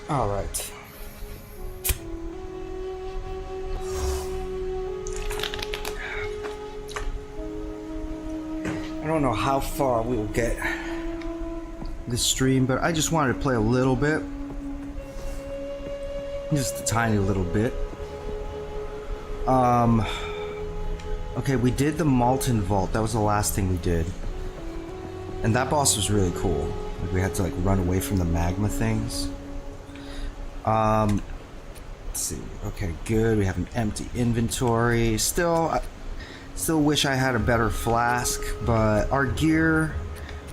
All right. I don't know how far we will get this stream, but I just wanted to play a little bit. Just a tiny little bit. Okay, we did the Molten Vault. That was the last thing we did. And that boss was really cool. Like, we had to, like, run away from the magma things. Let's see. Okay, good. We have an empty inventory. Still wish I had a better flask, but our gear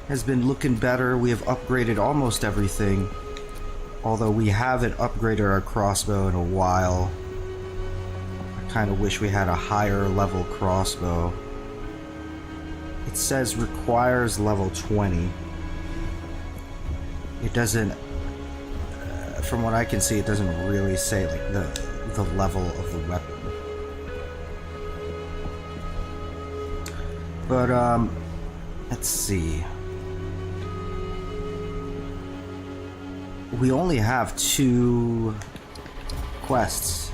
has been looking better. We have upgraded almost everything. Although we haven't upgraded our crossbow in a while. I kind of wish we had a higher level crossbow. It says requires level 20. It doesn't, from what I can see, it doesn't really say like the level of the weapon. But let's see. We only have 2 quests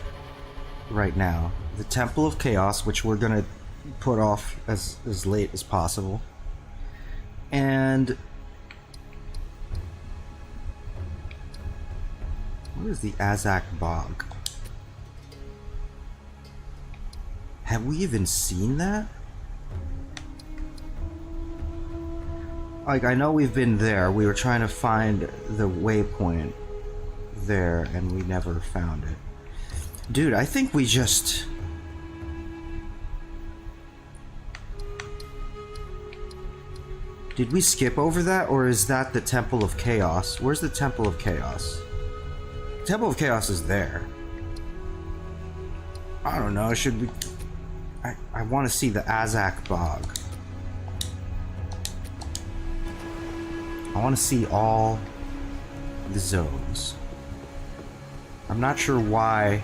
right now. The Temple of Chaos, which we're gonna put off as late as possible. And what is the Azak Bog? Have we even seen that? Like, I know we've been there. We were trying to find the waypoint there, and we never found it. Dude, I think we just... Did we skip over that, or is that the Temple of Chaos? Where's the Temple of Chaos? The Temple of Chaos is there. I don't know, should we... I want to see the Azak Bog. I want to see all the zones. I'm not sure why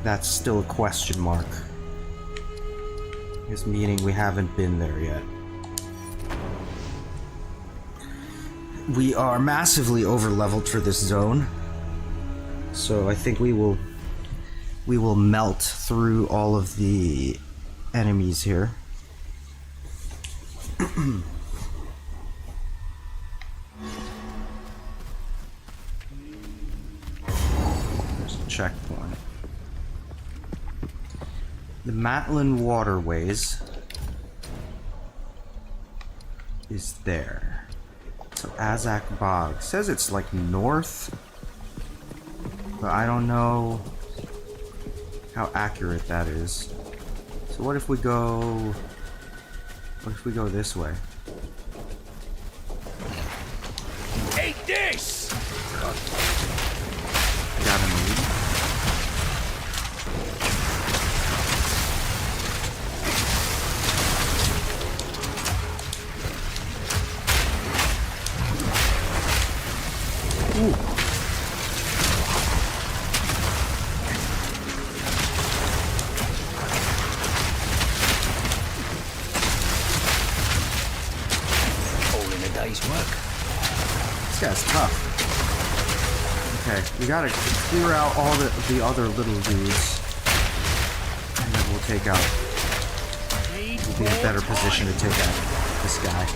that's still a question mark. It's meaning we haven't been there yet. We are massively over-leveled for this zone, so I think we will melt through all of the enemies here. Checkpoint. The Matlin Waterways is there. So Azak Bog says it's like north, but I don't know how accurate that is. So what if we go this way? Eat this! Got him. Ooh. All in a day's work. This guy's tough. Okay, we gotta clear out all the other little dudes, and then we'll take out. We'll be in a better position to take out this guy.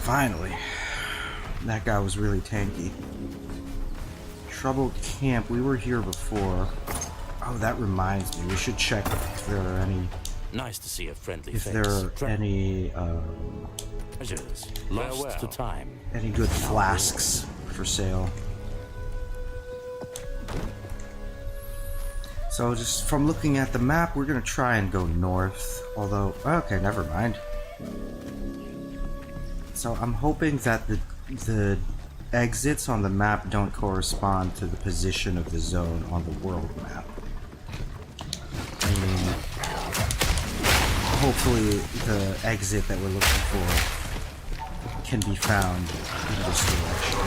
Finally. That guy was really tanky. Troubled Camp, we were here before. Oh, that reminds me, we should check if there are any... Nice to see a friendly if face. there are any, Pleasures. Lost to time. any good flasks for sale. So just from looking at the map, we're gonna try and go north. Although, okay, never mind. So I'm hoping that the exits on the map don't correspond to the position of the zone on the world map. I mean, hopefully the exit that we're looking for can be found in this direction.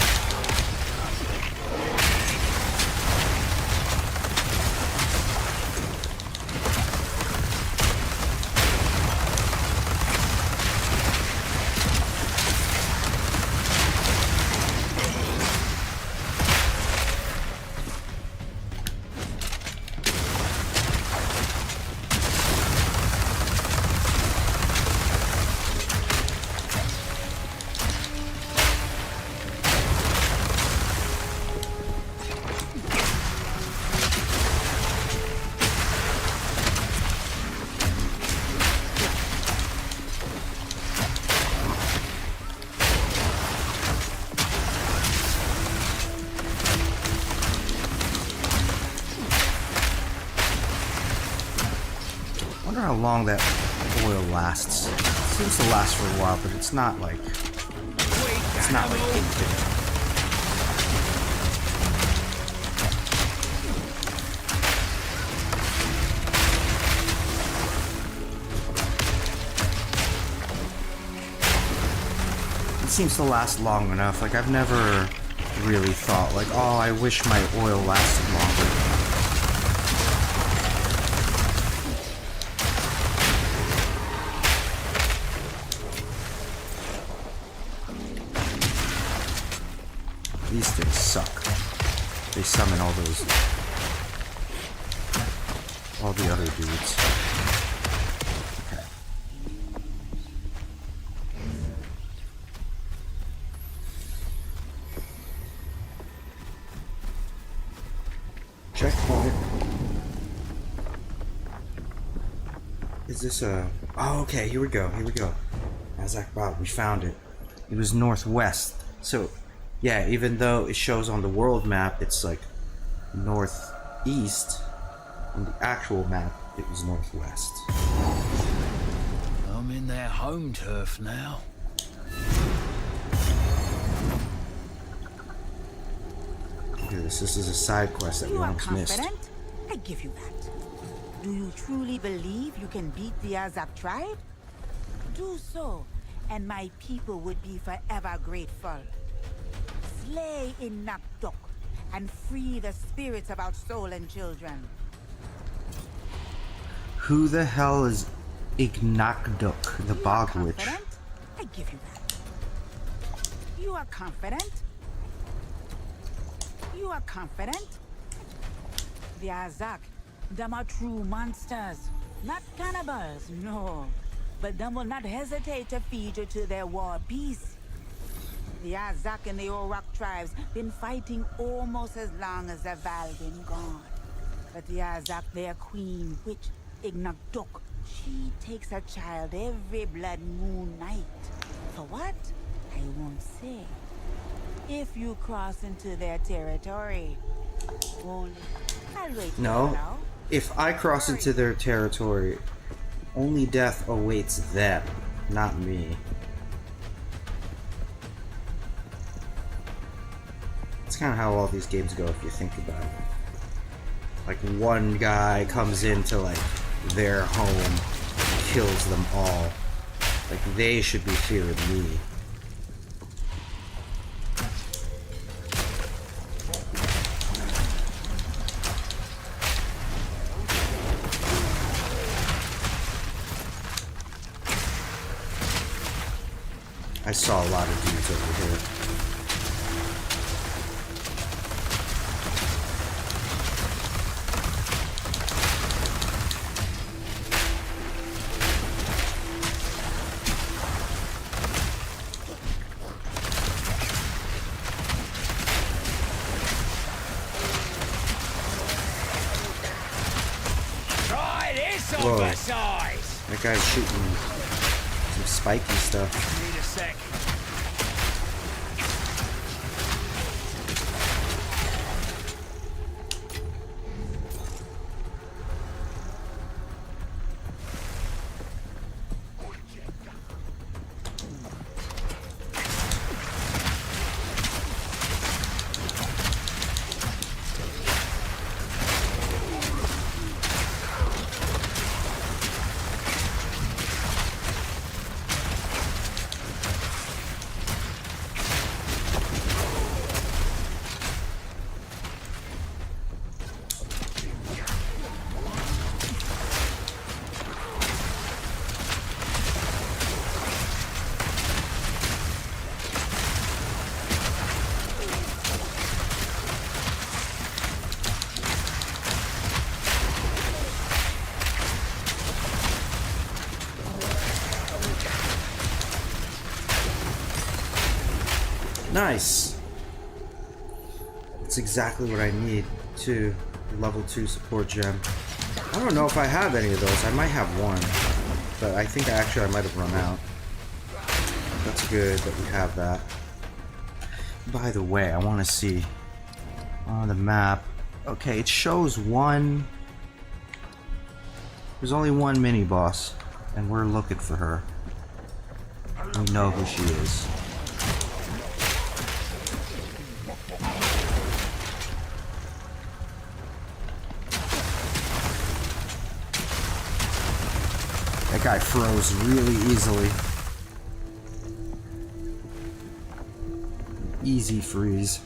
how long that oil lasts. It seems to last for a while, but it's not like infinite. It seems to last long enough. Like, I've never really thought, like, oh, I wish my oil lasted longer. These things suck. They summon all the other dudes. Okay. Checkpoint. Is this a... Oh, okay, here we go, here we go. Azak Bot, we found it. It was northwest. So, yeah, even though it shows on the world map, it's like northeast. On the actual map, it was northwest. I'm in their home turf now. Look at this. This is a side quest that we almost missed. You are confident? I give you that. Do you truly believe you can beat the Azak tribe? Do so, and my people would be forever grateful. Slay in Nakdok and free the spirits of our stolen children. Who the hell is Ignakduk, the Bog Witch? Confident? I give you that. You are confident? You are confident? The Azak, them are true monsters, not cannibals, no. But them will not hesitate to feed you to their war beasts. The Azak and the Orak tribes been fighting almost as long as the Val been gone. But the Azak, their queen witch, Ignakdok, she takes a child every blood moon night. For what? I won't say. If you cross into their territory, only I'll wait. No. If I cross into their territory, only death awaits them, not me. It's kind of how all these games go if you think about it. Like, one guy comes into, like, their home, kills them all. Like, they should be fearing me. I saw a lot of dudes over here. Whoa. That guy's shooting some spiky stuff. Need a sec. Nice. That's exactly what I need to level 2 support gem. I don't know if I have any of those. I might have one, but I think I might have run out. That's good that we have that. By the way, I want to see on the map. Okay, it shows one There's only one mini boss, and we're looking for her. We know who she is. That guy froze really easily. Easy freeze.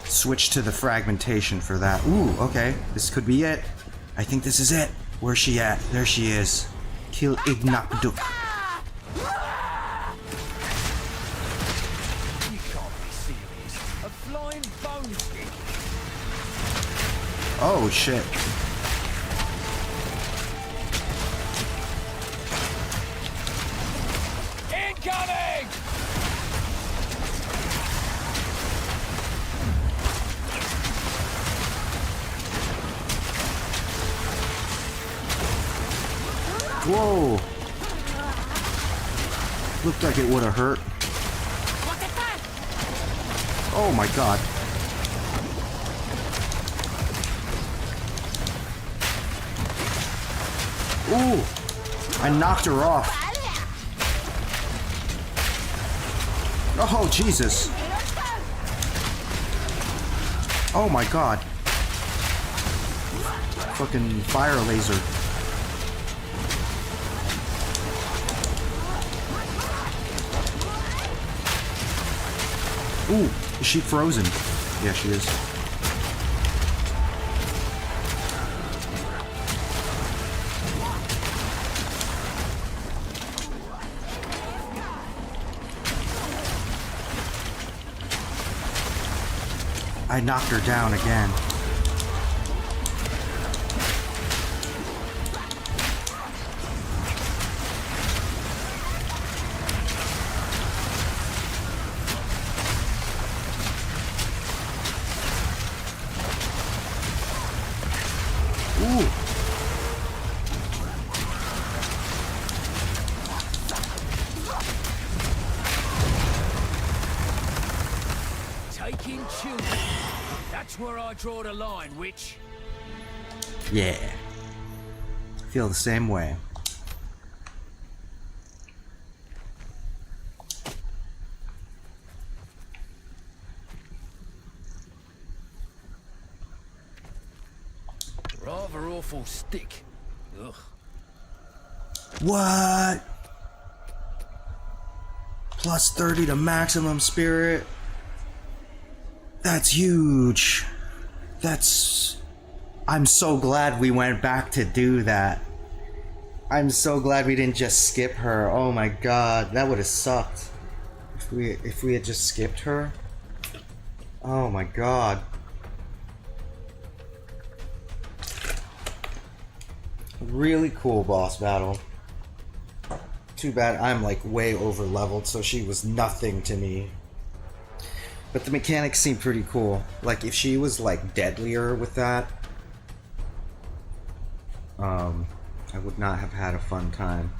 Switch to the fragmentation for that. Ooh, okay. This could be it. I think this is it. Where's she at? There she is. Kill Ignakduk. You can't be serious. A flying bone stick. Oh, shit. Incoming! Whoa! Looked like it would have hurt. Oh my god. Ooh! I knocked her off. Oh, Jesus. Oh my god. Fucking fire laser. Ooh, is she frozen? Yeah, she is. I knocked her down again. Ooh. Taking children. That's where I draw the line, witch. Yeah. Feel the same way. Rather awful stick. Ugh. What? Plus 30 to maximum spirit? That's huge. I'm so glad we went back to do that. I'm so glad we didn't just skip her. Oh my god, that would have sucked. If we had just skipped her. Oh my god. Really cool boss battle. Too bad I'm like way over leveled, so she was nothing to me. But the mechanics seem pretty cool. Like if she was like deadlier with that, I would not have had a fun time.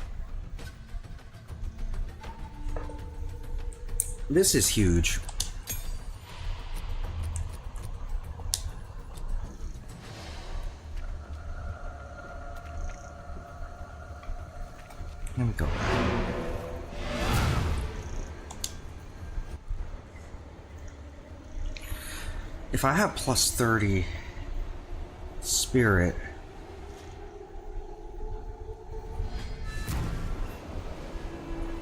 This is huge. Let me go. If I have plus 30 spirit,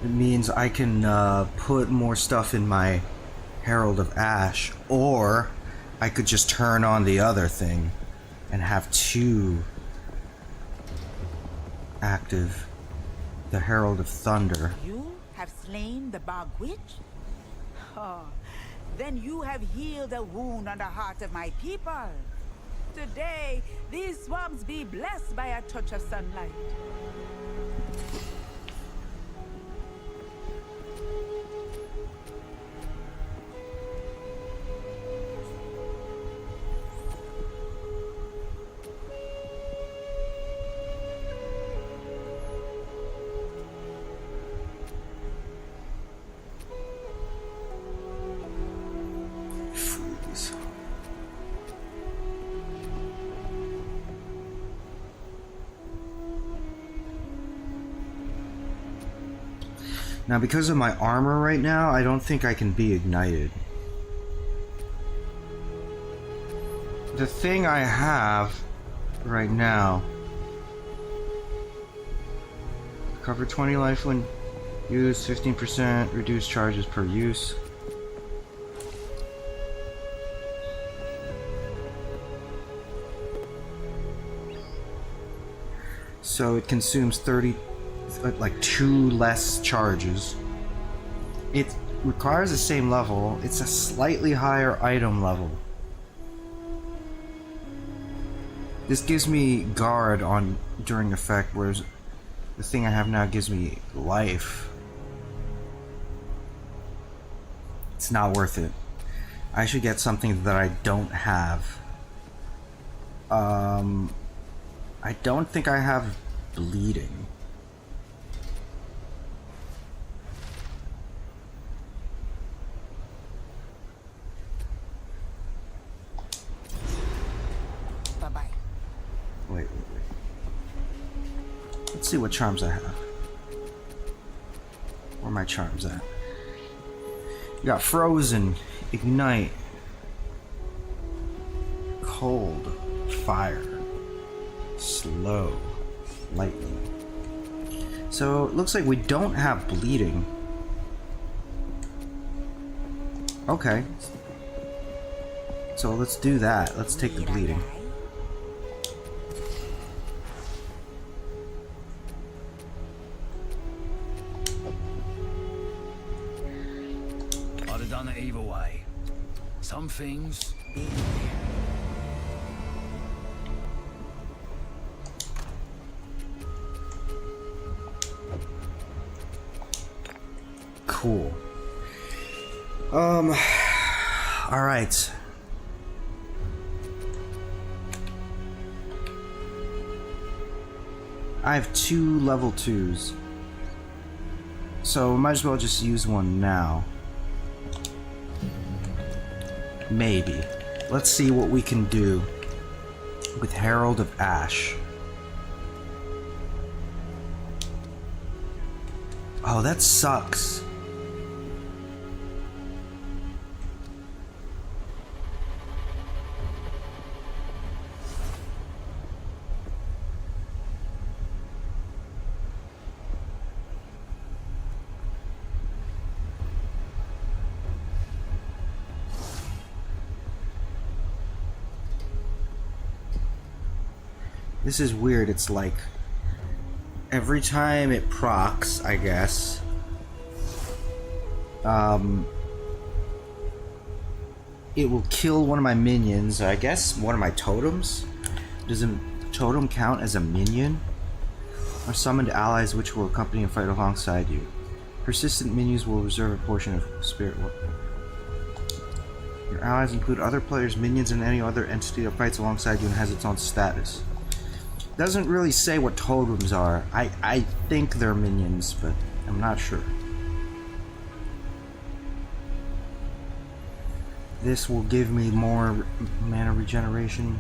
it means I can put more stuff in my Herald of Ash, or I could just turn on the other thing and have two active. The Herald of Thunder. You have slain the Bog Witch? Oh, then you have healed a wound on the heart of my people. Today, these swamps be blessed by a touch of sunlight. Freeze. Now, because of my armor right now, I don't think I can be ignited. The thing I have right now, cover 20 life when used, 15% reduced charges per use. So it consumes 30, like 2 less charges. It requires the same level. It's a slightly higher item level. This gives me guard on during effect, whereas the thing I have now gives me life. It's not worth it. I should get something that I don't have. I don't think I have bleeding. Bye-bye. Wait. Let's see what charms I have. Where are my charms at? You got Frozen, Ignite, Cold, Fire, Slow, Lightning. So it looks like we don't have bleeding. Okay. So let's do that. Let's take the bleeding. I'd have done it either way. Some things. Cool. All right. I have 2 level 2s. So might as well just use one now. Maybe. Let's see what we can do with Herald of Ash. Oh, that sucks. This is weird. It's like every time it procs, I guess, it will kill one of my minions. I guess one of my totems. Does a totem count as a minion? Or summoned allies which will accompany and fight alongside you. Persistent minions will reserve a portion of spirit. Your allies include other players' minions and any other entity that fights alongside you and has its own status. Doesn't really say what totems are. I think they're minions, but I'm not sure. This will give me more mana regeneration.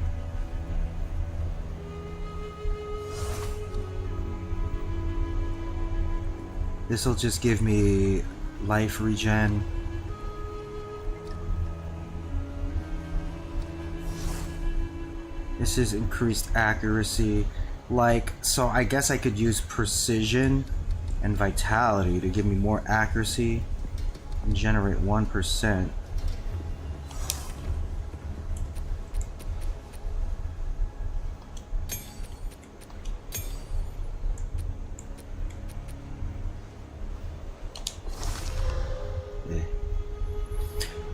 This will just give me life regen. This is increased accuracy. Like, so I guess I could use precision and vitality to give me more accuracy and generate 1%.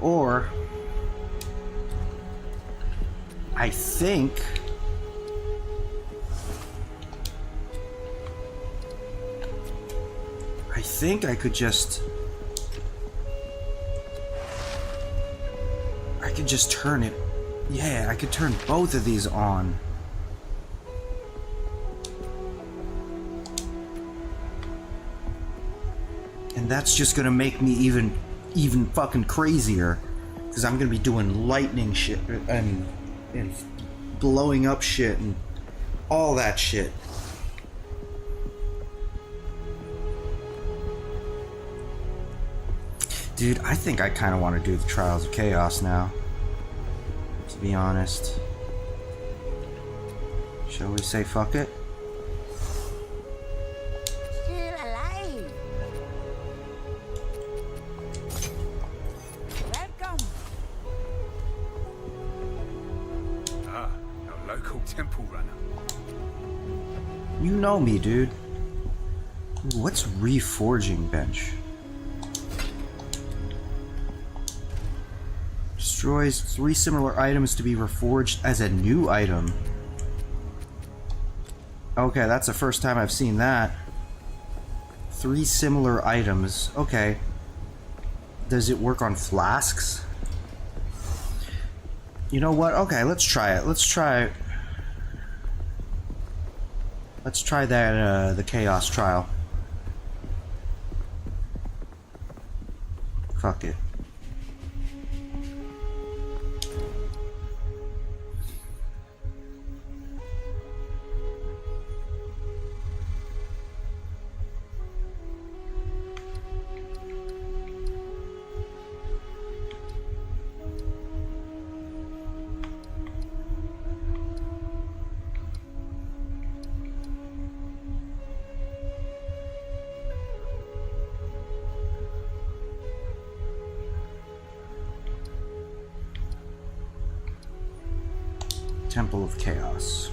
Or I think I could just turn it. Yeah, I could turn both of these on. And that's just gonna make me even fucking crazier. Because I'm gonna be doing lightning shit and blowing up shit and all that shit. Dude, I think I kind of want to do the Trials of Chaos now. To be honest. Shall we say fuck it? Still alive. Welcome. Ah, a local temple runner. You know me, dude. Ooh, what's reforging bench? Destroys 3 similar items to be reforged as a new item. Okay, that's the first time I've seen that. 3 similar items. Okay. Does it work on flasks? You know what? Okay, let's try it. Let's try that, the Chaos Trial. Fuck it. Temple of Chaos.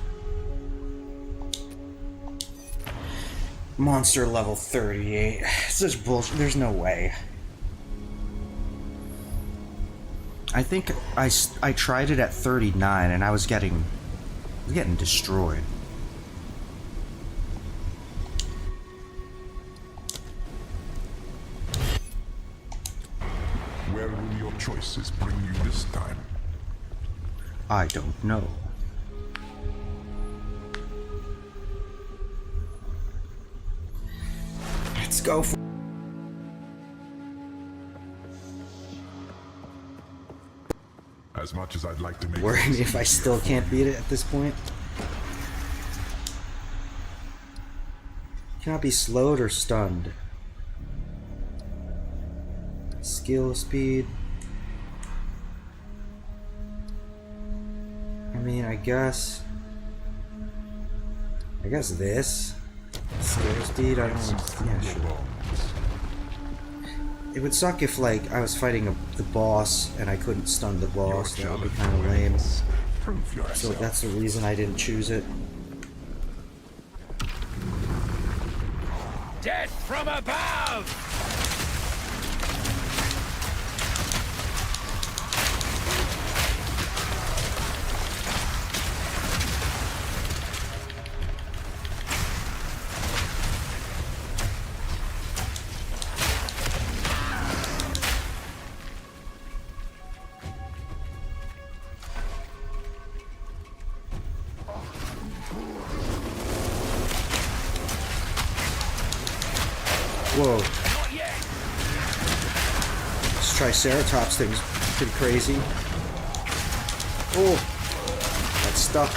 Monster level 38. Such bullshit. There's no way. I think I tried it at 39 and I was getting destroyed. Where will your choices bring you this time? I don't know. Let's go for As much as I'd like to make worrying if I still can't beat it at this point. Cannot be slowed or stunned. Skill, speed. I mean, I guess this. Skill, speed, I don't know. Yeah, sure. It would suck if, like, I was fighting the boss and I couldn't stun the boss. That would be kind of lame. Prove yourself. So that's the reason I didn't choose it. Death from above! Whoa. This Triceratops thing's pretty crazy. Oh, that's stuck.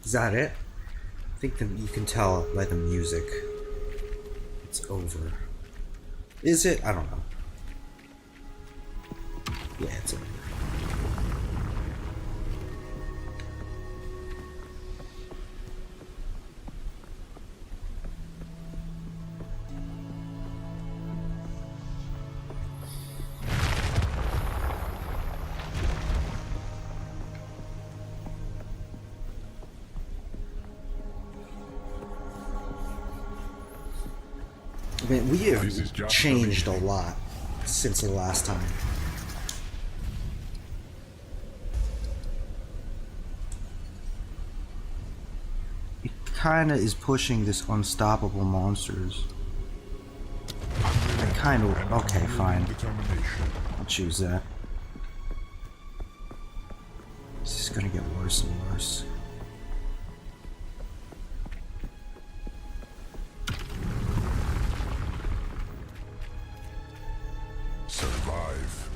Is that it? I think that you can tell by the music. It's over. Is it? I don't know. Yeah, it's over. I mean, we have changed a lot since the last time. It kinda is pushing this unstoppable monsters. I kinda... okay, fine. I'll choose that. This is gonna get worse and worse. Survive.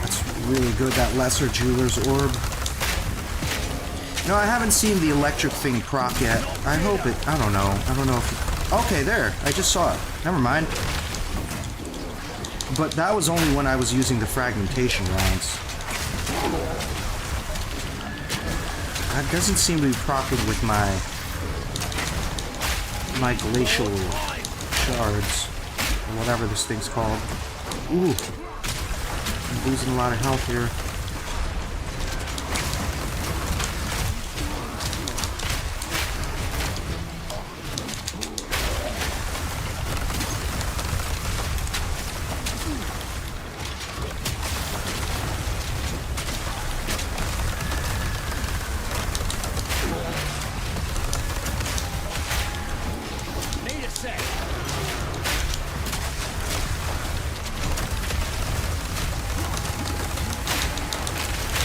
That's really good, that lesser jeweler's orb. No, I haven't seen the electric thing proc yet. I hope it... I don't know. I don't know if... Okay, there. I just saw it. Never mind. But that was only when I was using the fragmentation rounds. That doesn't seem to be proccing with my glacial shards. Or whatever this thing's called. Ooh. I'm losing a lot of health here.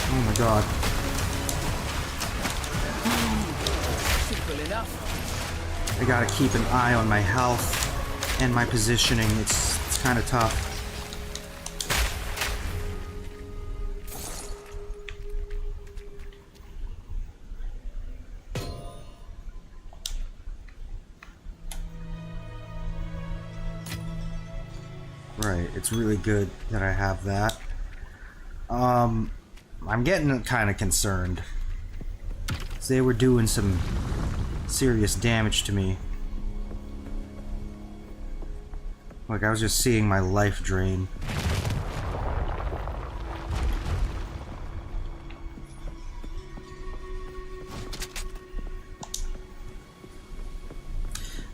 Oh my god. Simple enough. I gotta keep an eye on my health and my positioning. It's kind of tough. Right, it's really good that I have that. I'm getting kind of concerned. They were doing some serious damage to me. Like, I was just seeing my life drain.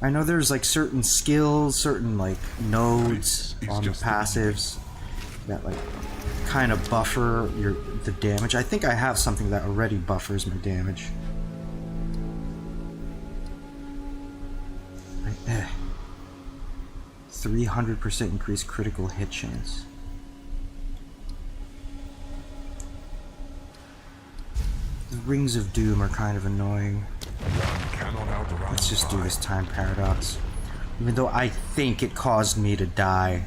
I know there's like certain skills, certain like nodes on the passives that like kind of buffer the damage. I think I have something that already buffers my damage. 300% increased critical hit chance. The Rings of Doom are kind of annoying. Let's just do this time paradox. Even though I think it caused me to die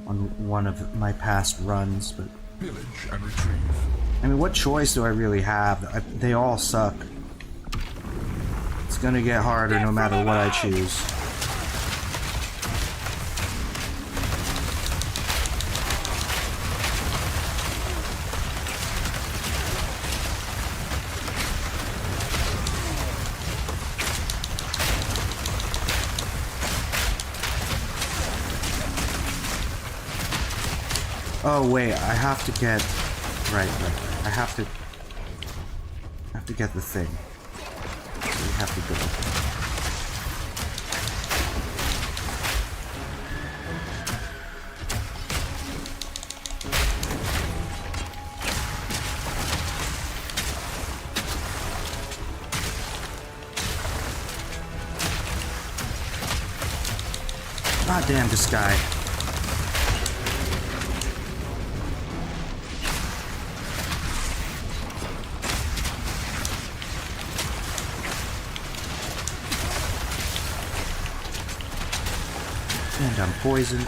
on one of my past runs, but... Pillage and retrieve. I mean, what choice do I really have? They all suck. It's gonna get harder no matter what I choose. Oh wait, I have to get... Right. I have to get the thing. So we have to go. God damn this guy. And I'm poisoned.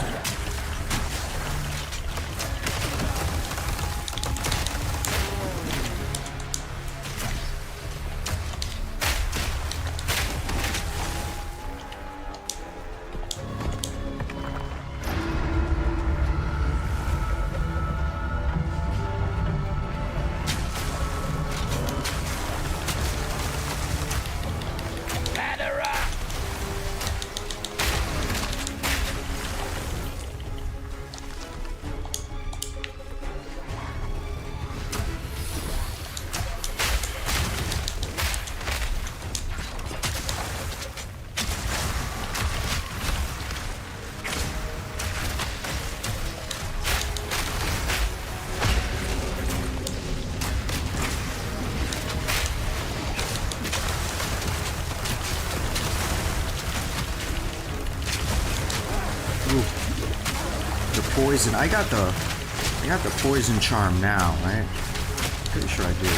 Poison. I got the poison charm now, right? Pretty sure I do.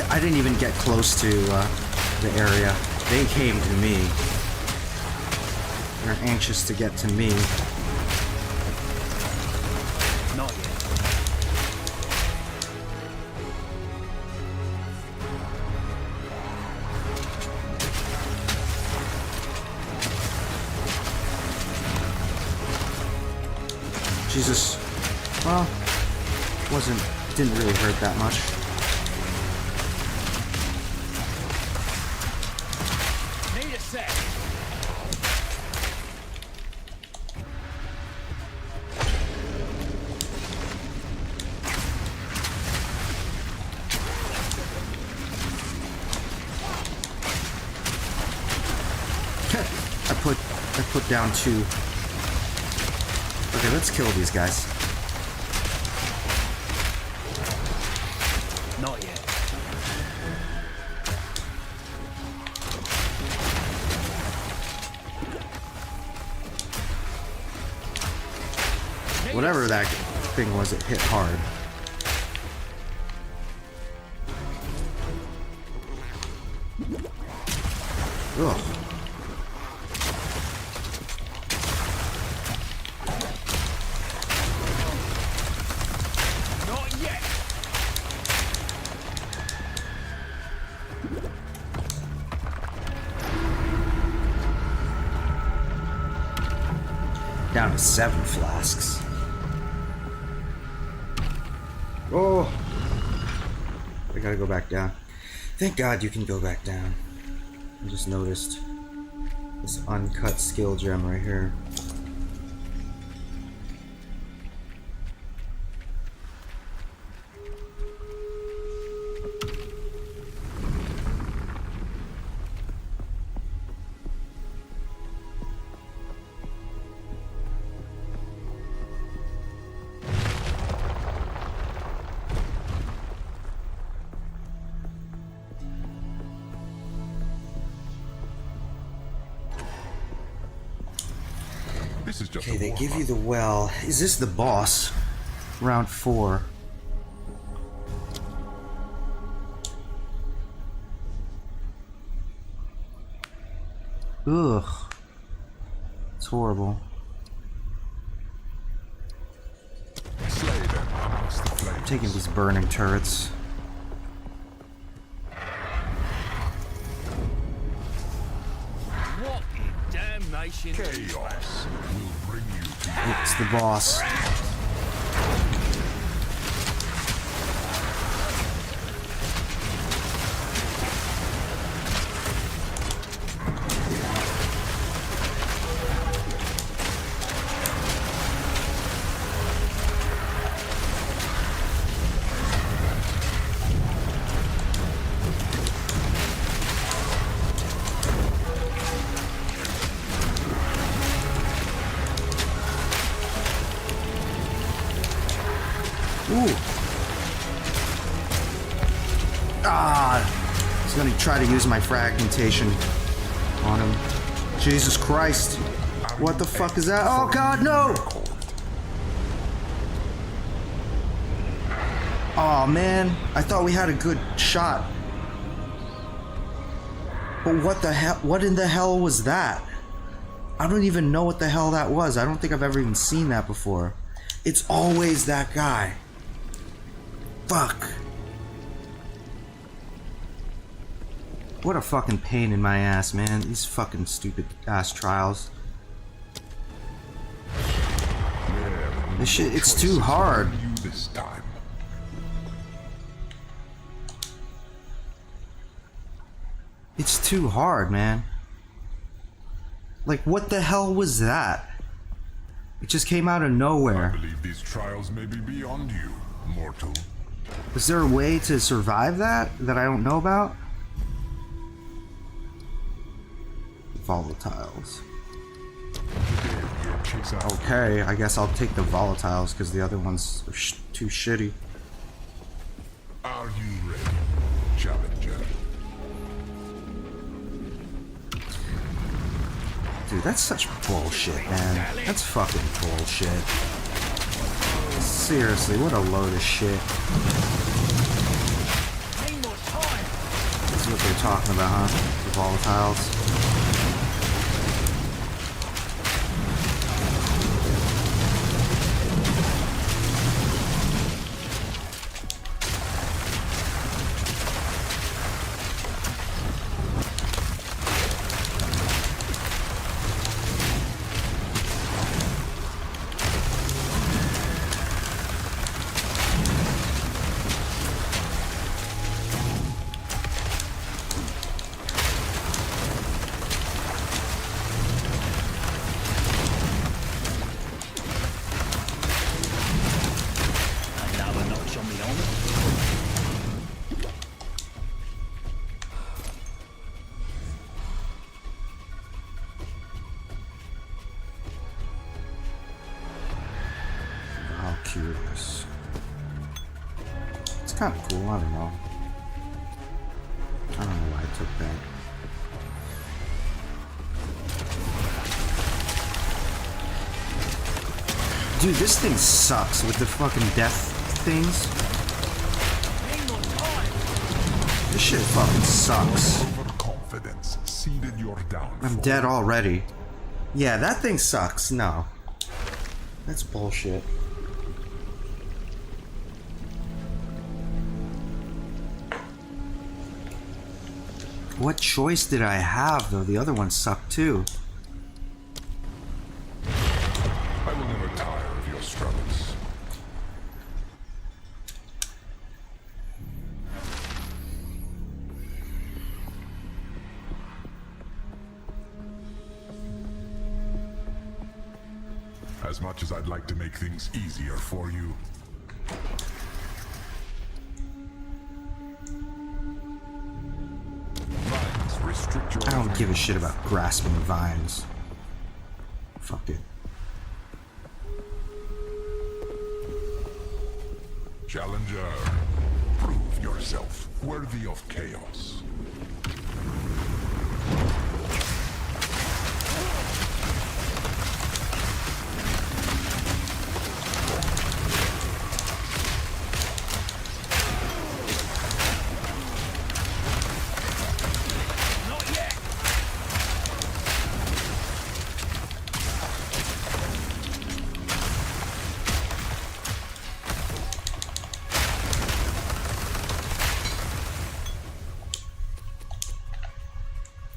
I didn't even get close to the area. They came to me. They're anxious to get to me. Not yet. Jesus. Well, didn't really hurt that much. Need a sec. I put down 2. Okay, let's kill these guys. Not yet. Whatever that thing was, it hit hard. Ugh. Not yet. Down to 7 flasks. Oh! I gotta go back down. Thank God you can go back down. I just noticed this uncut skill gem right here. This is just Okay, a they give warm-up. you the well. Is this the boss? Round 4. Ugh. It's horrible. Slay them amongst the flames. I'm taking these burning turrets. What in damnation? Chaos will bring you to It's the boss. Ah! I was gonna try to use my fragmentation on him. Jesus Christ. What the fuck is that? Oh god, no! Oh man, I thought we had a good shot. But what the hell? What in the hell was that? I don't even know what the hell that was. I don't think I've ever even seen that before. It's always that guy. Fuck. What a fucking pain in my ass, man. These fucking stupid ass trials. This shit, it's too hard. This time. It's too hard, man. Like, what the hell was that? It just came out of I nowhere. believe these trials may be beyond you, mortal. Is there a way to survive that I don't know about? Volatiles. Your chase out. Okay, I guess I'll take the volatiles because the other ones are too shitty. Are you ready, Challenger? Dude, that's such bullshit, man. That's fucking bullshit. Seriously, what a load of shit. This is what they're talking about, huh? The volatiles. Curious. It's kind of cool. I don't know. I don't know why I took that. Dude, this thing sucks with the fucking death things. This shit fucking sucks. Overconfidence seeded your downfall. I'm dead already. Yeah, that thing sucks. No. That's bullshit. What choice did I have, though? The other one sucked, too. I will never tire of your struggles. As much as I'd like to make things easier for you, vines restrict your I don't give a shit about grasping vines. Fuck it. Challenger, prove yourself worthy of chaos.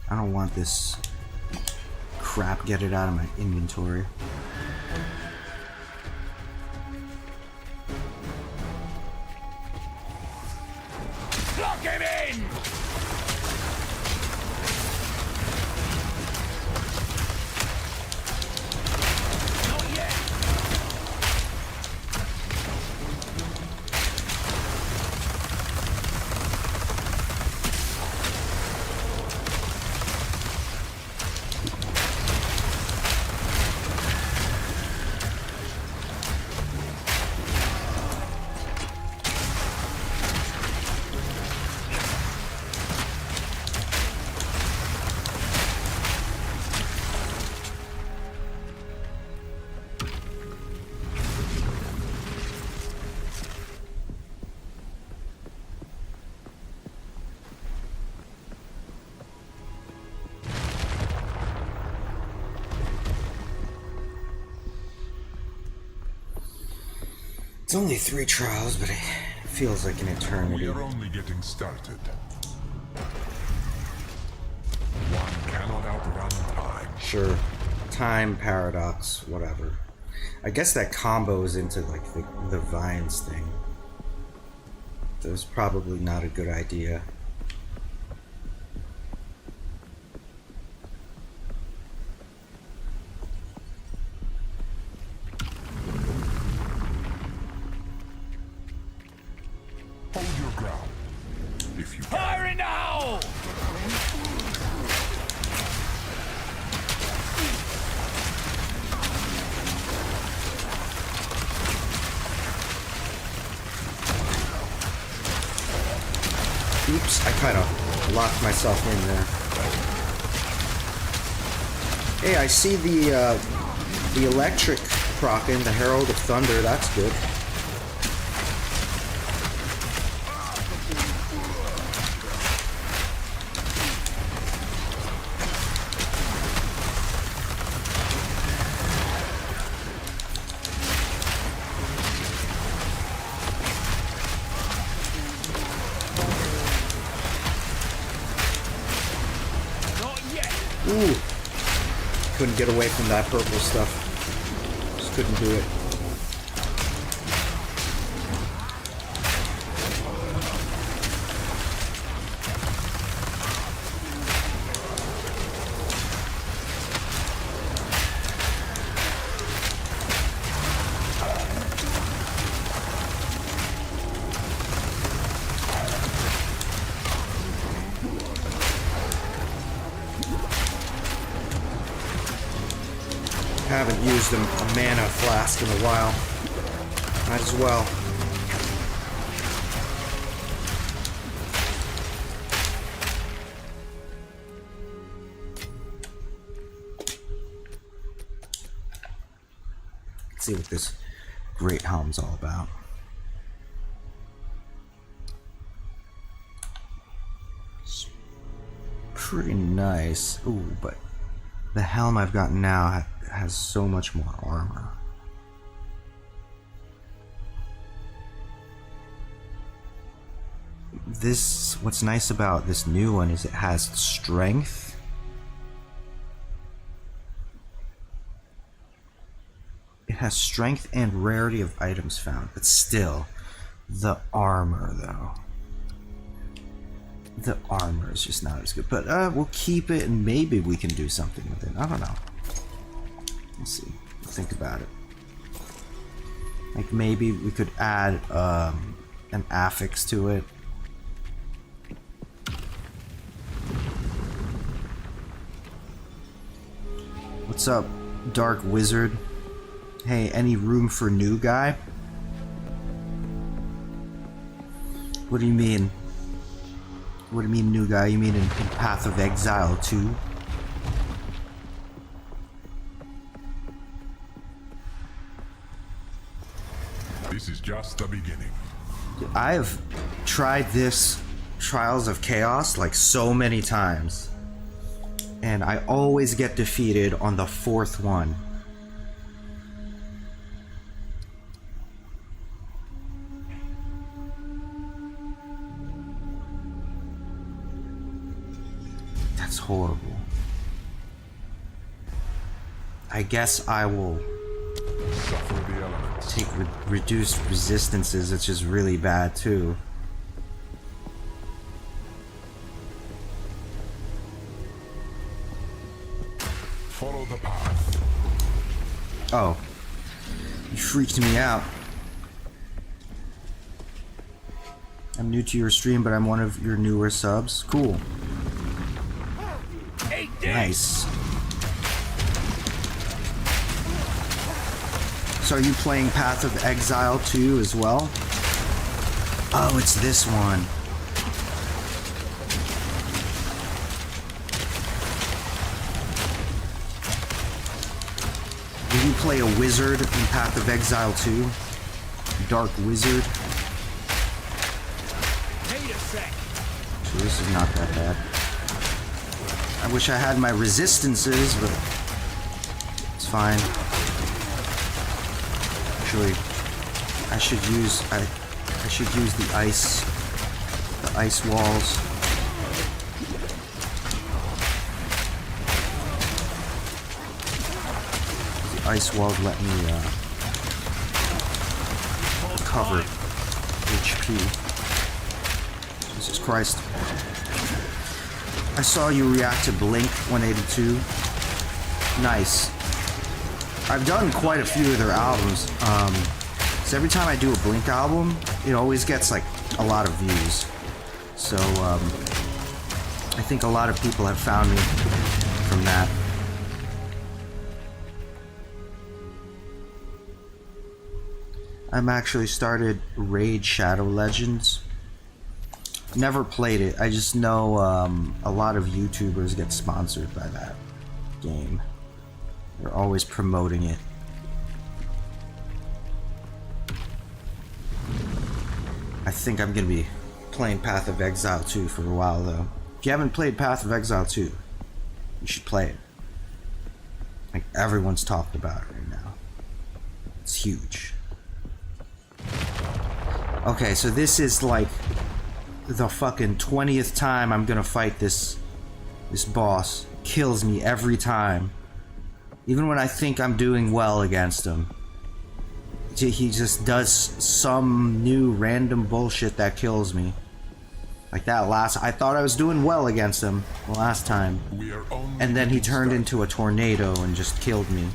I don't want this crap. Get it out of my inventory. Lock him in! Not yet! It's only 3 trials, but it feels like an We eternity. are only getting started. One cannot outrun time. Sure. Time, paradox, whatever. I guess that combos into like the vines thing. That was probably not a good idea. Hold your ground. If you can. Fire in the hole! Oops, I kind of locked myself in there. Hey, I see the electric proc in the Herald of Thunder. That's good. Not yet! Ooh. Couldn't get away from that purple stuff. Just couldn't do it. Haven't used a mana flask in a while. Might as well. Let's see what this Great Helm's all about. It's pretty nice. Ooh, but the helm I've got now has so much more armor. What's nice about this new one is it has strength. It has strength and rarity of items found, but still, the armor though. The armor is just not as good, but we'll keep it and maybe we can do something with it. I don't know. Let's see. Think about it. Like maybe we could add an affix to it. What's up, Dark Wizard? Hey, any room for new guy? What do you mean? What do you mean new guy? You mean in Path of Exile 2? This is just the beginning. I've tried this Trials of Chaos like so many times, and I always get defeated on the 4th one. That's horrible. I guess I will Suffer the elements. take reduced resistances, which is really bad too. Follow the path. Oh, you freaked me out. I'm new to your stream, but I'm one of your newer subs. Cool. Nice. So are you playing Path of Exile 2 as well? Oh, it's this one. Did you play a wizard in Path of Exile 2? Dark Wizard? Need a sec. So this is not that bad. I wish I had my resistances, but it's fine. Actually, I should use the ice walls. The ice walls let me recover HP. Jesus Christ. I saw you react to Blink 182. Nice. I've done quite a few of their albums. So every time I do a Blink album, it always gets like a lot of views. So I think a lot of people have found me from that. I'm actually started Raid Shadow Legends. Never played it. I just know a lot of YouTubers get sponsored by that game. They're always promoting it. I think I'm gonna be playing Path of Exile 2 for a while though. If you haven't played Path of Exile 2, you should play it. Like everyone's talking about it right now. It's huge. Okay, so this is like the fucking 20th time I'm gonna fight this boss. Kills me every time. Even when I think I'm doing well against him. He just does some new random bullshit that kills me. Like that last... I thought I was doing well against him the last time. And then he turned into a tornado and just killed me.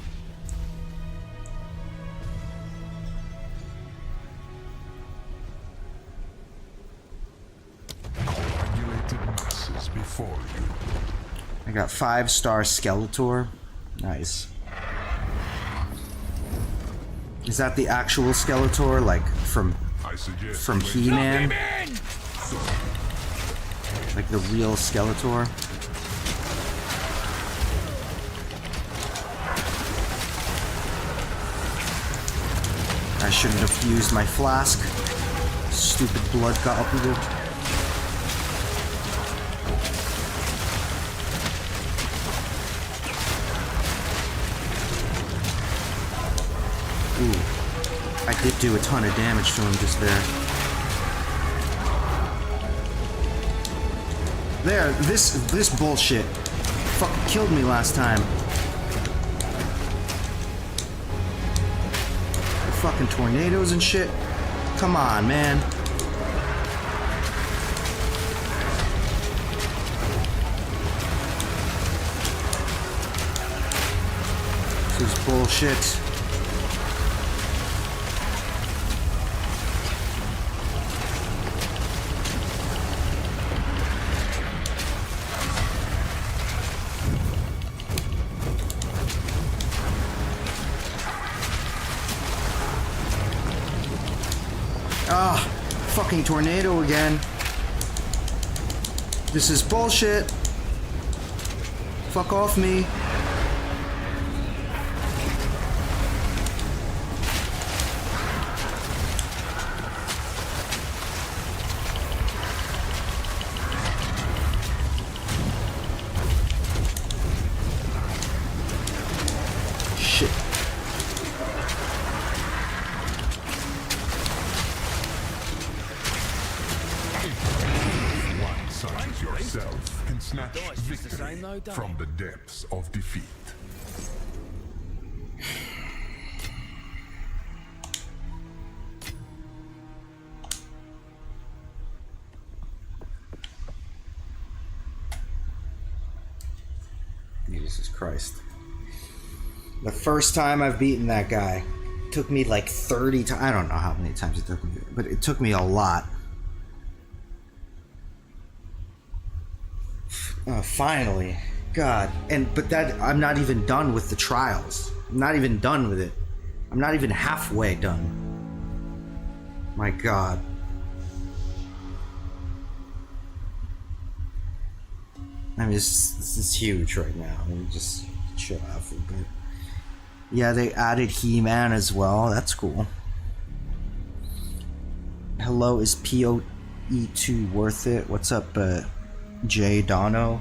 Before you. I got 5-star Skeletor. Nice. Is that the actual Skeletor, like from He-Man? Like the real Skeletor? I shouldn't have used my flask. Stupid blood goblet. Ooh, I did do a ton of damage to him just there. There, this bullshit fucking killed me last time. The fucking tornadoes and shit. Come on, man. This is bullshit. Ah, fucking tornado again. This is bullshit. Fuck off me. Shit. Yourself can snatch victory from the depths of defeat. Jesus Christ. The first time I've beaten that guy took me like 30 times. I don't know how many times it took me, but it took me a lot. Finally. God. But that, I'm not even done with the trials. I'm not even done with it. I'm not even halfway done. My God. I mean, this is huge right now. Let me just chill out for a bit. Yeah, they added He-Man as well. That's cool. Hello, is PoE2 worth it? What's up, Jay Dono?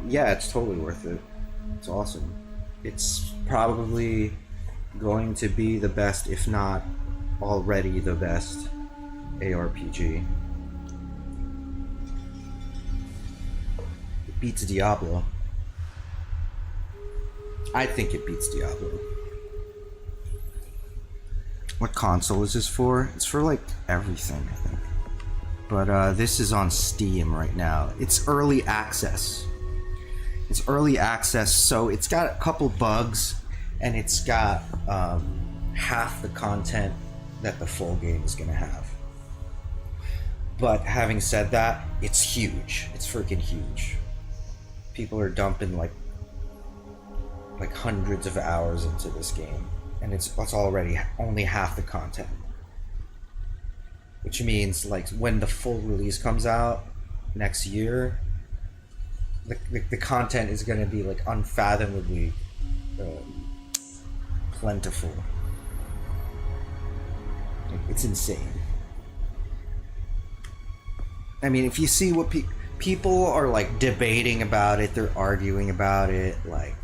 Yeah, it's totally worth it. It's awesome. It's probably going to be the best, if not already the best ARPG. It beats Diablo. I think it beats Diablo. What console is this for? It's for like everything, I think. But this is on Steam right now. It's early access. It's early access, so it's got a couple bugs, and it's got half the content that the full game is gonna have. But having said that, it's huge. It's freaking huge. People are dumping like hundreds of hours into this game, and it's already only half the content. Which means like when the full release comes out next year, the content is going to be like unfathomably plentiful. Like, it's insane. I mean, if you see what people are like debating about it, they're arguing about it, like,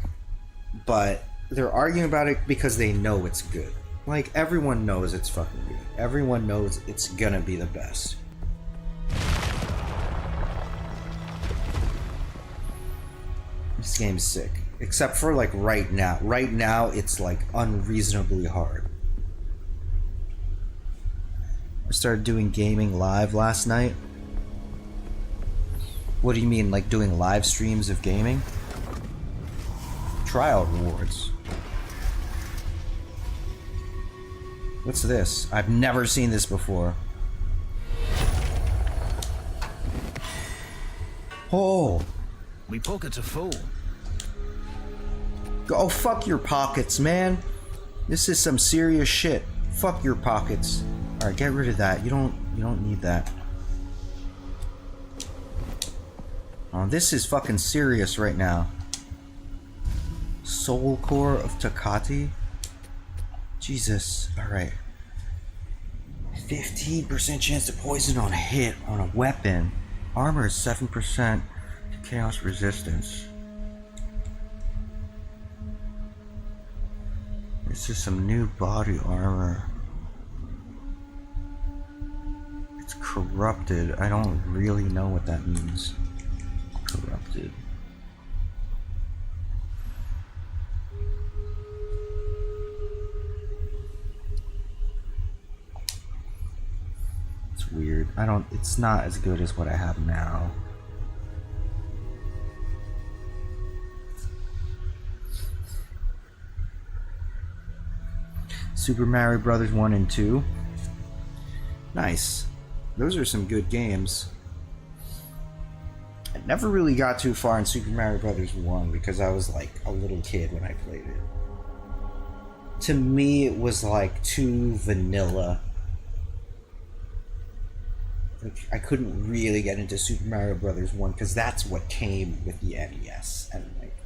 but they're arguing about it because they know it's good. Like, everyone knows it's fucking good. Everyone knows it's gonna be the best. This game's sick. Except for like right now. Right now it's like unreasonably hard. I started doing gaming live last night. What do you mean, like doing live streams of gaming? Trial rewards. What's this? I've never seen this before. Oh! We pockets are full. Go fuck your pockets, man. This is some serious shit. Fuck your pockets. Alright, get rid of that. You don't need that. Oh, this is fucking serious right now. Soul Core of Takati? Jesus. Alright. 15% chance to poison on hit on a weapon. Armor is 7% to chaos resistance. This is some new body armor. It's corrupted. I don't really know what that means. Corrupted. It's weird. It's not as good as what I have now. Super Mario Brothers 1 and 2. Nice. Those are some good games. I never really got too far in Super Mario Brothers 1 because I was like a little kid when I played it. To me, it was like too vanilla. Like, I couldn't really get into Super Mario Brothers 1 because that's what came with the NES, and like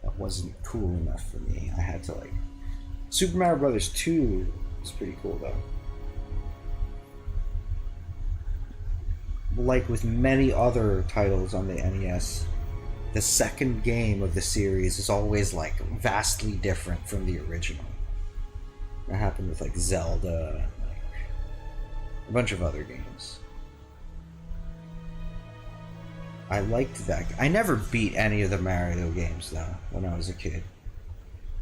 that wasn't cool enough for me. I had to like Super Mario Brothers 2 is pretty cool though. Like with many other titles on the NES, the second game of the series is always like vastly different from the original. That happened with like Zelda, like a bunch of other games. I liked that. I never beat any of the Mario games though when I was a kid.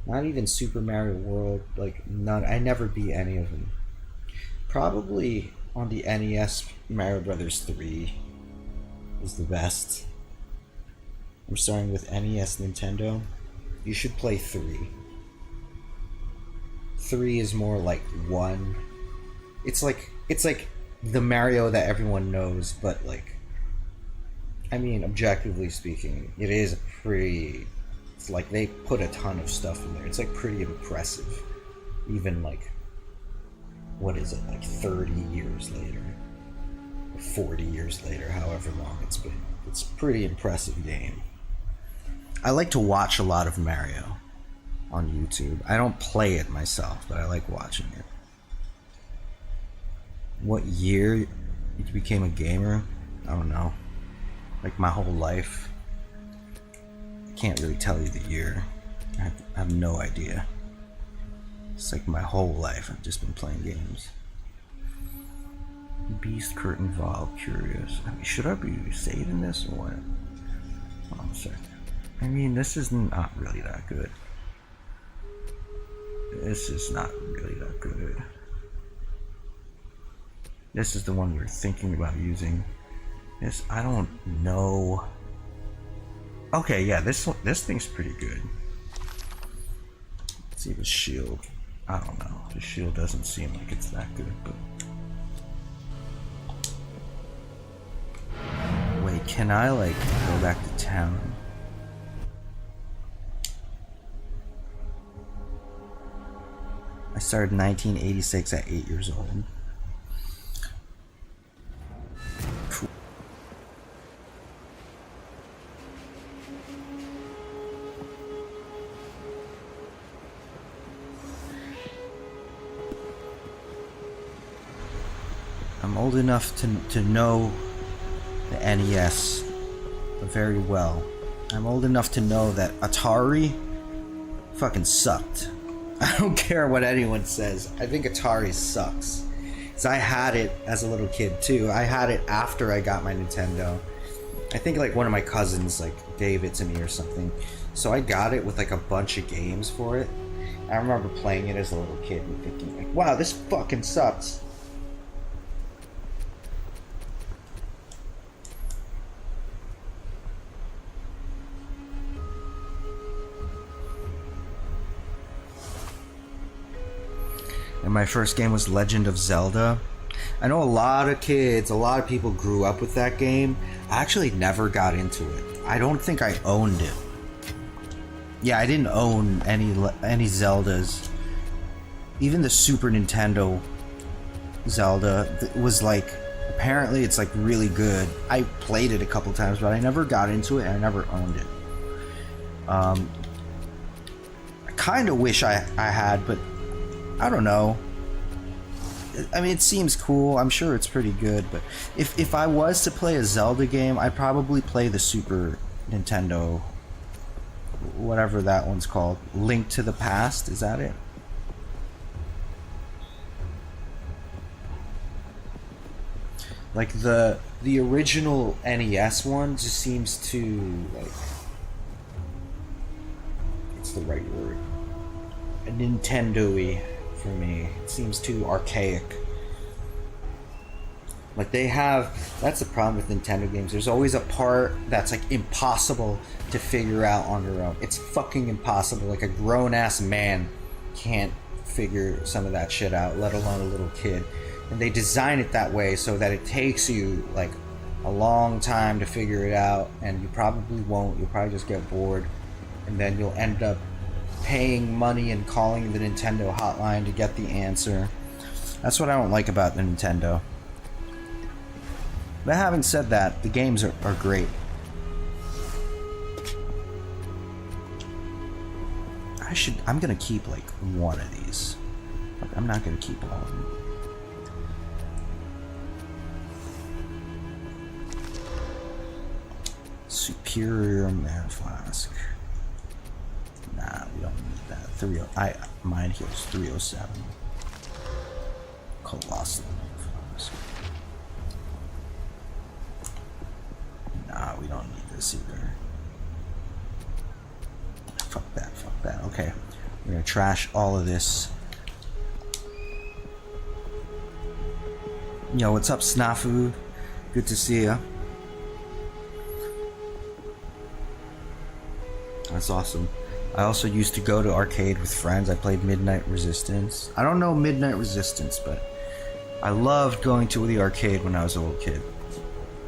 Not even Super Mario World, like none. I never beat any of them. Probably on the NES, Mario Brothers 3 is the best. I'm starting with NES Nintendo. You should play 3. 3 is more like 1. It's like the Mario that everyone knows, but like, I mean, objectively speaking, it is pretty. It's like they put a ton of stuff in there. It's like pretty impressive, even like, what is it, like 30 years later, or 40 years later, however long it's been. It's a pretty impressive game. I like to watch a lot of Mario on YouTube. I don't play it myself, but I like watching it. What year you became a gamer? I don't know. Like my whole life. I can't really tell you the year. I have no idea. It's like my whole life I've just been playing games. Beast Curtain Vial, curious. I mean, should I be saving this or what? Hold on a second. I mean, this is not really that good. This is not really that good. This is the one we were thinking about using. This, I don't know. Okay, yeah, this thing's pretty good. Let's see the shield. I don't know. The shield doesn't seem like it's that good, but. Wait, can I like go back to town? I started in 1986 at 8 years old. Cool. I'm old enough to know the NES very well. I'm old enough to know that Atari fucking sucked. I don't care what anyone says. I think Atari sucks. Cause I had it as a little kid too. I had it after I got my Nintendo. I think like one of my cousins like gave it to me or something. So I got it with like a bunch of games for it. I remember playing it as a little kid and thinking like, wow, this fucking sucks. And my first game was Legend of Zelda. I know a lot of kids, a lot of people grew up with that game. I actually never got into it. I don't think I owned it. Yeah, I didn't own any Zeldas. Even the Super Nintendo Zelda was like, apparently it's like really good. I played it a couple times, but I never got into it and I never owned it. I kind of wish I had, but I don't know. I mean, it seems cool. I'm sure it's pretty good, but if I was to play a Zelda game, I'd probably play the Super Nintendo, whatever that one's called. Link to the Past, is that it? Like the original NES one just seems too like, what's the right word? A Nintendo-y for me. It seems too archaic. Like they have, that's the problem with Nintendo games. There's always a part that's like impossible to figure out on your own. It's fucking impossible. Like a grown-ass man can't figure some of that shit out, let alone a little kid. And they design it that way so that it takes you like a long time to figure it out, and you probably won't. You'll probably just get bored, and then you'll end up paying money and calling the Nintendo hotline to get the answer. That's what I don't like about the Nintendo. But having said that, the games are great. I'm gonna keep like one of these. I'm not gonna keep all of them. Superior Man Flask. Nah, we don't need that. Mine heals 307. Colossal Man Flask. Nah, we don't need this either. Fuck that, fuck that. Okay, we're gonna trash all of this. Yo, what's up, Snafu? Good to see ya. That's awesome. I also used to go to arcade with friends. I played Midnight Resistance. I don't know Midnight Resistance, but I loved going to the arcade when I was a little kid.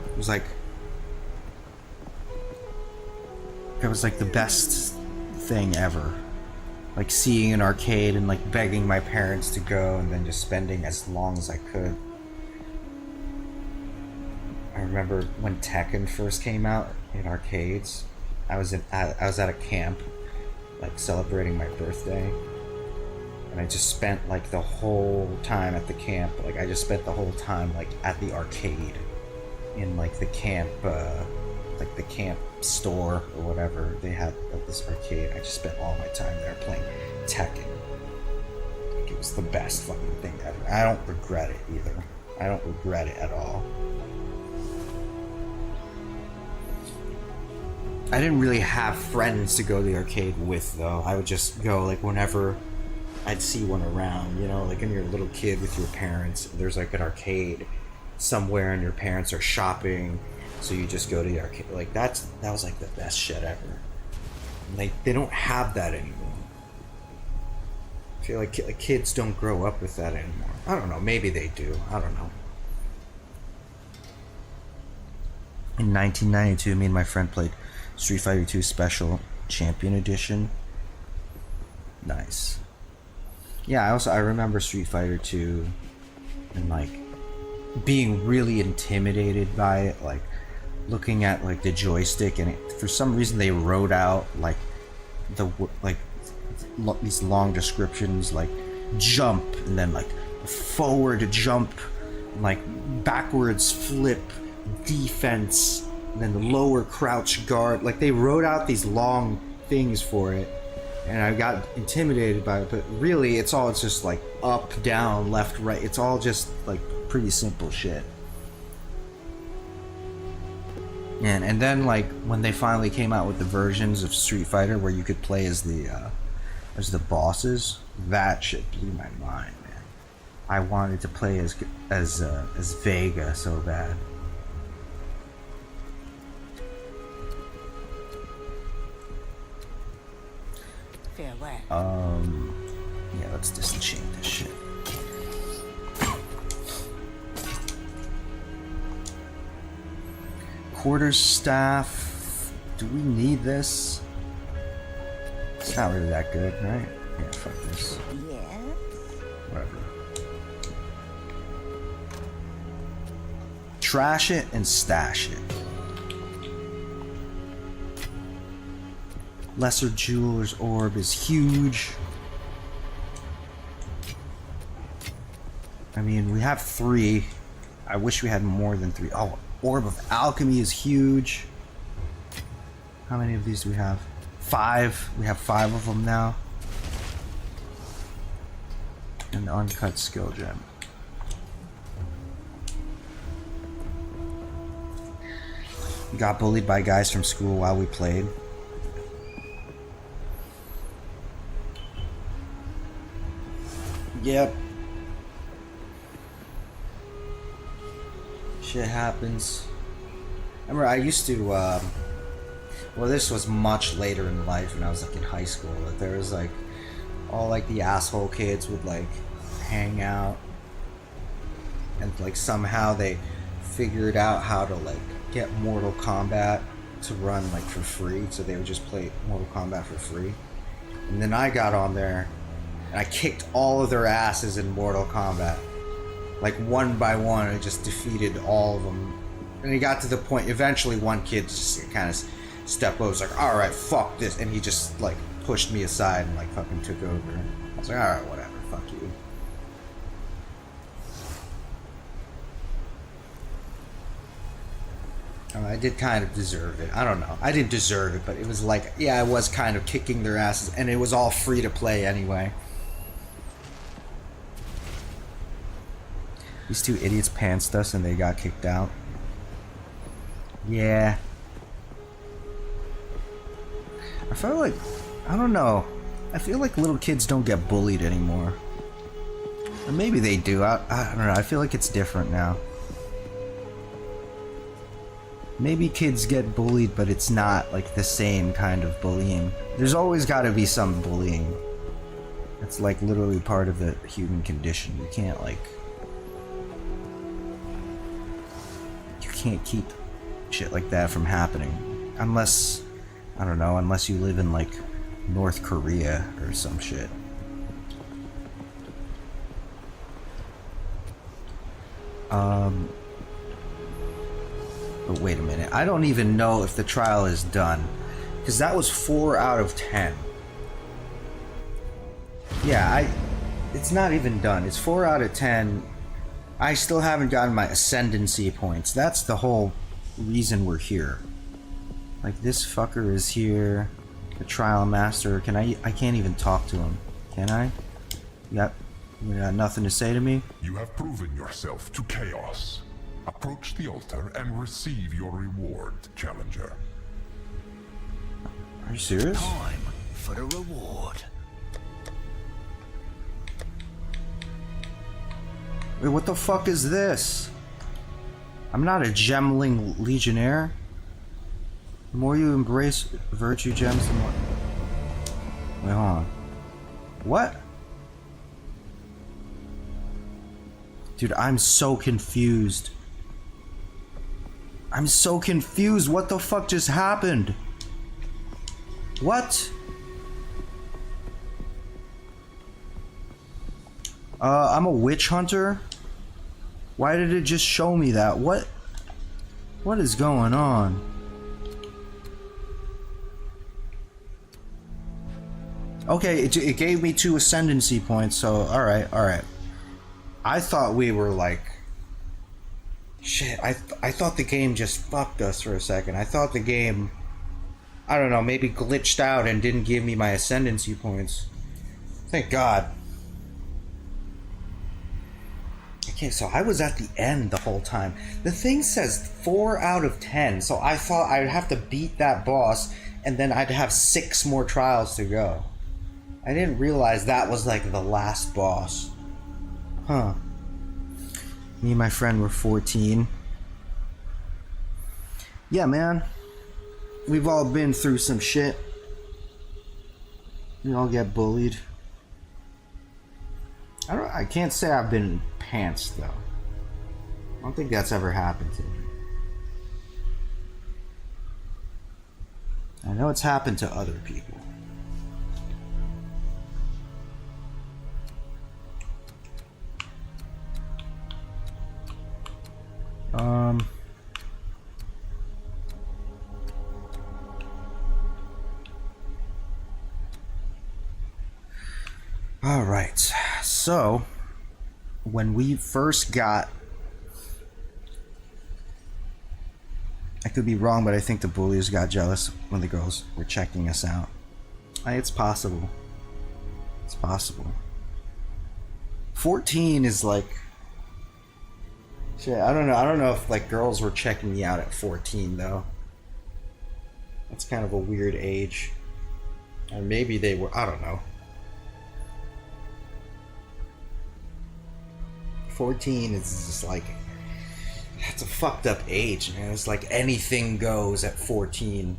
It was like the best thing ever. Like seeing an arcade and like begging my parents to go and then just spending as long as I could. I remember when Tekken first came out in arcades. I was at a camp, like celebrating my birthday, and I just spent like the whole time at the camp. Like I just spent the whole time like at the arcade, in like the camp, like the camp store or whatever they had at this arcade. I just spent all my time there playing Tekken. It's the best fucking thing ever. I don't regret it either. I don't regret it at all. I didn't really have friends to go to the arcade with, though. I would just go, like, whenever I'd see one around, you know, like when you're a little kid with your parents, there's like an arcade somewhere and your parents are shopping, so you just go to the arcade. Like, that was like the best shit ever. Like, they don't have that anymore. I feel like kids don't grow up with that anymore. I don't know, maybe they do. I don't know. In 1992, me and my friend played Street Fighter 2 Special Champion Edition. Nice. Yeah, I remember Street Fighter 2 and like being really intimidated by it, like looking at like the joystick, and for some reason they wrote out like these long descriptions like jump and then like forward jump, like backwards flip, defense, and then the lower crouch guard. Like they wrote out these long things for it, and I got intimidated by it, but really it's just like up, down, left, right. It's all just like pretty simple shit. And then like when they finally came out with the versions of Street Fighter where you could play as the bosses, that shit blew my mind, man. I wanted to play as Vega so bad. Farewell. Yeah, let's disenchant this shit. Quarterstaff. Do we need this? It's not really that good, right? Yeah, fuck this. Yes. Whatever. Trash it and stash it. Lesser Jeweler's Orb is huge. I mean, we have 3. I wish we had more than 3. Oh, Orb of Alchemy is huge. How many of these do we have? 5. We have 5 of them now. And the Uncut Skill Gem. We got bullied by guys from school while we played. Yep. Shit happens. I remember I used to, well, this was much later in life when I was like in high school, but there was like, all like the asshole kids would like hang out, and like somehow they figured out how to like get Mortal Kombat to run like for free, so they would just play Mortal Kombat for free. And then I got on there and I kicked all of their asses in Mortal Kombat. Like one by one, I just defeated all of them. And it got to the point, eventually one kid just kind of stepped over, was like, alright, fuck this. And he just like pushed me aside and like fucking took over. I was like, alright, whatever, fuck you. I did kind of deserve it. I don't know. I didn't deserve it, but it was like, yeah, I was kind of kicking their asses, and it was all free to play anyway. These 2 idiots pantsed us and they got kicked out. Yeah. I feel like, I don't know. I feel like little kids don't get bullied anymore. Or maybe they do. I don't know. I feel like it's different now. Maybe kids get bullied, but it's not like the same kind of bullying. There's always got to be some bullying. It's like literally part of the human condition. You can't like... You can't keep shit like that from happening. Unless, I don't know, unless you live in like North Korea or some shit. But wait a minute, I don't even know if the trial is done, because that was 4 out of 10. Yeah, it's not even done. It's 4 out of 10. I still haven't gotten my ascendancy points. That's the whole reason we're here. Like, this fucker is here. The trial master. I can't even talk to him. Can I? Yep. You got nothing to say to me? You have proven yourself to chaos. Approach the altar and receive your reward, challenger. Are you serious? Time for the reward. Wait, what the fuck is this? I'm not a gemling legionnaire. The more you embrace virtue gems, the more... Wait, hold on. What? Dude, I'm so confused. I'm so confused. What the fuck just happened? What? I'm a witch hunter? Why did it just show me that? What is going on? Okay, it gave me 2 ascendancy points, so alright. I thought we were like... Shit, I thought the game just fucked us for a second. I thought the game... I don't know, maybe glitched out and didn't give me my ascendancy points. Thank God. Okay, so I was at the end the whole time. The thing says 4 out of 10, so I thought I'd have to beat that boss and then I'd have 6 more trials to go. I didn't realize that was like the last boss. Huh. Me and my friend were 14. Yeah, man. We've all been through some shit. We all get bullied. I can't say I've been in pants though. I don't think that's ever happened to me. I know it's happened to other people. All right. So, when we first got, I could be wrong, but I think the bullies got jealous when the girls were checking us out. It's possible. It's possible. 14 is like, shit, I don't know if like girls were checking me out at 14 though. That's kind of a weird age. Or maybe they were, I don't know. 14 is just like, that's a fucked up age, man. It's like anything goes at 14.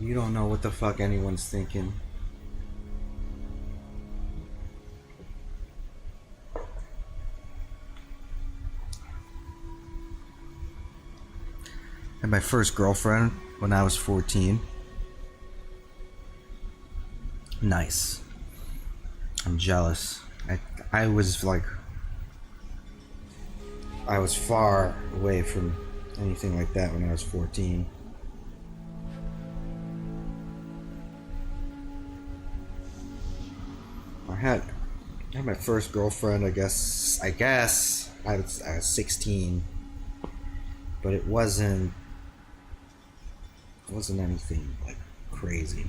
You don't know what the fuck anyone's thinking. I had my first girlfriend when I was 14. Nice. I'm jealous. I was like, I was far away from anything like that when I was 14. I had my first girlfriend, I guess I was 16, but it wasn't anything like crazy.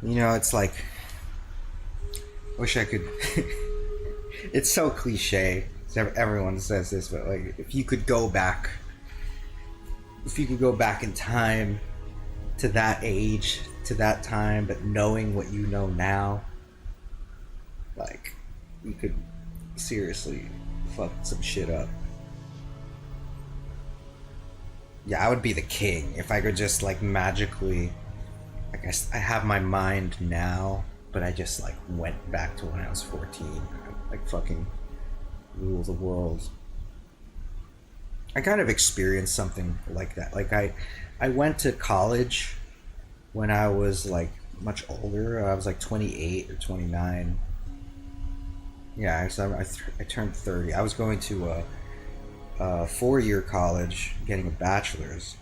You know, it's like, wish I could, it's so cliche, everyone says this, but like, if you could go back in time to that age, to that time, but knowing what you know now, like, you could seriously fuck some shit up. Yeah, I would be the king if I could just like magically, like I have my mind now, but I just like went back to when I was 14. I'd, like fucking rule the world. I kind of experienced something like that. Like I went to college when I was like much older. I was like 28 or 29. Yeah, so I turned 30. I was going to 4-year college, getting a bachelor's.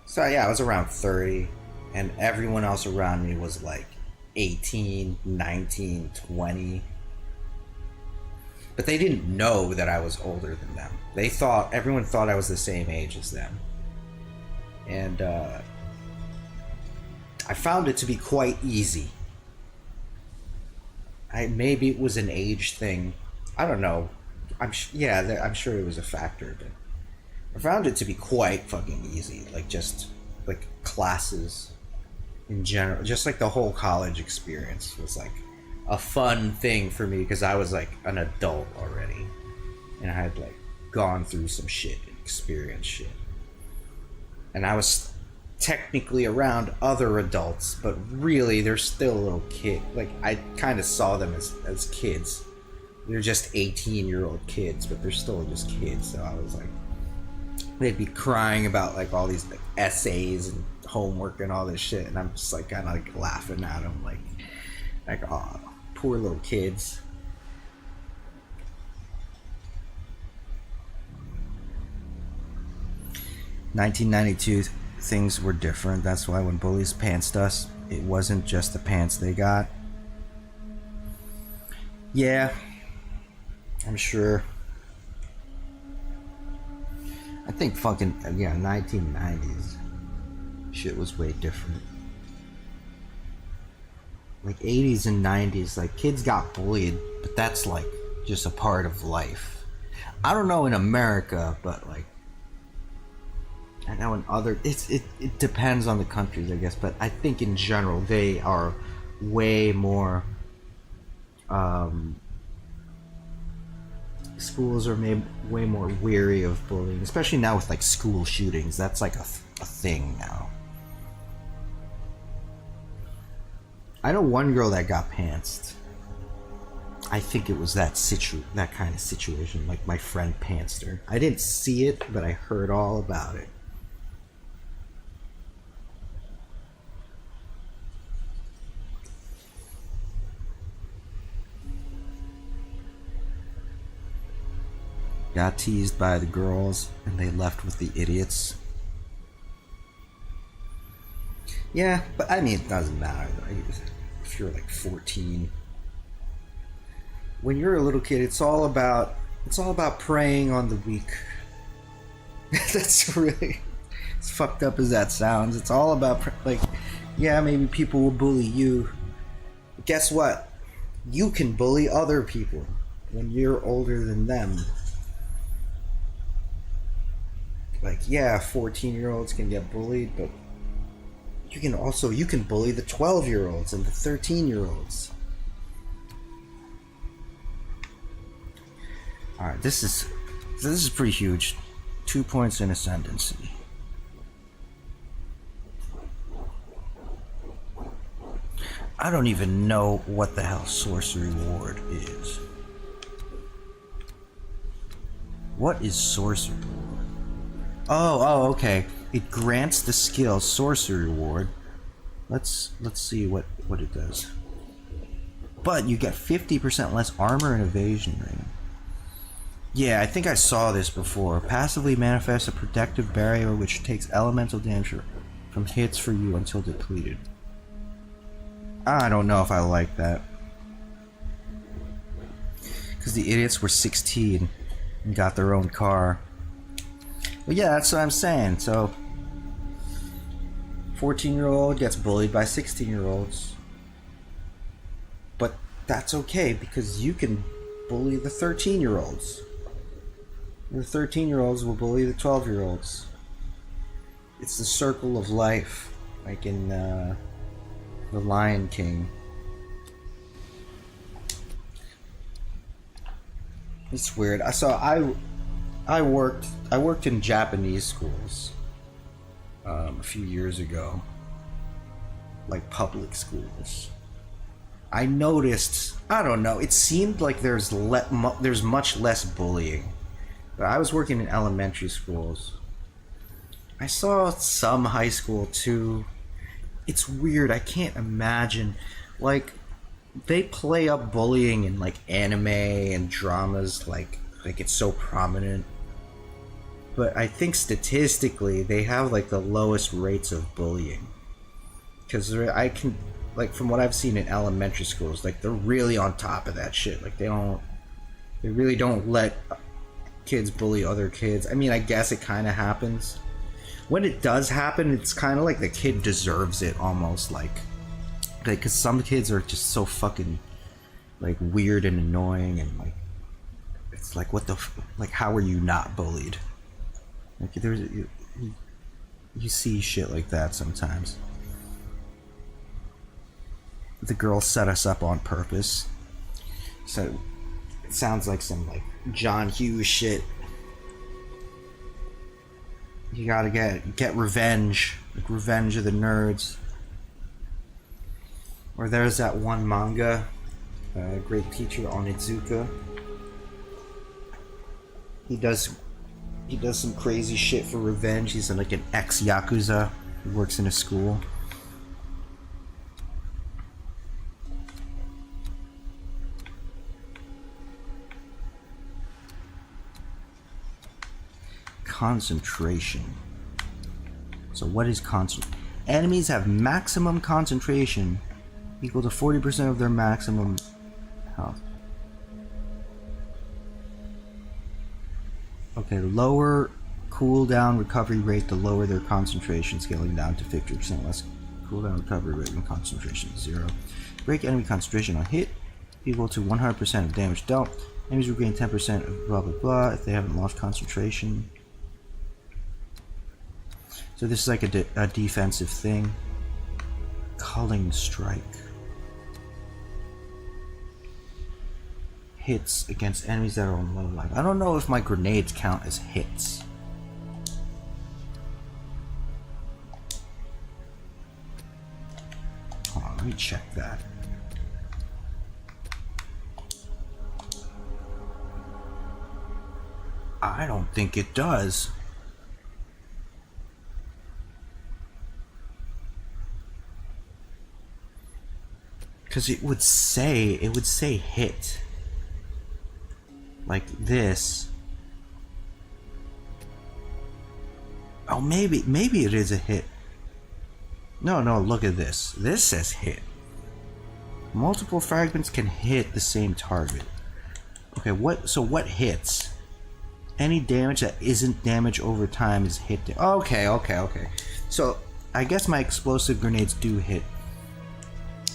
So yeah, I was around 30, and everyone else around me was like 18, 19, 20. But they didn't know that I was older than them. Everyone thought I was the same age as them. And I found it to be quite easy. Maybe it was an age thing. I don't know. I'm sure it was a factor, but I found it to be quite fucking easy. Like, just like classes in general, just like the whole college experience was like a fun thing for me because I was like an adult already, and I had like gone through some shit and experienced shit, and I was technically around other adults, but really they're still a little kid. Like, I kind of saw them as kids. They're just 18-year-old kids, but they're still just kids. So I was like, they'd be crying about like all these like essays and homework and all this shit, and I'm just like kind of like laughing at them, like, oh, poor little kids. "1992, things were different. That's why when bullies pantsed us, it wasn't just the pants they got." Yeah, I'm sure. I think fucking, yeah, 1990s shit was way different. Like 80s and 90s, like kids got bullied, but that's like just a part of life. I don't know in America, but like I know in other, it depends on the countries, I guess, but I think in general they are way more schools are way more weary of bullying, especially now with like school shootings. That's like a thing now. I know one girl that got pantsed. I think it was that kind of situation. Like, my friend pantsed her. I didn't see it, but I heard all about it. Got teased by the girls, and they left with the idiots. Yeah, but I mean, it doesn't matter. If you're like 14, when you're a little kid, it's all about preying on the weak. That's really, as fucked up as that sounds, it's all about like, yeah, maybe people will bully you. But guess what? You can bully other people when you're older than them. Like, yeah, 14-year-olds can get bullied, but you can bully the 12-year-olds and the 13-year-olds. Alright, this is pretty huge. 2 points in ascendancy. I don't even know what the hell sorcery ward is. What is sorcery ward? Oh, okay. It grants the skill sorcery ward. Let's see what it does. But you get 50% less armor and evasion rating. Yeah, I think I saw this before. Passively manifests a protective barrier which takes elemental damage from hits for you until depleted. I don't know if I like that. Because the idiots were 16 and got their own car. But yeah, that's what I'm saying. So, 14-year-old gets bullied by 16-year-olds. But that's okay, because you can bully the 13-year-olds. The 13-year-olds will bully the 12-year-olds. It's the circle of life, like in The Lion King. It's weird. I worked in Japanese schools a few years ago, like public schools. I noticed, I don't know, it seemed like there's much less bullying. But I was working in elementary schools. I saw some high school too. It's weird. I can't imagine, like, they play up bullying in like anime and dramas like like it's so prominent. But I think statistically they have like the lowest rates of bullying. Because I can, like from what I've seen in elementary schools, like they're really on top of that shit. Like they really don't let kids bully other kids. I mean, I guess it kind of happens. When it does happen, it's kind of like the kid deserves it almost, like because some kids are just so fucking like weird and annoying, and like it's like what the like how are you not bullied? Like there's you see shit like that sometimes. The girl set us up on purpose, so it sounds like some like John Hughes shit. You gotta get revenge, like Revenge of the Nerds. Or there's that one manga, Great Teacher Onizuka. He does some crazy shit for revenge. He's like an ex-yakuza who works in a school. Concentration. So what is concentration? Enemies have maximum concentration equal to 40% of their maximum health. Okay, lower cooldown recovery rate, the lower their concentration, scaling down to 50% less cooldown recovery rate when concentration is 0. Break enemy concentration on hit equal to 100% of damage dealt. Enemies regain 10% of blah blah blah if they haven't lost concentration. So this is like a defensive thing. Culling Strike. Hits against enemies that are on low life. I don't know if my grenades count as hits. Hold on, let me check that. I don't think it does. Because it would say hit. Like this. Oh, maybe it is a hit. No, look at this. This says hit. Multiple fragments can hit the same target. Okay, what hits? Any damage that isn't damage over time is hit. Okay. So, I guess my explosive grenades do hit.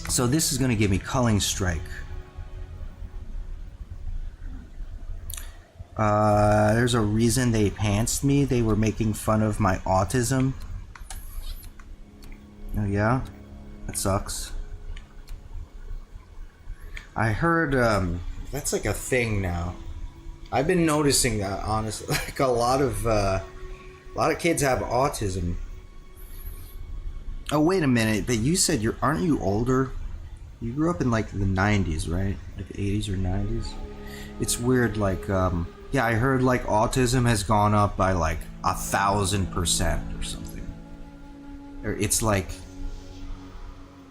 So this is going to give me Culling Strike. There's a reason they pantsed me. They were making fun of my autism. Oh yeah? That sucks. I heard, that's like a thing now. I've been noticing that, honestly. Like a lot of kids have autism. Oh, wait a minute, but you said aren't you older? You grew up in like the 90s, right? Like 80s or 90s? It's weird, like, yeah, I heard like autism has gone up by like 1,000% or something. Or it's like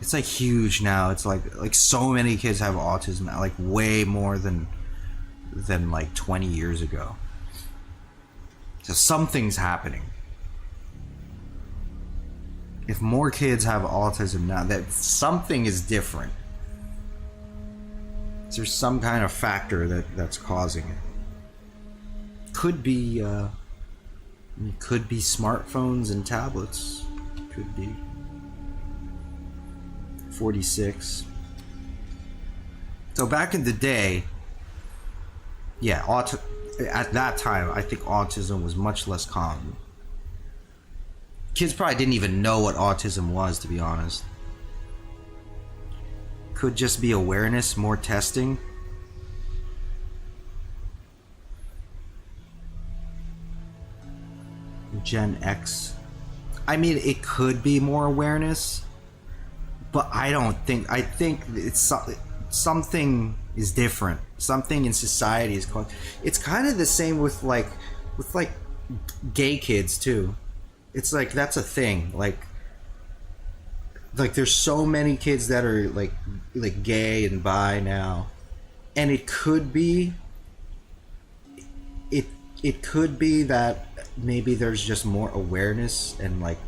huge now. It's like so many kids have autism now, like way more than like 20 years ago. So something's happening. If more kids have autism now, that something is different. There's some kind of factor that's causing it. Could be smartphones and tablets. Could be. 46. So back in the day, yeah, at that time, I think autism was much less common. Kids probably didn't even know what autism was, to be honest. Could just be awareness, more testing. Gen X. I mean, it could be more awareness, but I think it's something is different. Something in society is called. It's kind of the same with like gay kids too. It's like that's a thing. Like there's so many kids that are like gay and bi now, and it could be it could be that maybe there's just more awareness and like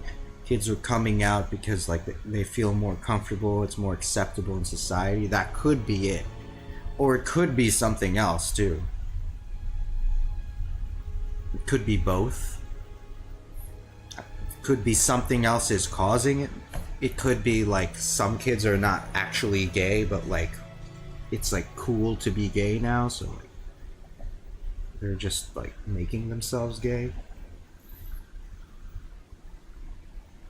kids are coming out because like they feel more comfortable, it's more acceptable in society. That could be it. Or it could be something else too. It could be both. Could be something else is causing it. It could be like some kids are not actually gay, but like it's like cool to be gay now, so like they're just like making themselves gay.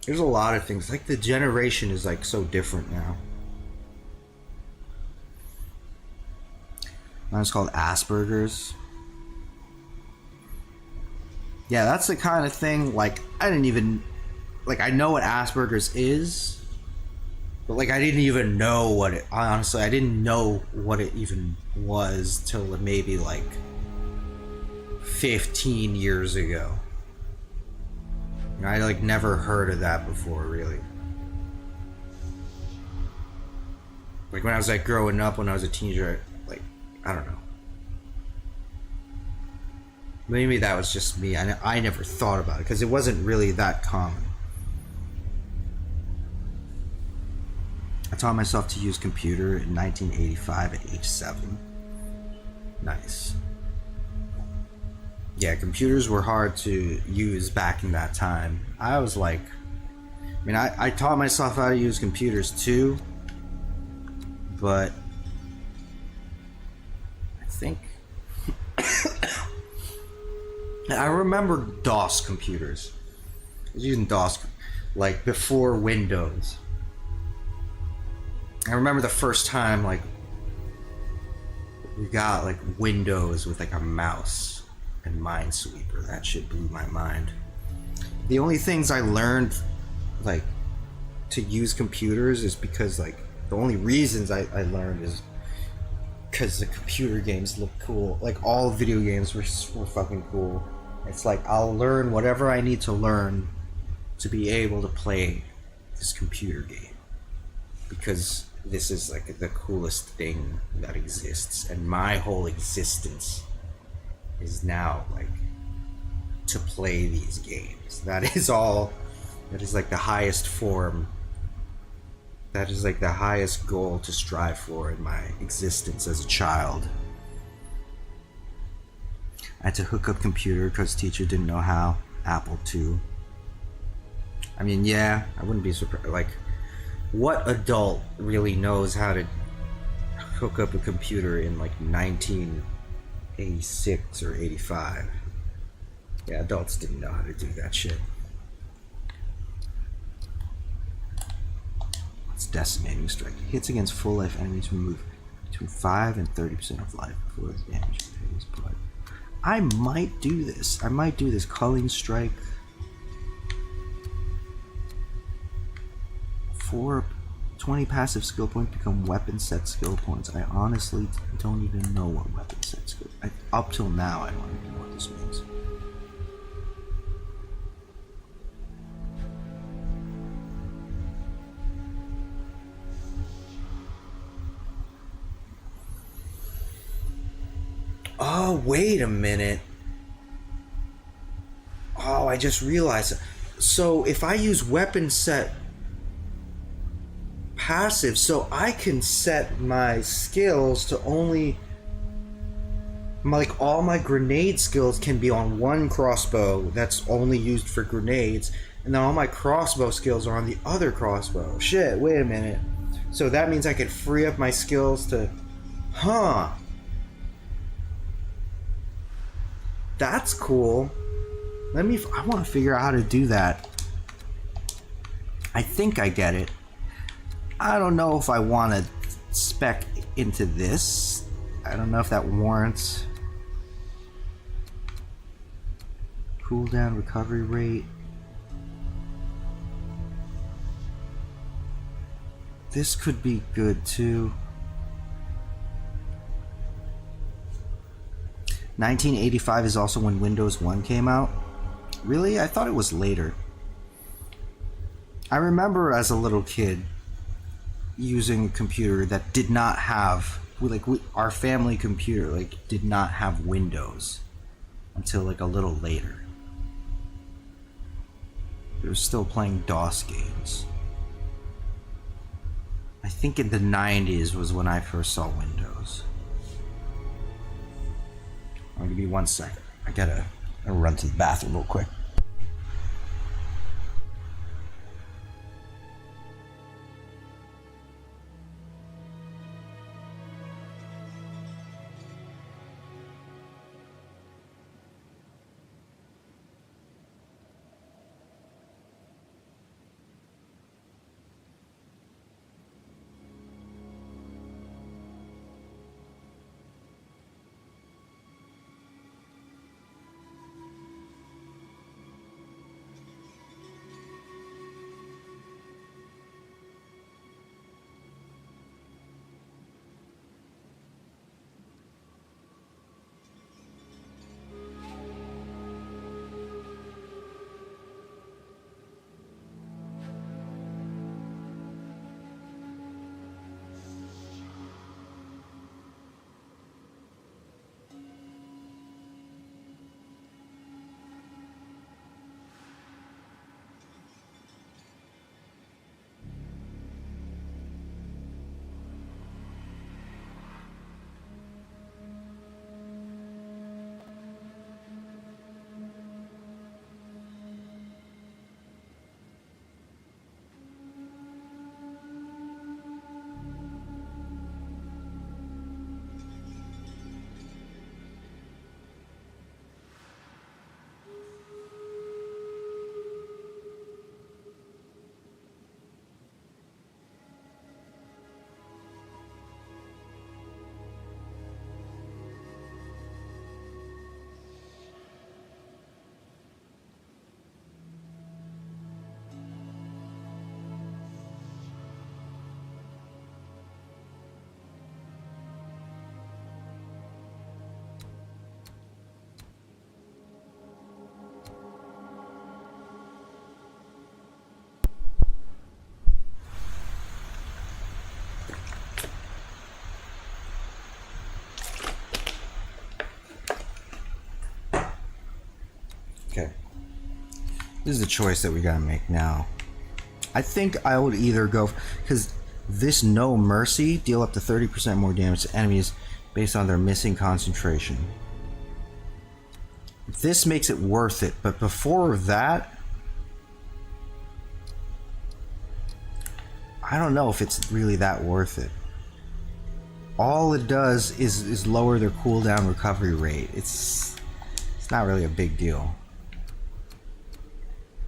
There's a lot of things. Like the generation is like so different now. Mine's called Asperger's. Yeah, that's the kind of thing, like, I didn't even, like, I know what Asperger's is, but, like, I didn't even know what it, honestly, I didn't know what it even was till maybe, like, 15 years ago. And I, like, never heard of that before, really. Like, when I was, like, growing up, when I was a teenager, like, I don't know. Maybe that was just me. I never thought about it because it wasn't really that common. I taught myself to use computer in 1985 at age 7. Nice. Yeah, computers were hard to use back in that time. I was like, I mean, I taught myself how to use computers too, but I think I remember DOS computers. I was using DOS like before Windows. I remember the first time like we got like Windows with like a mouse and Minesweeper. That shit blew my mind. The only things I learned like to use computers is because like the only reasons I learned is because the computer games look cool. Like all video games were fucking cool. It's like I'll learn whatever I need to learn to be able to play this computer game because this is like the coolest thing that exists, and my whole existence is now like to play these games. That is all. That is like the highest form. That is like the highest goal to strive for in my existence as a child. I had to hook up computer because teacher didn't know how. Apple II. I mean, yeah, I wouldn't be surprised. Like, what adult really knows how to hook up a computer in like 1986 or 85? Yeah, adults didn't know how to do that shit. It's decimating strike. Hits against full life enemies remove between 5 and 30% of life before the damage is applied. I might do this. I might do this. Culling strike. 20 passive skill points become weapon set skill points. I honestly don't even know what weapon set skill. Up till now, I don't even know what this means. Oh, wait a minute. Oh, I just realized. So if I use weapon set passive, so I can set my skills to only, like all my grenade skills can be on one crossbow that's only used for grenades, and then all my crossbow skills are on the other crossbow. Shit, wait a minute. So that means I could free up my skills to, that's cool. I want to figure out how to do that. I think I get it. I don't know if I want to spec into this. I don't know if that warrants. Cooldown recovery rate. This could be good too. 1985 is also when Windows 1 came out. Really? I thought it was later. I remember as a little kid using a computer that did not have, our family computer did not have Windows. until like a little later. It was still playing DOS games. I think in the 90s was when I first saw Windows. I'll give you 1 second. I gotta run to the bathroom real quick. Okay. This is the choice that we gotta make now. I think I would either go, because this No Mercy deal up to 30% more damage to enemies based on their missing concentration. This makes it worth it, but before that, I don't know if it's really that worth it. All it does is lower their cooldown recovery rate. It's not really a big deal.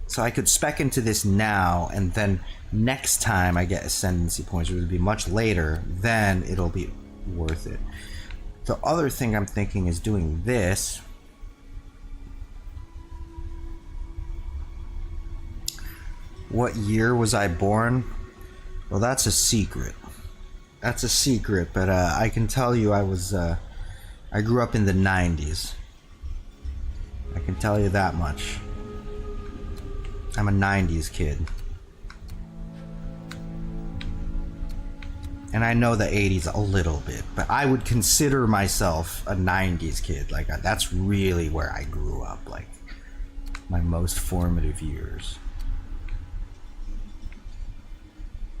So I could spec into this now, and then next time I get ascendancy points, which would be much later, then it'll be worth it. The other thing I'm thinking is doing this. What year was I born? Well, that's a secret. That's a secret, but I can tell you I grew up in the 90s. I can tell you that much. I'm a 90s kid. And I know the 80s a little bit, but I would consider myself a 90s kid. Like, that's really where I grew up, like, my most formative years.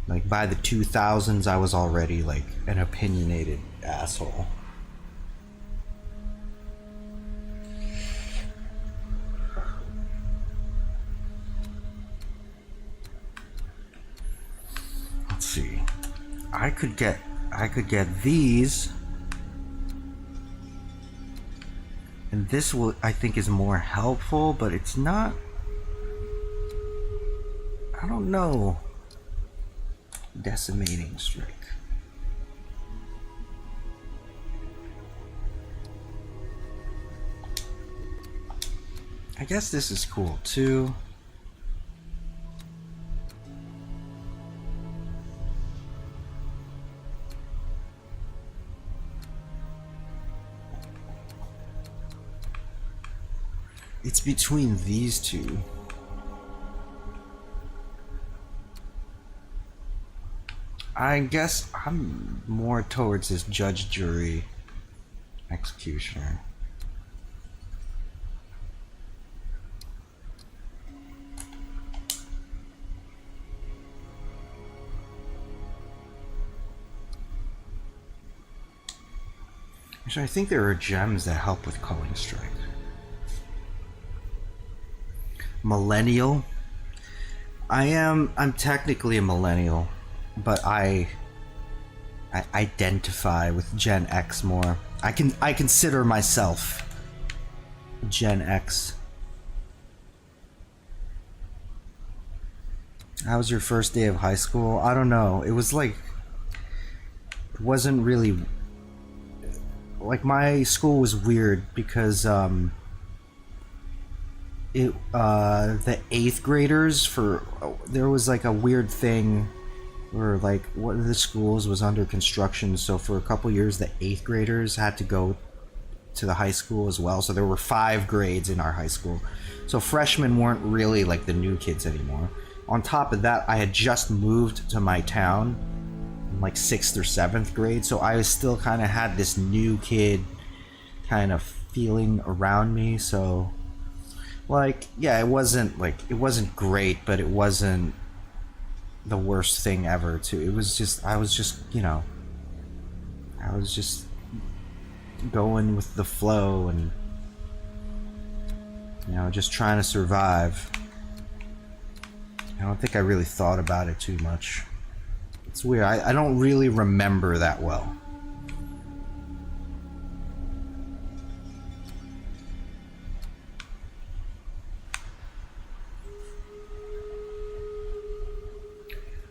Like, by the 2000s, I was already, like, an opinionated asshole. Let's see. I could get these. And this will, I think, is more helpful, but it's not. I don't know. Decimating strike. I guess this is cool too. It's between these two. I guess I'm more towards this judge, jury, executioner. Actually, I think there are gems that help with culling strike. Millennial. I'm technically a millennial, but I identify with Gen X more. I consider myself Gen X. How was your first day of high school? I don't know. It was like, it wasn't really, like, my school was weird because the 8th graders, there was like a weird thing where like one of the schools was under construction, so for a couple years the 8th graders had to go to the high school as well. So there were 5 grades in our high school, so freshmen weren't really like the new kids anymore. On top of that, I had just moved to my town in like 6th or 7th grade, so I still kind of had this new kid kind of feeling around me. So like, yeah, it wasn't great, but it wasn't the worst thing ever too. It was just, I was just going with the flow and, just trying to survive. I don't think I really thought about it too much. It's weird. I don't really remember that well.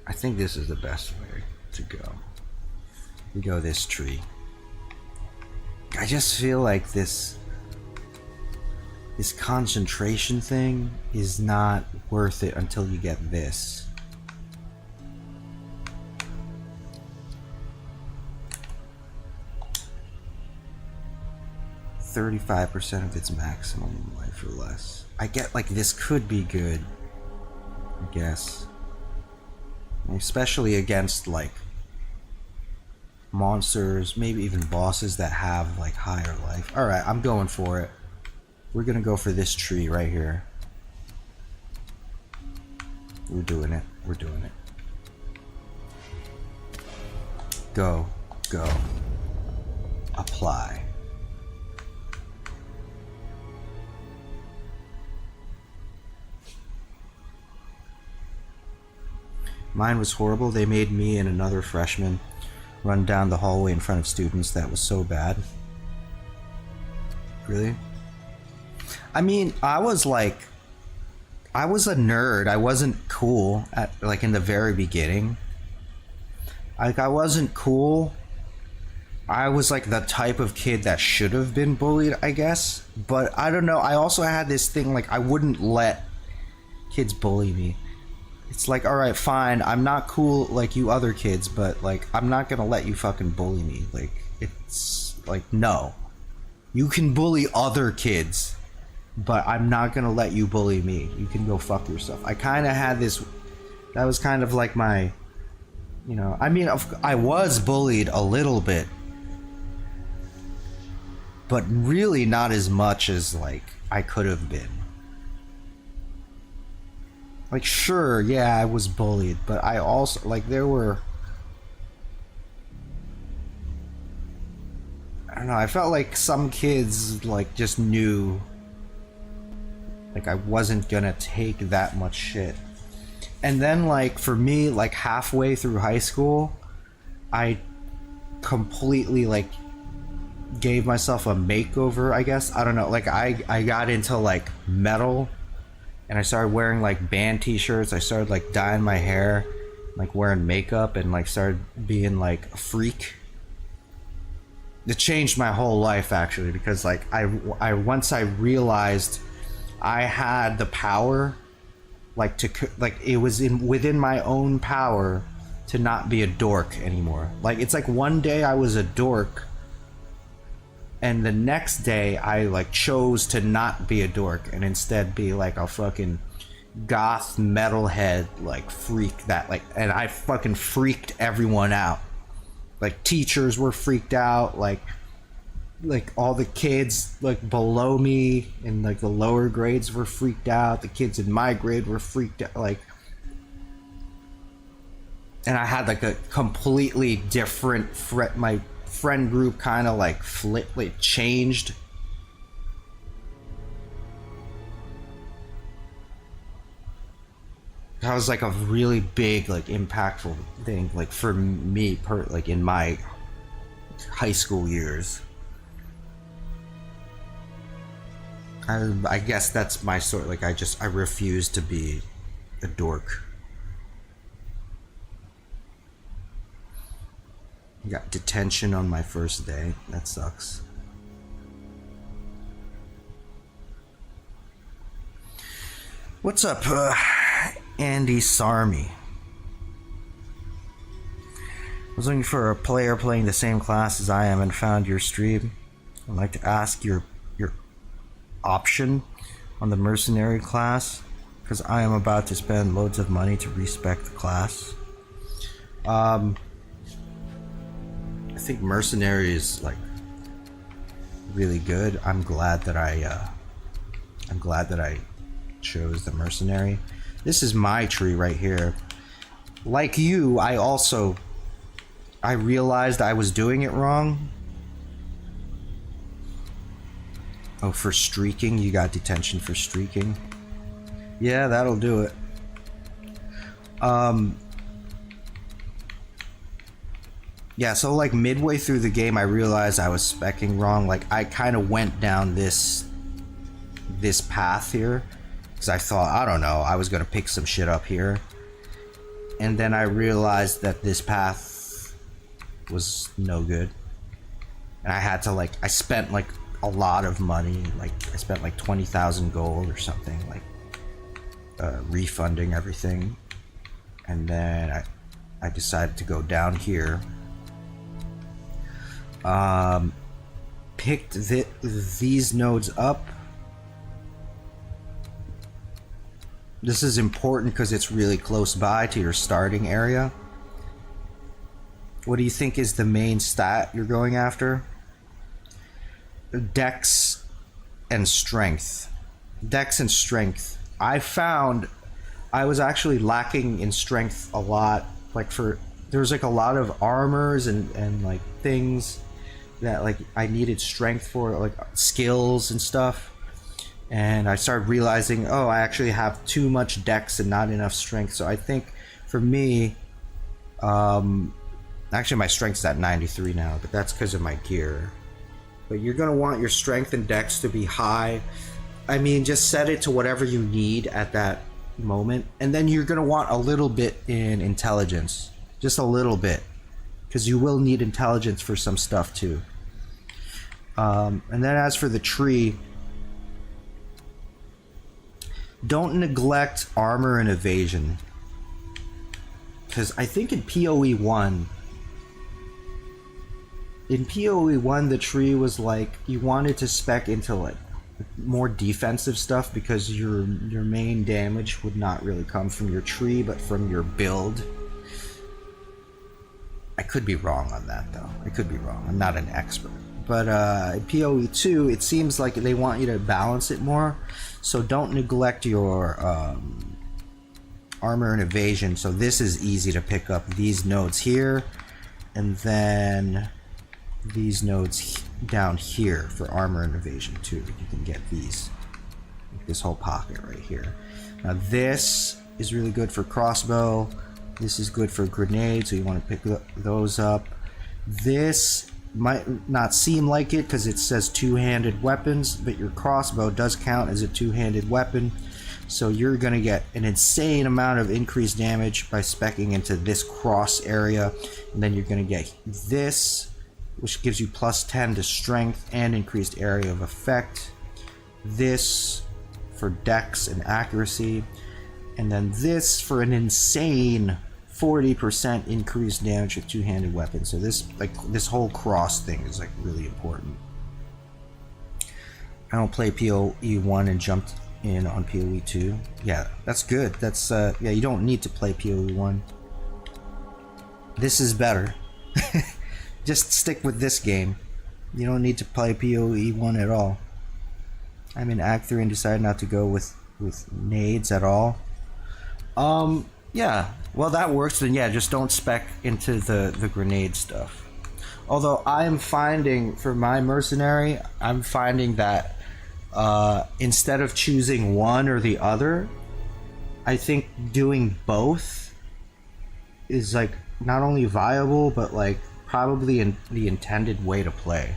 I think this is the best way to go. We go this tree. I just feel like this concentration thing is not worth it until you get this. %35% of its maximum life or less. I get like this could be good, I guess. Especially against like monsters, maybe even bosses that have like higher life. Alright, I'm going for it. We're gonna go for this tree right here. We're doing it. We're doing it. Go. Go. Apply. Mine was horrible. They made me and another freshman run down the hallway in front of students. That was so bad. Really? I mean, I was a nerd. I wasn't cool in the very beginning. Like, I wasn't cool. I was like the type of kid that should have been bullied, I guess. But I don't know. I also had this thing, like, I wouldn't let kids bully me. It's like, alright, fine, I'm not cool like you other kids, but like, I'm not gonna let you fucking bully me. Like, it's like, no. You can bully other kids, but I'm not gonna let you bully me. You can go fuck yourself. I kind of had this, that was kind of like my, I mean, I was bullied a little bit, but really not as much as like I could have been. Like, sure, yeah, I was bullied, but I also, like, there were, I don't know, I felt like some kids, like, just knew, like, I wasn't gonna take that much shit. And then, like, for me, like, halfway through high school, I completely, like, gave myself a makeover, I guess. I don't know, like, I got into, like, metal. And I started wearing like band t-shirts. I started like dyeing my hair, like wearing makeup, and like started being like a freak. It changed my whole life actually, because like I once I realized I had the power, like it was within my own power to not be a dork anymore. Like, it's like one day I was a dork, and the next day I like chose to not be a dork and instead be like a fucking goth metalhead like freak that like, and I fucking freaked everyone out. Like, teachers were freaked out, like all the kids like below me in like the lower grades were freaked out, the kids in my grade were freaked out, like, and I had like a completely different my friend group kind of like changed. That was like a really big, like impactful thing, like for me, like in my high school years. I guess that's my sort. Like I refuse to be a dork. Got detention on my first day. That sucks. What's up, Andy Sarmi? I was looking for a player playing the same class as I am and found your stream. I'd like to ask your option on the mercenary class, because I am about to spend loads of money to respec the class. I think mercenary is like really good. I'm glad that I chose the mercenary. This is my tree right here. Like you, I realized I was doing it wrong. Oh, for streaking, you got detention for streaking. Yeah, that'll do it. Yeah, so like midway through the game, I realized I was speccing wrong. Like I kind of went down this path here because I thought, I don't know, I was gonna pick some shit up here, and then I realized that this path was no good, and I had to I spent like a lot of money. Like I spent like 20,000 gold or something, like refunding everything, and then I decided to go down here. Picked these nodes up. This is important because it's really close by to your starting area. What do you think is the main stat you're going after? Dex and strength. Dex and strength. I found I was actually lacking in strength a lot. Like there was like a lot of armors and like things that like I needed strength for, like skills and stuff. And I started realizing, oh, I actually have too much dex and not enough strength. So I think for me, actually my strength's at 93 now, but that's because of my gear. But you're gonna want your strength and dex to be high. I mean, just set it to whatever you need at that moment. And then you're gonna want a little bit in intelligence. Just a little bit. Because you will need intelligence for some stuff too. And then as for the tree, don't neglect armor and evasion. Because I think in PoE 1, the tree was like, you wanted to spec into like more defensive stuff because your main damage would not really come from your tree but from your build. I could be wrong on that though. I could be wrong. I'm not an expert. But in PoE 2, it seems like they want you to balance it more. So don't neglect your armor and evasion. So this is easy to pick up. These nodes here, and then these nodes down here for armor and evasion too. You can get these, like this whole pocket right here. Now this is really good for crossbow. This is good for grenades, so you want to pick those up. This might not seem like it because it says two-handed weapons, but your crossbow does count as a two-handed weapon. So you're going to get an insane amount of increased damage by speccing into this cross area. And then you're going to get this, which gives you plus 10 to strength and increased area of effect. This for dex and accuracy. And then this for an insane 40% increased damage with two-handed weapons. So this whole cross thing is like really important. I don't play PoE 1 and jumped in on PoE 2. Yeah, that's good. That's yeah, you don't need to play PoE 1. This is better. Just stick with this game. You don't need to play PoE 1 at all. I'm in Act 3 and decided not to go with nades at all. Yeah, well that works. Then yeah, just don't spec into the grenade stuff. Although I am finding, for my mercenary, I'm finding that instead of choosing one or the other, I think doing both is like not only viable, but like probably in the intended way to play.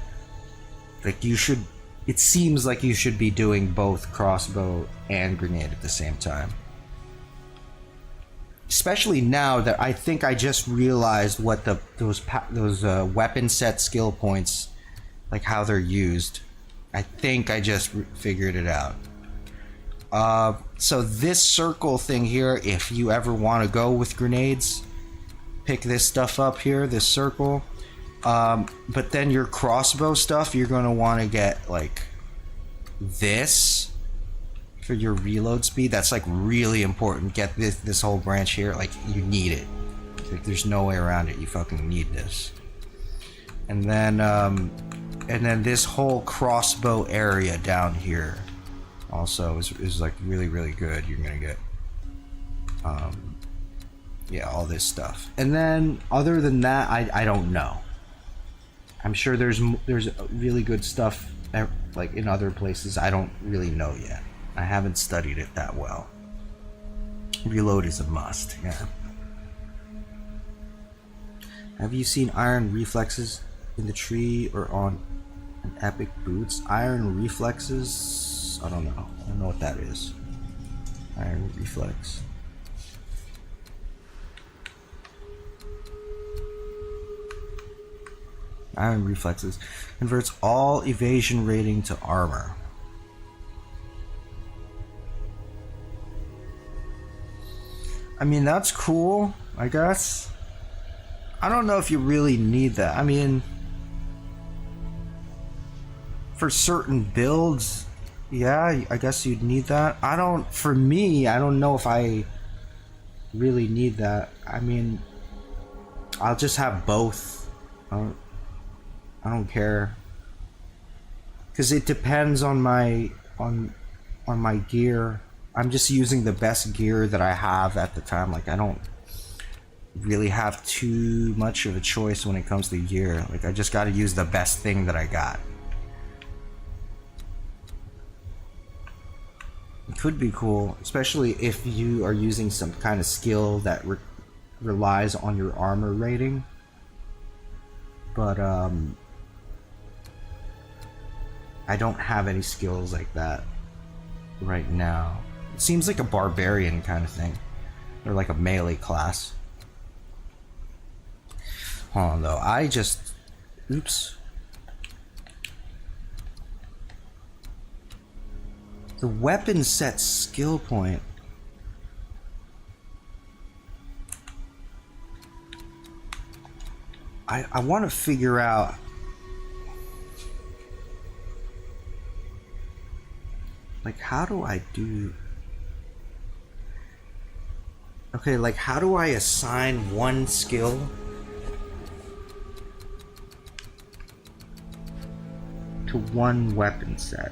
Like you should, it seems like you should be doing both crossbow and grenade at the same time. Especially now that I think I just realized what those weapon set skill points, like how they're used. I think I just figured it out. So this circle thing here, if you ever want to go with grenades, pick this stuff up here, this circle. But then your crossbow stuff, you're going to want to get like this for your reload speed. That's like really important. Get this whole branch here, like you need it. Like there's no way around it. You fucking need this. And then this whole crossbow area down here also is like really, really good. You're gonna get yeah, all this stuff. And then other than that, I don't know. I'm sure there's really good stuff like in other places. I don't really know yet. I haven't studied it that well. Reload is a must, yeah. Have you seen iron reflexes in the tree or on an epic boots? Iron reflexes? I don't know. I don't know what that is. Iron reflex. Iron reflexes converts all evasion rating to armor. I mean, that's cool, I guess. I don't know if you really need that. I mean, for certain builds, yeah, I guess you'd need that. For me, I don't know if I really need that. I mean, I'll just have both. I don't care. Because it depends on my gear. I'm just using the best gear that I have at the time. Like I don't really have too much of a choice when it comes to gear. Like I just got to use the best thing that I got. It could be cool, especially if you are using some kind of skill that relies on your armor rating. But I don't have any skills like that right now. It seems like a barbarian kind of thing, or like a melee class. Hold on though, oops. The weapon set skill point. I want to figure out. Like, how do I do... Okay, like, how do I assign one skill to one weapon set?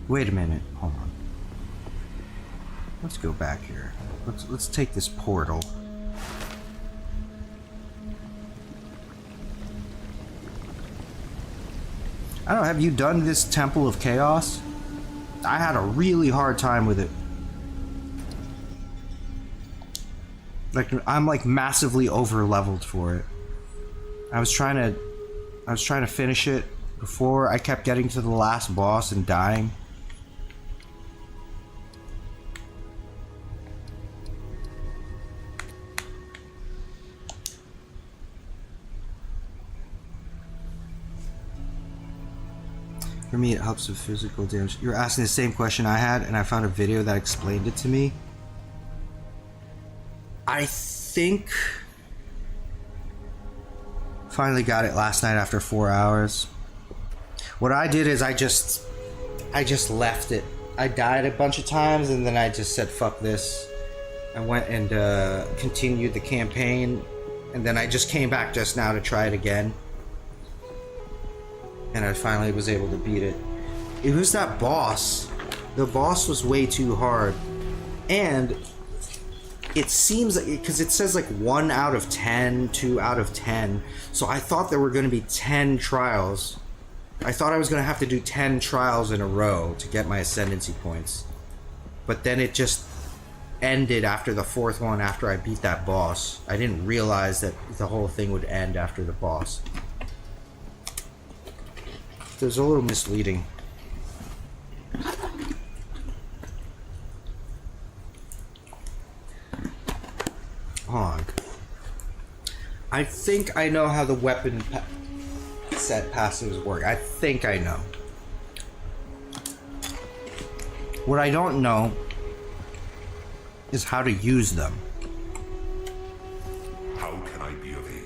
Wait a minute, hold on. Let's go back here. Let's take this portal. I don't know, have you done this Temple of Chaos? I had a really hard time with it. Like, I'm like massively over leveled for it. I was trying to finish it before. I kept getting to the last boss and dying. For me, it helps with physical damage. You're asking the same question I had, and I found a video that explained it to me. I think... Finally got it last night after 4 hours. What I did is I just left it. I died a bunch of times, and then I just said, fuck this. I went and continued the campaign, and then I just came back just now to try it again. and I finally was able to beat it. It was that boss. The boss was way too hard, and it seems like, because it says like 1 out of 10, 2 out of 10, so I thought there were going to be 10 trials. I thought I was going to have to do 10 trials in a row to get my ascendancy points, but then it just ended after the 4th one, after I beat that boss. I didn't realize that the whole thing would end after the boss. It was a little misleading. Hog. I think I know how the weapon set passives work. I think I know. What I don't know is how to use them. How can I be of aid?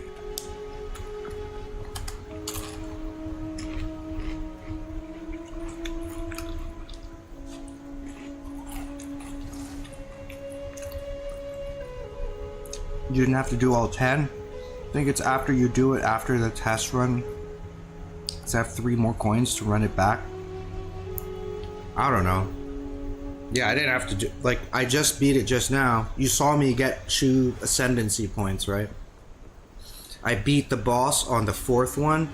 You didn't have to do all 10? I think it's after you do it, after the test run. Does it have 3 more coins to run it back? I don't know. Yeah, I didn't have to do... Like, I just beat it just now. You saw me get 2 ascendancy points, right? I beat the boss on the 4th one,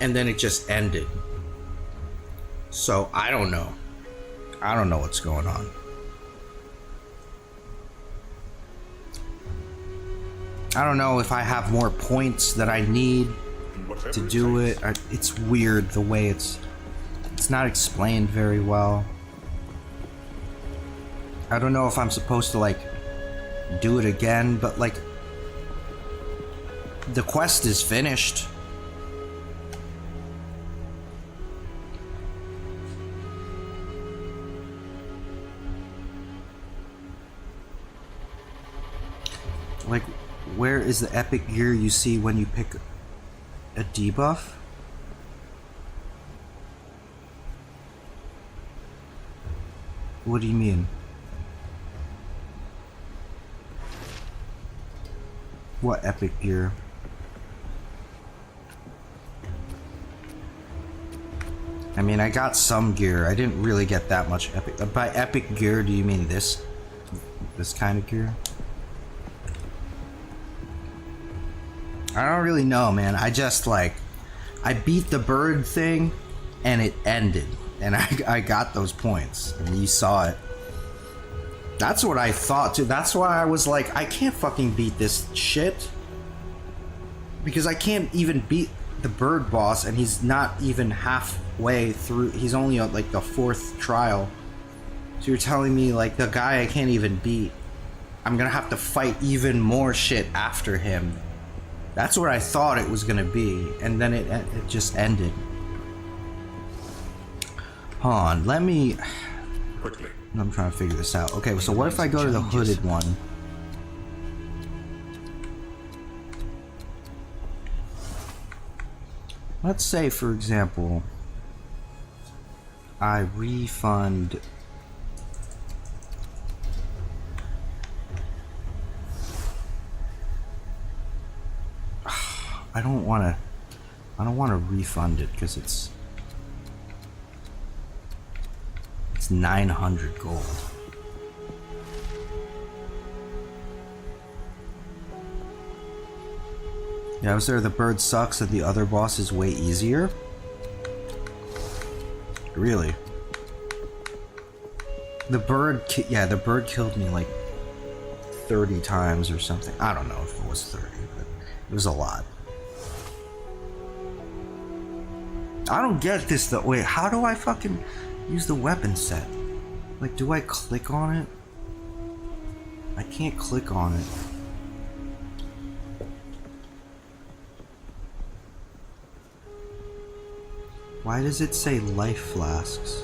and then it just ended. So, I don't know. I don't know what's going on. I don't know if I have more points that I need to do it. It's weird the way it's not explained very well. I don't know if I'm supposed to like do it again, but like the quest is finished. Like, where is the epic gear you see when you pick a debuff? What do you mean? What epic gear? I mean, I got some gear. I didn't really get that much epic. By epic gear, do you mean this kind of gear? I don't really know, man. I just like, I beat the bird thing and it ended, and I got those points, and you saw it. That's what I thought too. That's why I was like, I can't fucking beat this shit, because I can't even beat the bird boss, and he's not even halfway through. He's only on like the 4th trial. So you're telling me like the guy I can't even beat, I'm gonna have to fight even more shit after him. That's what I thought it was gonna be, and then it just ended. Hold on, let me... Quickly. I'm trying to figure this out. Okay, so what if I go to the hooded one? Let's say, for example, I refund... I don't want to refund it because it's 900 gold. Yeah, was there the bird sucks and the other boss is way easier? Really? The bird killed me like 30 times or something. I don't know if it was 30, but it was a lot. I don't get this though. Wait, how do I fucking use the weapon set? Like, do I click on it? I can't click on it. Why does it say life flasks?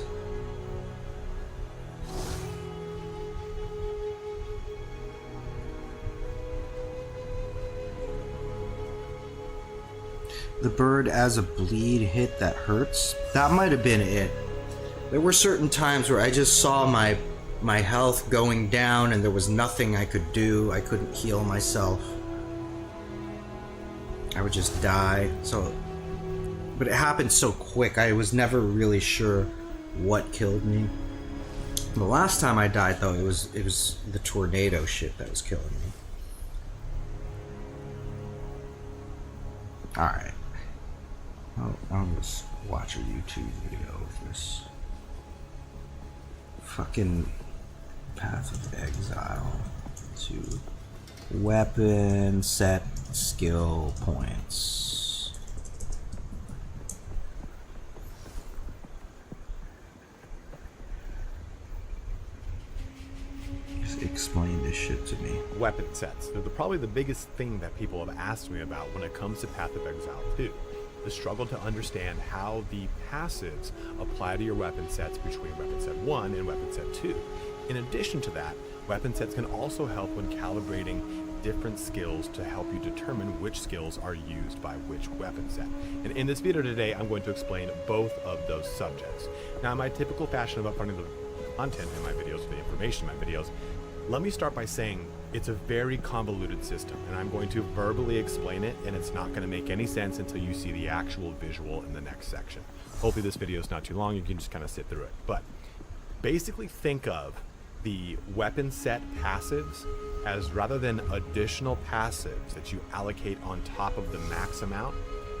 The bird as a bleed hit that hurts? That might have been it. There were certain times where I just saw my health going down and there was nothing I could do. I couldn't heal myself. I would just die. So But it happened so quick, I was never really sure what killed me. The last time I died, though, it was the tornado shit that was killing me. Alright. I'll just watch a YouTube video of this. Fucking Path of Exile to weapon set skill points. Explain this shit to me. Weapon sets. They're probably the biggest thing that people have asked me about when it comes to Path of Exile 2. The struggle to understand how the passives apply to your weapon sets between weapon set 1 and weapon set 2. In addition to that, weapon sets can also help when calibrating different skills to help you determine which skills are used by which weapon set. And in this video today, I'm going to explain both of those subjects. Now, in my typical fashion of upfronting the content in my videos, the information in my videos, let me start by saying it's a very convoluted system, and I'm going to verbally explain it, and it's not going to make any sense until you see the actual visual in the next section. Hopefully this video is not too long, you can just kind of sit through it. But basically think of the weapon set passives as, rather than additional passives that you allocate on top of the max amount,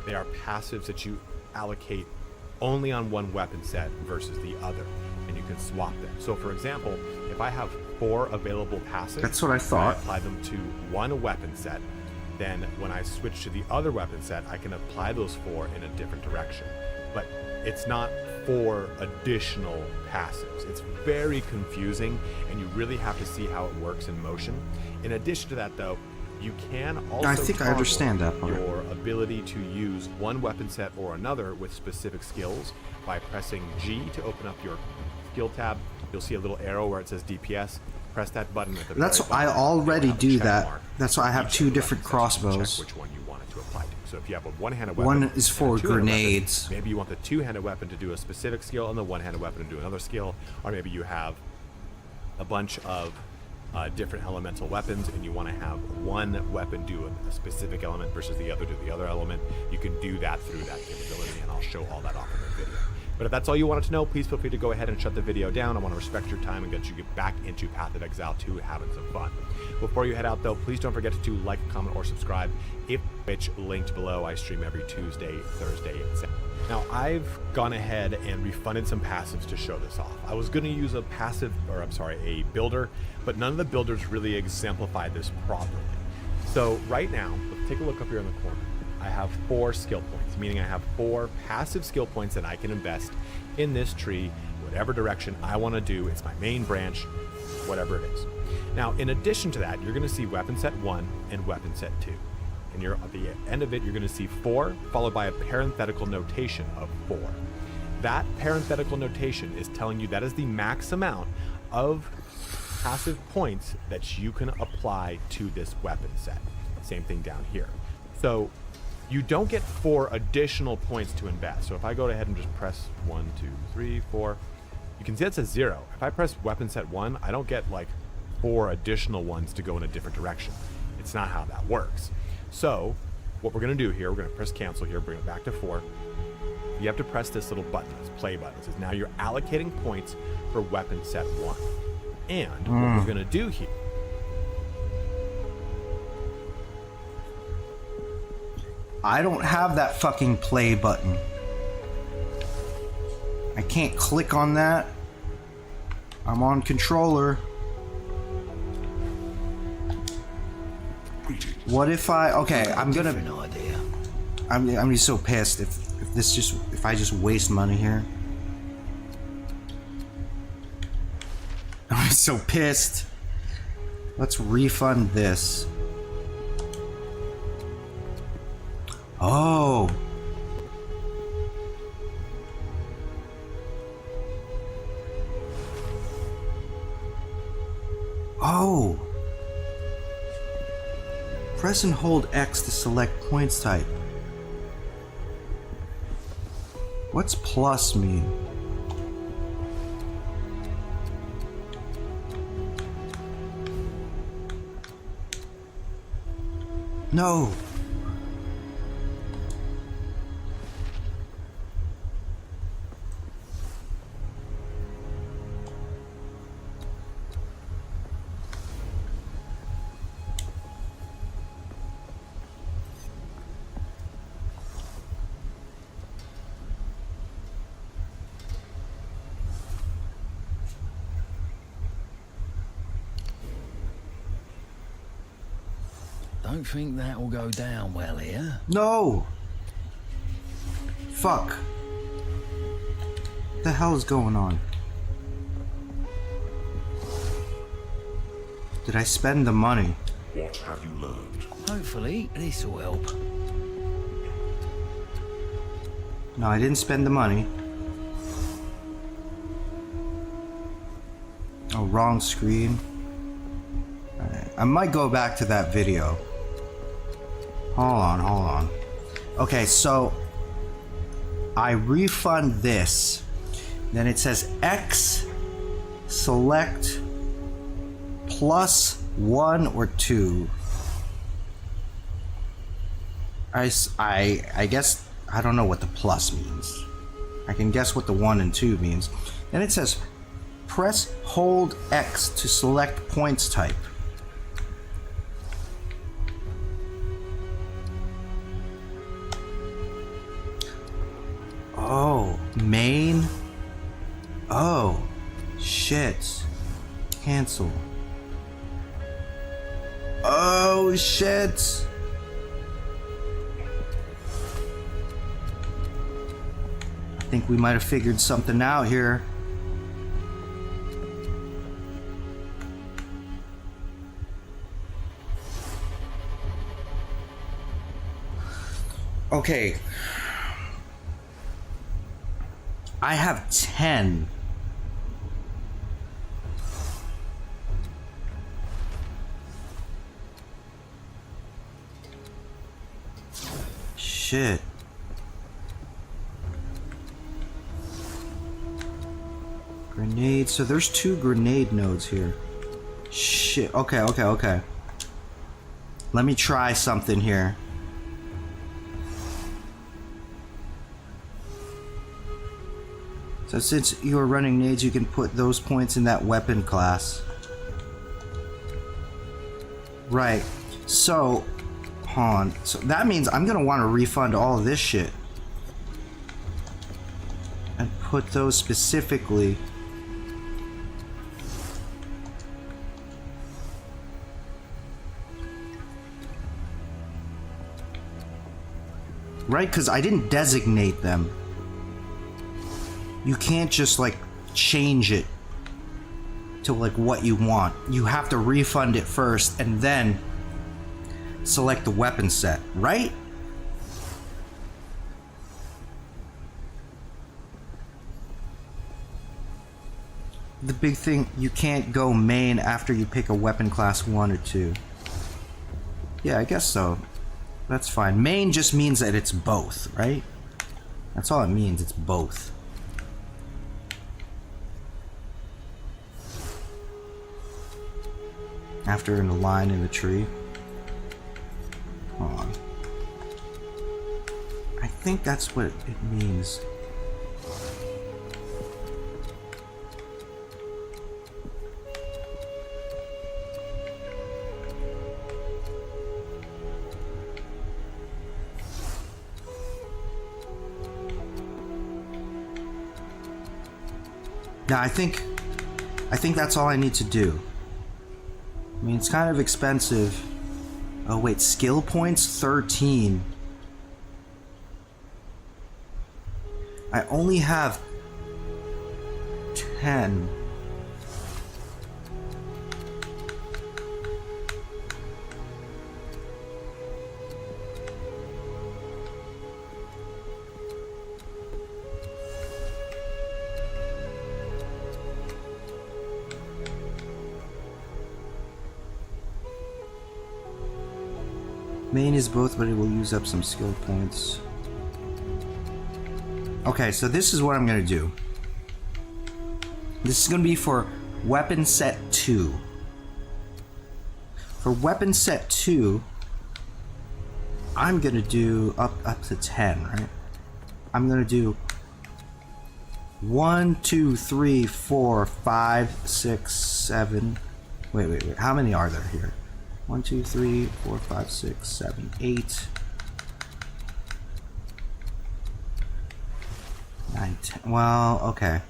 they are passives that you allocate only on one weapon set versus the other, and you can swap them. So for example, if I have 4 available passives, That's what I thought. I apply them to one weapon set, then when I switch to the other weapon set, I can apply those 4 in a different direction. But it's not 4 additional passives. It's very confusing, and you really have to see how it works in motion. In addition to that, though, you can also I think I understand that part. your ability to use one weapon set or another with specific skills by pressing G to open up your skill tab. You'll see a little arrow where it says DPS. Press that button at the That's very I bottom. already You'll have a do check that. mark. That's why I have Each 2 of the different weapon sets, you can crossbows. check which one you want it to apply to. So if you have a one-handed weapon, One is and a for two-handed weapon, grenades. maybe you want the two-handed weapon to do a specific skill and the one-handed weapon to do another skill, or maybe you have a bunch of different elemental weapons and you want to have one weapon do a specific element versus the other do the other element. You can do that through that capability, and I'll show all that off in the video. But if that's all you wanted to know, please feel free to go ahead and shut the video down. I want to respect your time and get you back into Path of Exile 2 having some fun. Before you head out, though, please don't forget to like, comment, or subscribe. If which linked below, I stream every Tuesday, Thursday, and Saturday. Now, I've gone ahead and refunded some passives to show this off. I was going to use a builder, but none of the builders really exemplify this properly. So right now, let's take a look up here in the corner. I have 4 skill points, meaning I have 4 passive skill points that I can invest in this tree, whatever direction I want to do. It's my main branch, whatever it is. Now, in addition to that, you're going to see weapon set 1 and weapon set 2. And at the end of it, you're going to see 4 followed by a parenthetical notation of 4. That parenthetical notation is telling you that is the max amount of passive points that you can apply to this weapon set. Same thing down here. So you don't get 4 additional points to invest. So if I go ahead and just press 1, 2, 3, 4, you can see it says 0. If I press weapon set 1, I don't get like 4 additional ones to go in a different direction. It's not how that works. So what we're going to do here, we're going to press cancel here, bring it back to 4. You have to press this little button, this play button. It says now you're allocating points for weapon set 1. And what we're going to do here, I don't have that fucking play button. I can't click on that. I'm on controller. What if I'm gonna. Different idea. I'm just so pissed if I just waste money here. I'm so pissed. Let's refund this. Oh. Oh. Press and hold X to select points type. What's plus mean? No. Don't think that'll go down well here. No! Fuck. What the hell is going on? Did I spend the money? What have you learned? Hopefully, this'll help. No, I didn't spend the money. Oh, wrong screen. Alright, I might go back to that video. Hold on. Okay, so I refund this. Then it says X select plus 1 or 2. I guess I don't know what the plus means. I can guess what the 1 and 2 means. Then it says press hold X to select points type. Oh, main. Oh, shit. Cancel. Oh, shit. I think we might have figured something out here. Okay. I have 10. Shit. Grenade. So there's 2 grenade nodes here. Shit. Okay. Let me try something here. So since you are running nades, you can put those points in that weapon class. Right. So, hold on. So that means I'm gonna want to refund all of this shit. And put those specifically. Right, because I didn't designate them. You can't just like change it to like what you want. You have to refund it first and then select the weapon set, right? The big thing, you can't go main after you pick a weapon class 1 or 2. Yeah, I guess so. That's fine. Main just means that it's both, right? That's all it means, it's both. After in the line in the tree. Hold on. I think that's what it means. Yeah, I think that's all I need to do. I mean, it's kind of expensive. Oh wait, skill points 13. I only have 10. Main is both, but it will use up some skill points. Okay, so this is what I'm gonna do. This is gonna be for weapon set 2. For weapon set 2, I'm gonna do up to 10, right? I'm gonna do 1, 2, 3, 4, 5, 6, 7. Wait. How many are there here? 1, 2, 3, 4, 5, 6, 7, 8, 9, 10. Well, okay.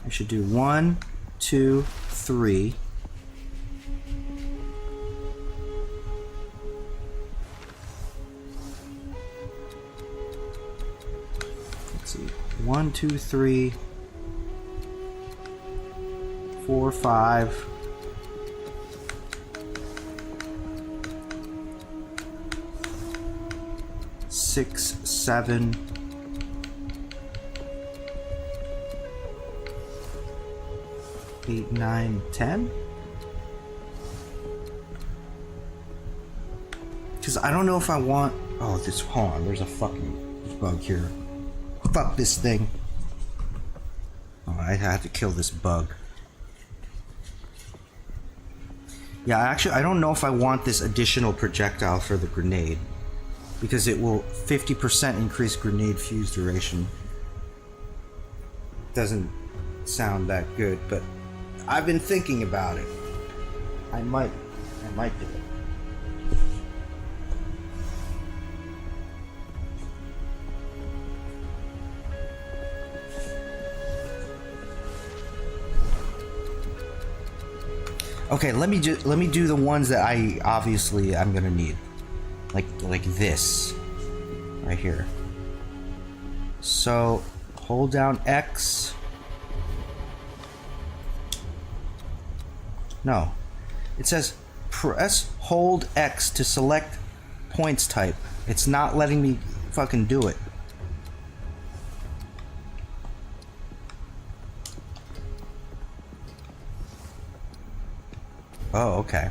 I should do 1, 2, 3. see. 1, 2, 3, 4, 5. Six, 7. 8, 9, 10. Because I don't know if I want. Oh, this. Hold on. There's a fucking bug here. Fuck this thing. Oh, I had to kill this bug. Yeah, actually, I don't know if I want this additional projectile for the grenade. Because it will 50% increase grenade fuse duration. Doesn't sound that good, but I've been thinking about it. I might do it. Okay, let me do the ones that I'm gonna need, like this, right here. So, hold down X. No, it says press hold X to select points type. It's not letting me fucking do it. Oh, okay.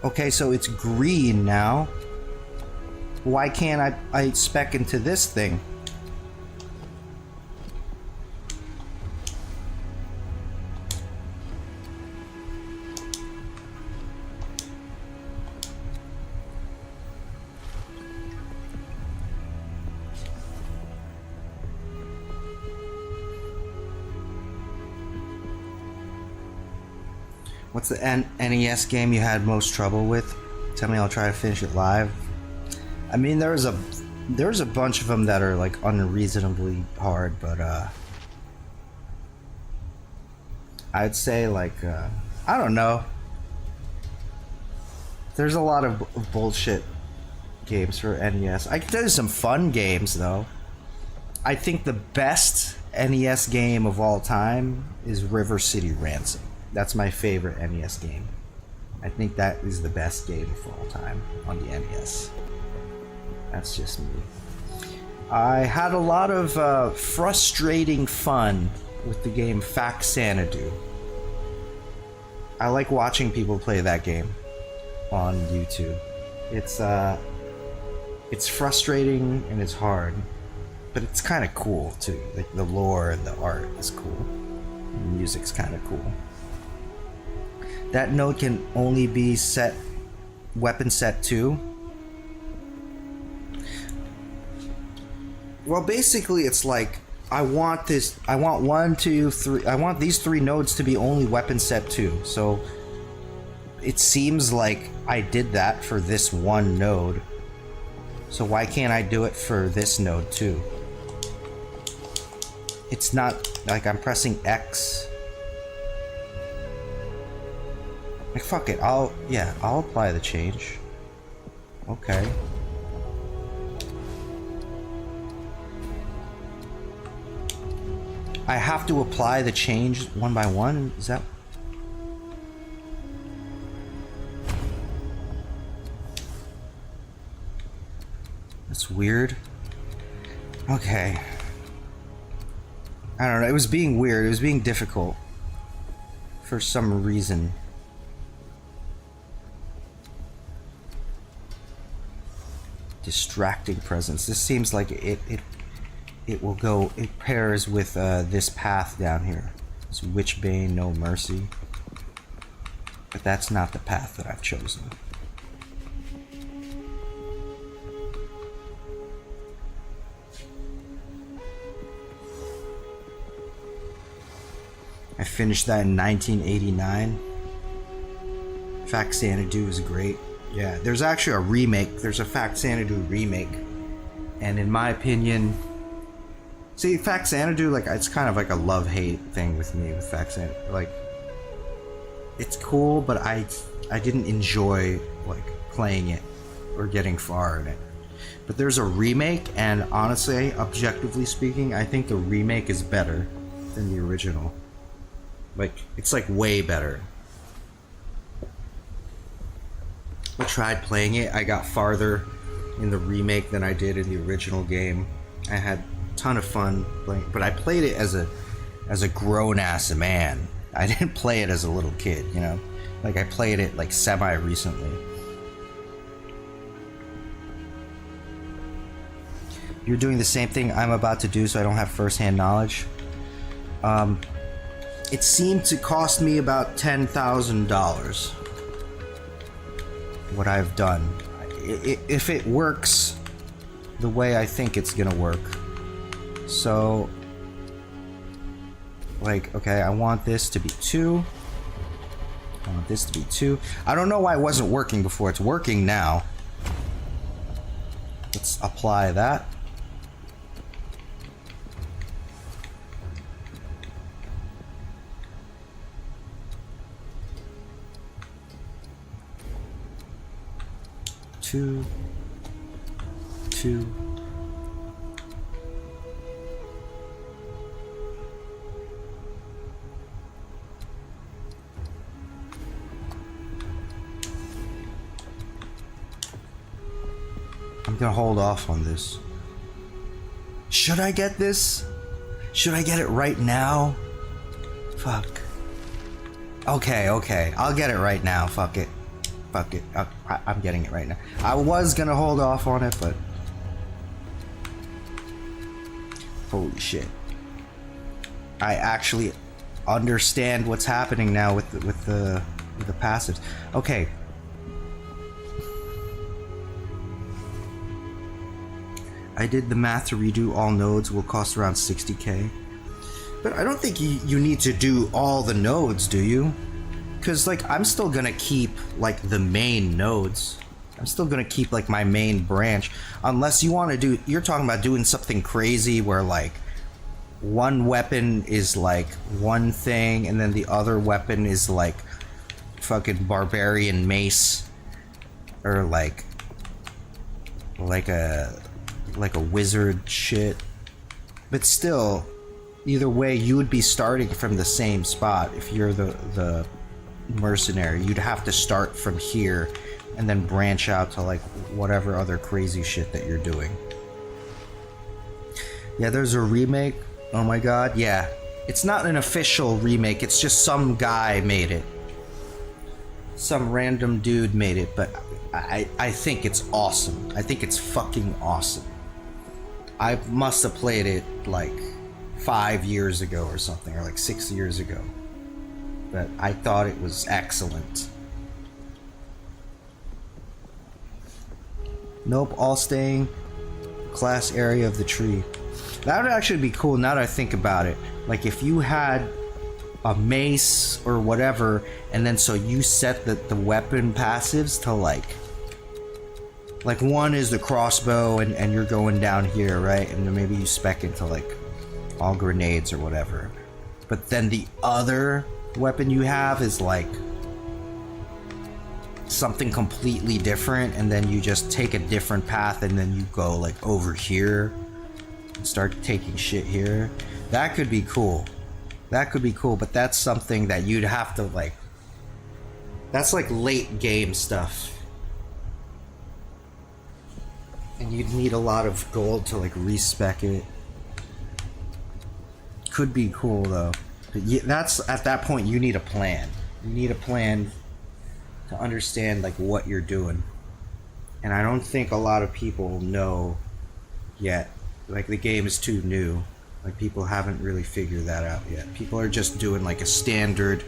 Okay, so it's green now. Why can't I spec into this thing? What's the NES game you had most trouble with? Tell me, I'll try to finish it live. I mean, there's a bunch of them that are like unreasonably hard, but I'd say like I don't know. There's a lot of bullshit games for NES. I can tell you some fun games though. I think the best NES game of all time is River City Ransom. That's my favorite NES game. I think that is the best game of all time on the NES. That's just me. I had a lot of frustrating fun with the game Faxanadu. I like watching people play that game on YouTube. It's frustrating and it's hard, but it's kind of cool too. Like the lore and the art is cool. The music's kind of cool. That node can only be set weapon set 2. Well, basically it's like I want 1, 2, 3, I want these 3 nodes to be only weapon set 2. So it seems like I did that for this one node. So why can't I do it for this node too? It's not like I'm pressing X. Like, fuck it, I'll apply the change. Okay. I have to apply the change one by one? Is that... That's weird. Okay. I don't know, it was being weird, it was being difficult. For some reason. Distracting presence. This seems like it will go. It pairs with this path down here. It's Witchbane, No Mercy. But that's not the path that I've chosen. I finished that in 1989. Faxanadu is great. Yeah, there's actually a remake. There's a Faxanadu remake. And in my opinion... See, Faxanadu, like, it's kind of like a love-hate thing with me with Faxanadu. Like, it's cool, but I didn't enjoy, like, playing it or getting far in it. But there's a remake, and honestly, objectively speaking, I think the remake is better than the original. Like, it's like way better. I tried playing it. I got farther in the remake than I did in the original game. I had a ton of fun playing, but I played it as a grown-ass man. I didn't play it as a little kid, you know? Like, I played it, like, semi-recently. You're doing the same thing I'm about to do, so I don't have first-hand knowledge. It seemed to cost me about $10,000. What I've done. If it works the way I think it's gonna work. So, like, okay, I want this to be 2. I want this to be 2. I don't know why it wasn't working before. It's working now. Let's apply that. Two. I'm gonna hold off on this. Should I get this? Should I get it right now? Fuck. Okay, I'll get it right now. Fuck it. I'm getting it right now. I was gonna hold off on it, but holy shit! I actually understand what's happening now with the passives. Okay. I did the math to redo all nodes. Will cost around 60k. But I don't think you need to do all the nodes, do you? Because, like, I'm still gonna keep, like, the main nodes. I'm still gonna keep, like, my main branch. Unless you want to do... You're talking about doing something crazy where, like, one weapon is, like, one thing, and then the other weapon is, like, fucking barbarian mace. Or, like a wizard shit. But still, either way, you would be starting from the same spot if you're the mercenary. You'd have to start from here and then branch out to like whatever other crazy shit that you're doing. Yeah, there's a remake. Oh my god, yeah. It's not an official remake, it's just some guy made it. Some random dude made it, but I think it's awesome. I think it's fucking awesome. I must have played it like 5 years ago or something, or like 6 years ago. But I thought it was excellent. Nope, all staying class area of the tree. That would actually be cool now that I think about it. Like if you had a mace or whatever, and then so you set the weapon passives to like one is the crossbow and you're going down here, right? And then maybe you spec into like all grenades or whatever. But then the other weapon you have is like something completely different, and then you just take a different path and then you go like over here and start taking shit here. That could be cool. That could be cool, but that's something that you'd have to like... That's like late game stuff. And you'd need a lot of gold to like respec it. Could be cool though. But that's, at that point you need a plan. You need a plan to understand like what you're doing. And I don't think a lot of people know yet. Like the game is too new. Like people haven't really figured that out yet. People are just doing like a standard,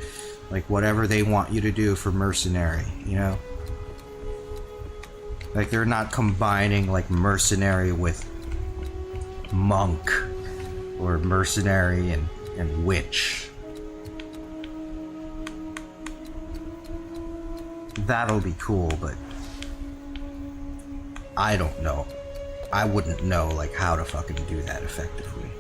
like whatever they want you to do for mercenary, you know? Like they're not combining like mercenary with monk or mercenary and witch. That'll be cool, but I don't know. I wouldn't know, like, how to fucking do that effectively.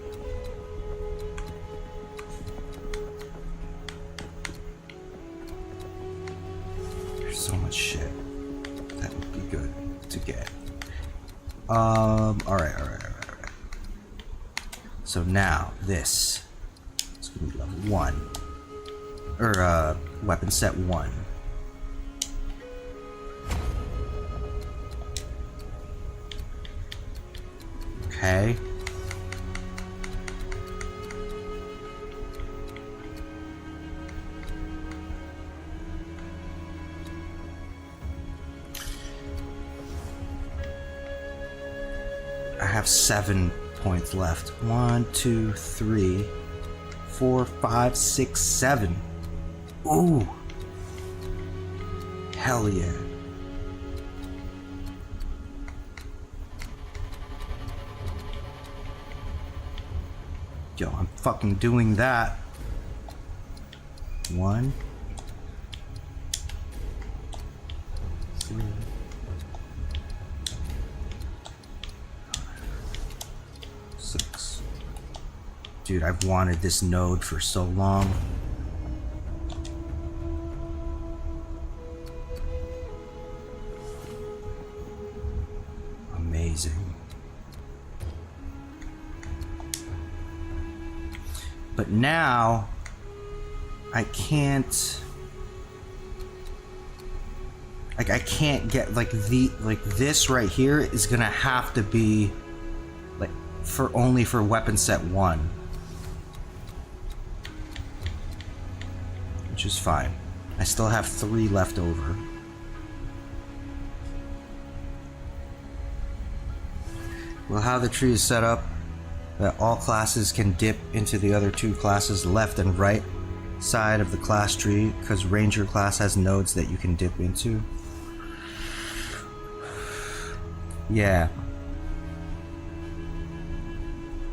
There's so much shit that would be good to get. Alright. So now, this is gonna be level 1. Or, weapon set 1. Okay. I have 7 points left. 1, 2, 3, 4, 5, 6, 7. Ooh. Hell yeah. Yo, I'm fucking doing that. 1, 3, 6. Dude, I've wanted this node for so long. Amazing. But now I can't, like, I can't get, like, this right here is gonna have to be like for only for weapon set 1, which is fine. I still have 3 left over. Well, how the tree is set up, that all classes can dip into the other 2 classes left and right side of the class tree, because Ranger class has nodes that you can dip into. Yeah.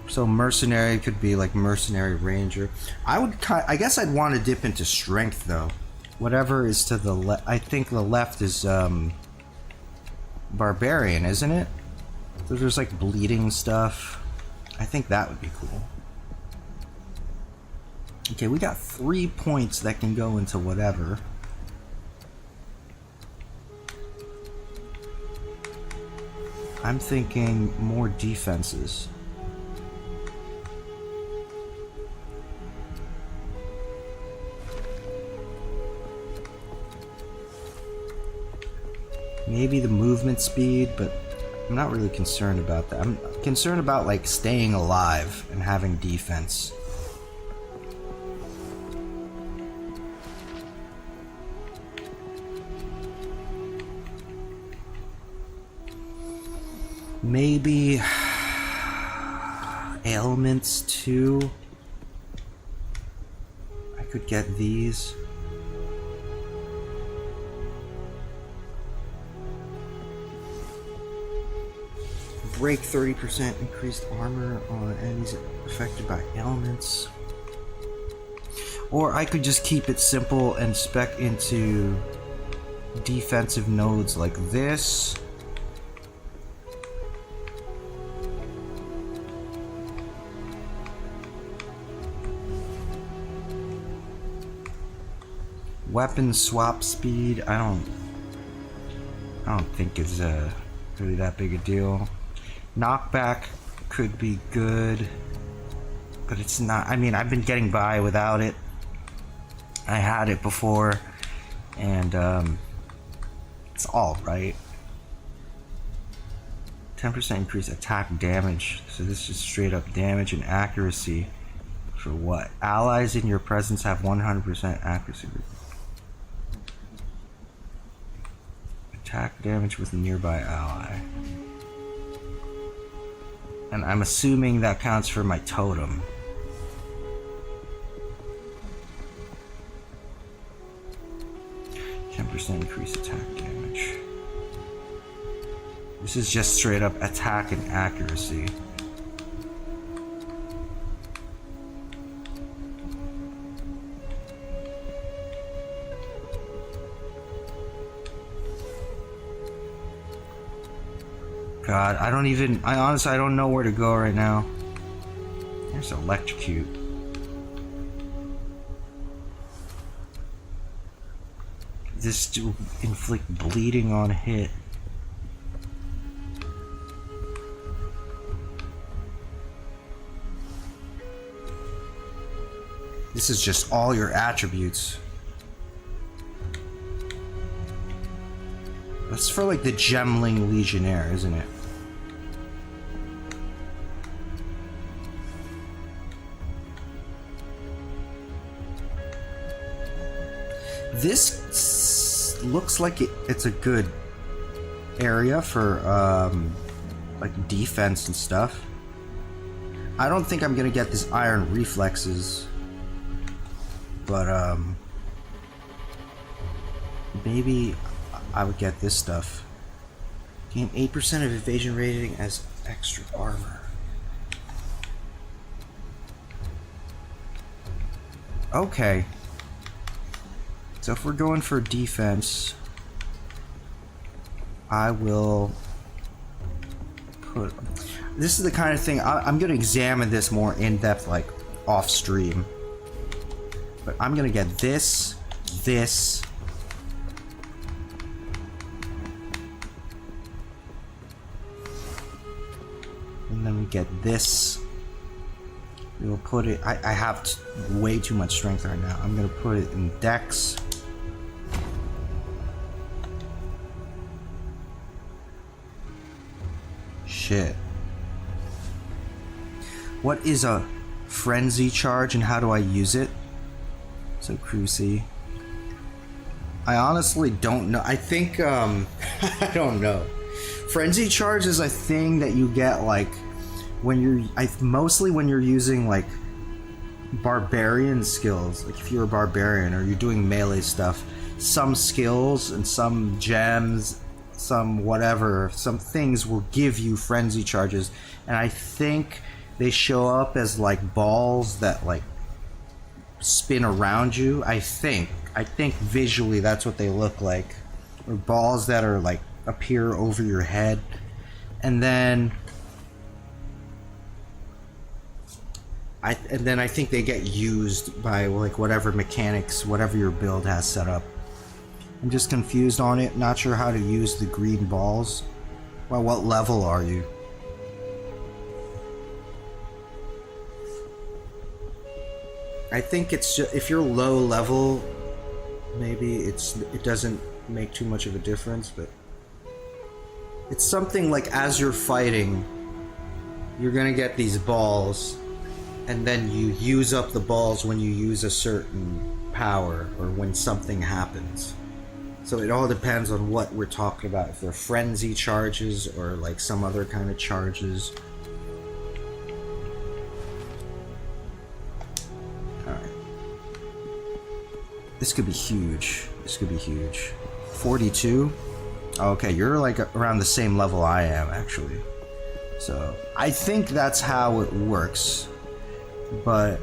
So Mercenary could be like Mercenary Ranger. I guess I'd want to dip into Strength though. Whatever is to the left. I think the left is Barbarian, isn't it? So there's like bleeding stuff. I think that would be cool. Okay, we got 3 points that can go into whatever. I'm thinking more defenses. Maybe the movement speed, but I'm not really concerned about that. I'm concerned about like staying alive and having defense. Maybe ailments too. I could get these. Break 30% increased armor on enemies affected by ailments. Or I could just keep it simple and spec into defensive nodes like this. Weapon swap speed, I don't think is really that big a deal. Knockback could be good, but it's not. I mean, I've been getting by without it. I had it before, and it's all right. 10% increase attack damage. So this is straight up damage and accuracy. For what? Allies in your presence have 100% accuracy. Attack damage with a nearby ally. And I'm assuming that counts for my totem. %10 increase attack damage. This is just straight up attack and accuracy. God, I honestly, I don't know where to go right now. There's electrocute. This to inflict bleeding on hit. This is just all your attributes. That's for like the Gemling Legionnaire, isn't it? This looks like it's a good area for like defense and stuff. I don't think I'm gonna get this iron reflexes, but maybe I would get this stuff. Gain 8% of evasion rating as extra armor. Okay. So if we're going for defense, I will put... This is the kind of thing, I'm going to examine this more in depth, like off stream. But I'm going to get this, this, and then we get this. We will put it... I have way too much strength right now. I'm going to put it in Dex. Shit. What is a frenzy charge and how do I use it? So Cruci. I honestly don't know. I think I don't know. Frenzy charge is a thing that you get like when you're mostly when you're using like barbarian skills. Like if you're a barbarian or you're doing melee stuff, some skills and some gems, some whatever, some things will give you frenzy charges, and I think they show up as like balls that like spin around you. I think visually that's what they look like, or balls that are like appear over your head, and then I think they get used by like whatever mechanics, whatever your build has set up. I'm just confused on it, not sure how to use the green balls. Well, what level are you? I think it's just, if you're low level, maybe it doesn't make too much of a difference, but it's something like as you're fighting, you're gonna get these balls, and then you use up the balls when you use a certain power or when something happens. So it all depends on what we're talking about, if they're frenzy charges or like some other kind of charges. Alright. This could be huge. This could be huge. 42? Okay, you're like around the same level I am, actually. So, I think that's how it works. But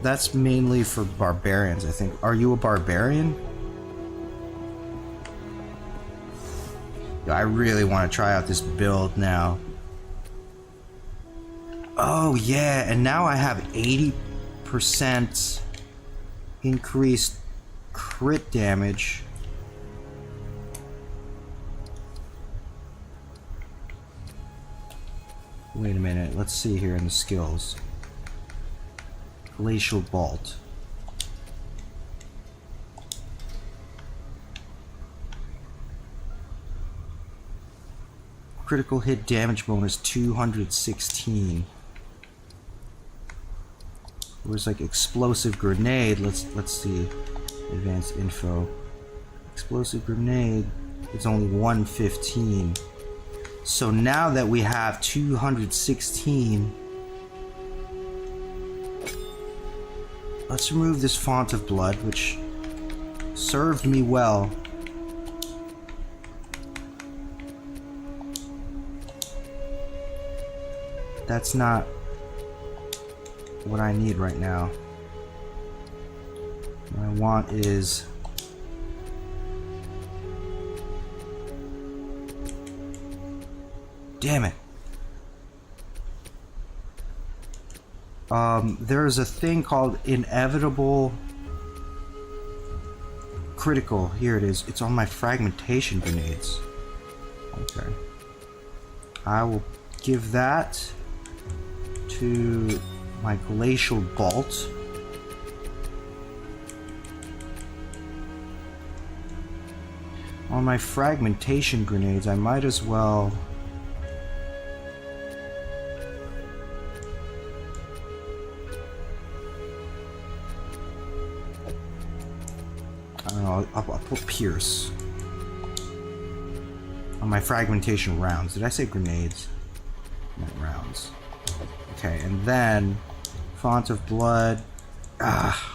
that's mainly for barbarians, I think. Are you a barbarian? I really want to try out this build now. Oh yeah, and now I have 80% increased crit damage. Wait a minute, let's see here in the skills. Glacial Bolt. Critical hit damage bonus 216. There's like explosive grenade. Let's see. Advanced info. Explosive grenade. It's only 115. So now that we have 216, let's remove this Font of Blood, which served me well. That's not what I need right now. What I want is damn it. There's a thing called inevitable critical. Here it is. It's on my fragmentation grenades. Okay. I will give that to my glacial bolt. On my fragmentation grenades, I might as well... I don't know, I'll put Pierce. On my fragmentation rounds. Did I say grenades? No, rounds. Okay, and then... Font of Blood... Ah...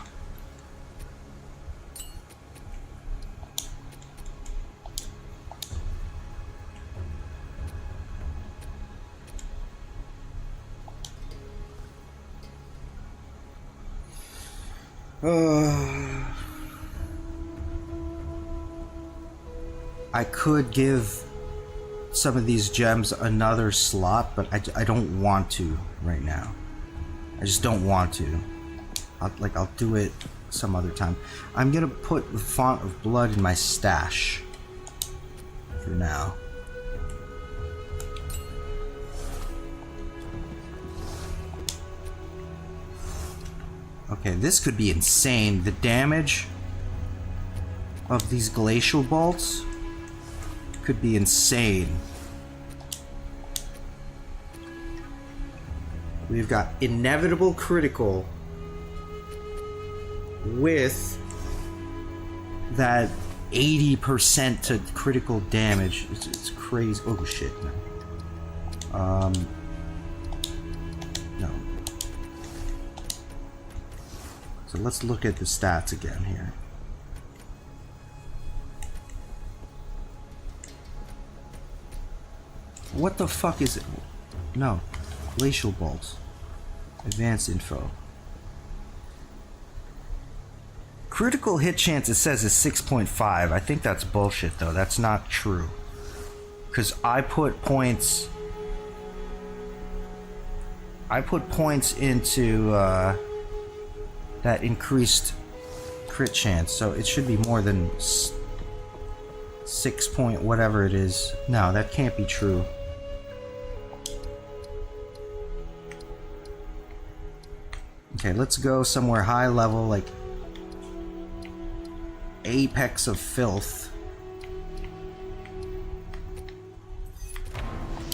I could give some of these gems another slot, but I don't want to right now. I just don't want to. I'll do it some other time. I'm gonna put the Font of Blood in my stash for now. Okay, this could be insane. The damage of these glacial bolts could be insane. We've got inevitable critical with that 80% to critical damage. It's crazy. Oh shit, no. No. So let's look at the stats again here. What the fuck is it? No. Glacial bolts. Advanced info. Critical hit chance, it says, is 6.5. I think that's bullshit, though. That's not true. Because I put points... into, that increased crit chance, so it should be more than 6 point whatever it is. No, that can't be true. Okay, let's go somewhere high level, like Apex of Filth.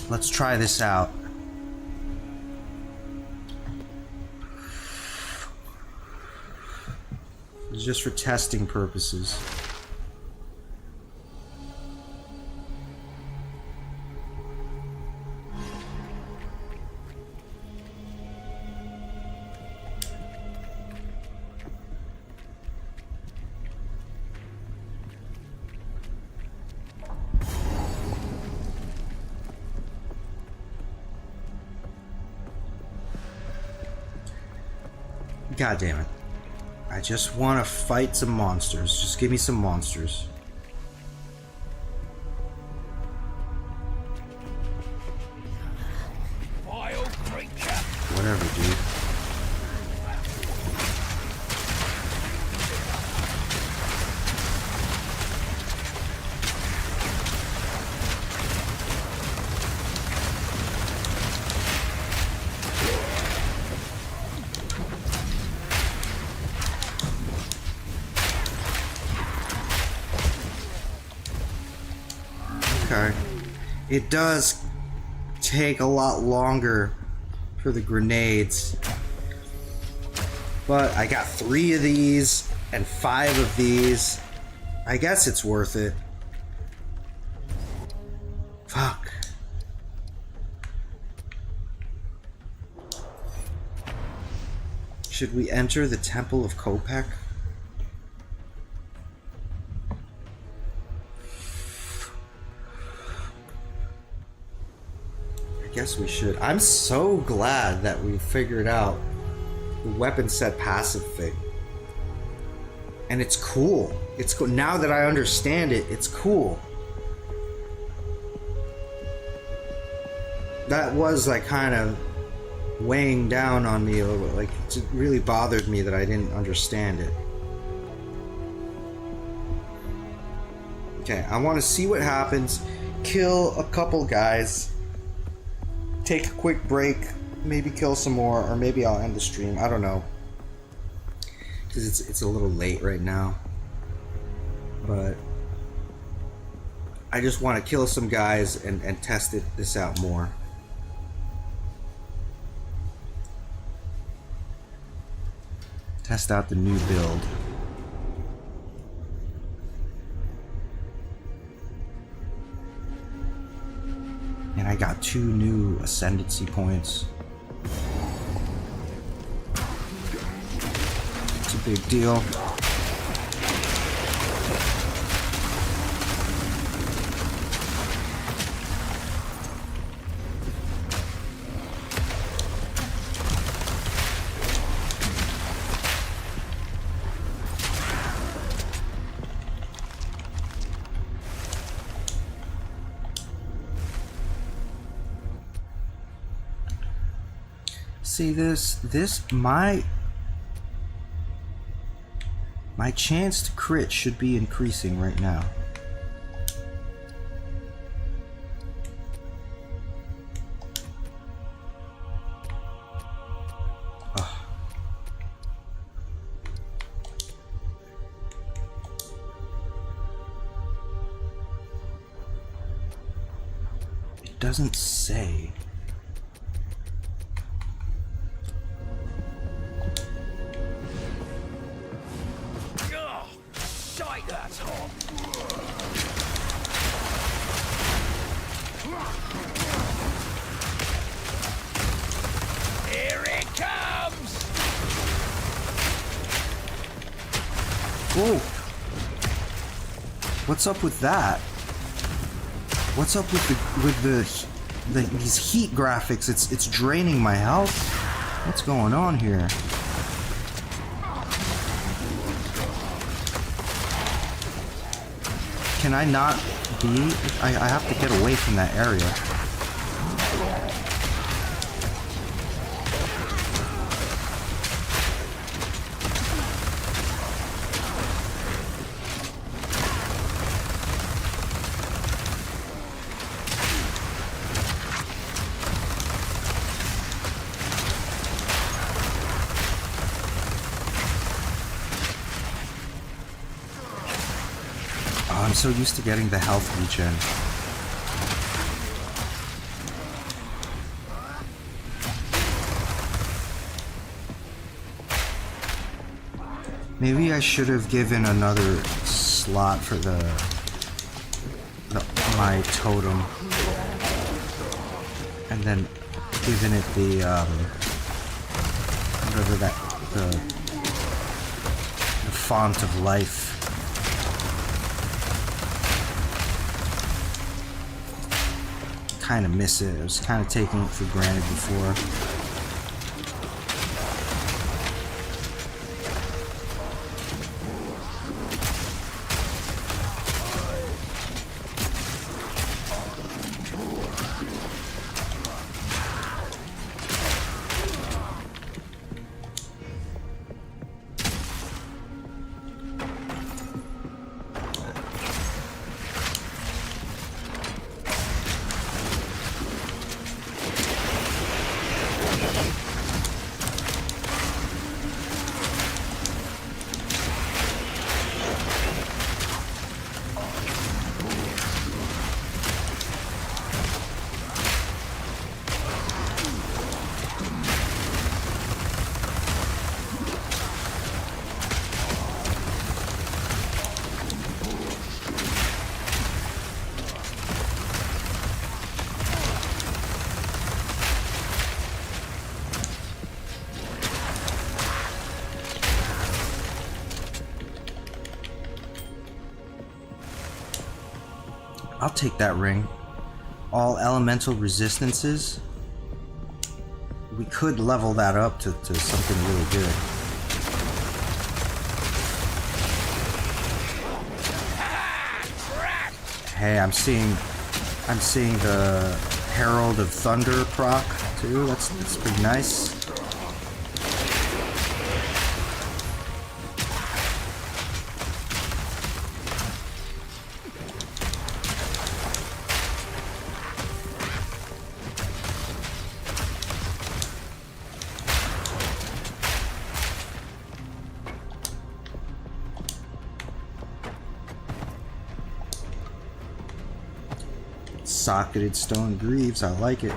Let's try this out. It's just for testing purposes. God damn it. I just want to fight some monsters. Just give me some monsters. Vile creature. Whatever, dude. Okay. It does take a lot longer for the grenades. But I got 3 of these and 5 of these. I guess it's worth it. Fuck. Should we enter the Temple of Kopek? I guess we should. I'm so glad that we figured out the weapon set passive thing. And it's cool. It's cool. Now that I understand it, it's cool. That was like kind of weighing down on me a little bit. Like, it really bothered me that I didn't understand it. Okay, I want to see what happens. Kill a couple guys. Take a quick break. Maybe kill some more, or maybe I'll end the stream. I don't know. Because it's a little late right now. But I just want to kill some guys and test this out more. Test out the new build. And I got 2 new ascendancy points. It's a big deal. See my chance to crit should be increasing right now. Ugh. It doesn't say. Whoa! What's up with that? What's up with these heat graphics? It's draining my health. What's going on here? Can I not be? I have to get away from that area. I'm so used to getting the health regen. Maybe I should have given another slot for my totem, and then given it the whatever the font of life. Kind of miss it. I was kind of taking it for granted before. I'll take that ring. All elemental resistances. We could level that up to something really good. Hey, I'm seeing the Herald of Thunder proc too. That's pretty nice. Socketed stone greaves, I like it.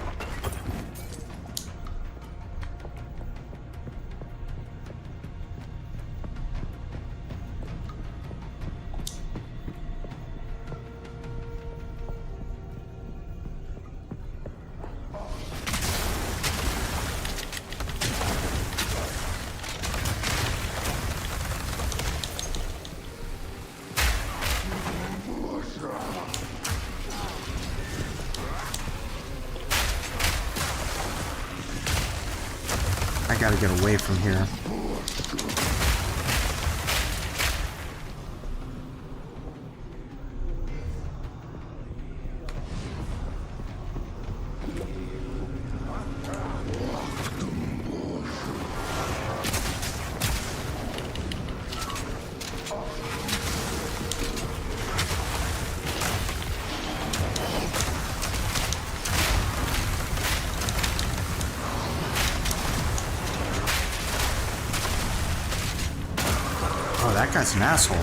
I gotta get away from here. Oh, that guy's an asshole.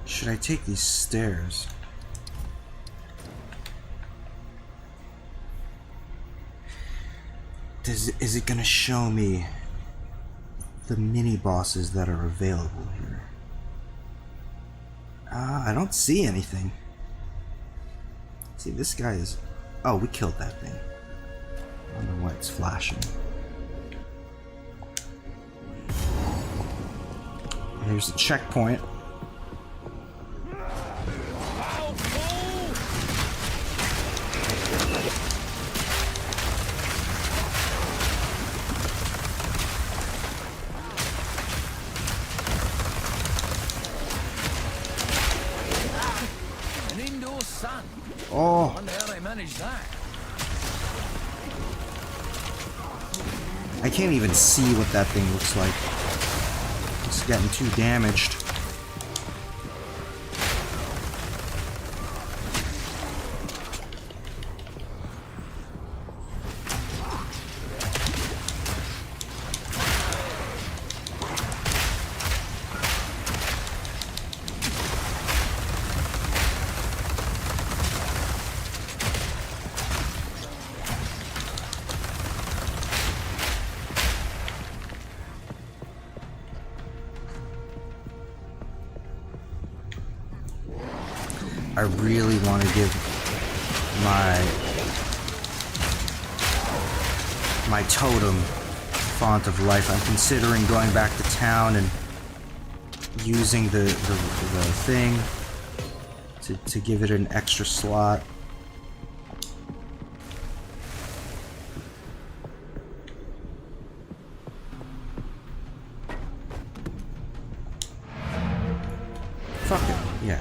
Should I take these stairs? Is it gonna show me the mini bosses that are available here? I don't see anything. See, this guy is... Oh, we killed that thing. I don't know why it's flashing. Here's the checkpoint. An indoor sun. Oh, Wonder how they managed that. I can't even see what that thing looks like. It's getting too damaged. I really want to give my totem font of life. I'm considering going back to town and using the thing to give it an extra slot. Fuck it, yeah.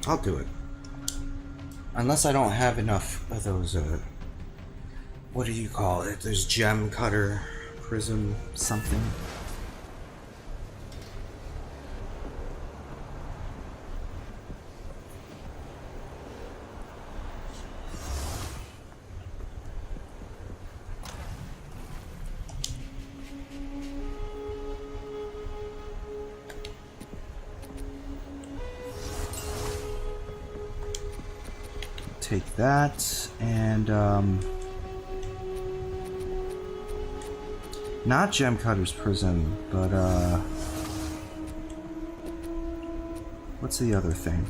I'll do it. Unless I don't have enough of those, what do you call it? There's gem cutter, prism, something. Take that, and Not Gem Cutter's Prism, but what's the other thing?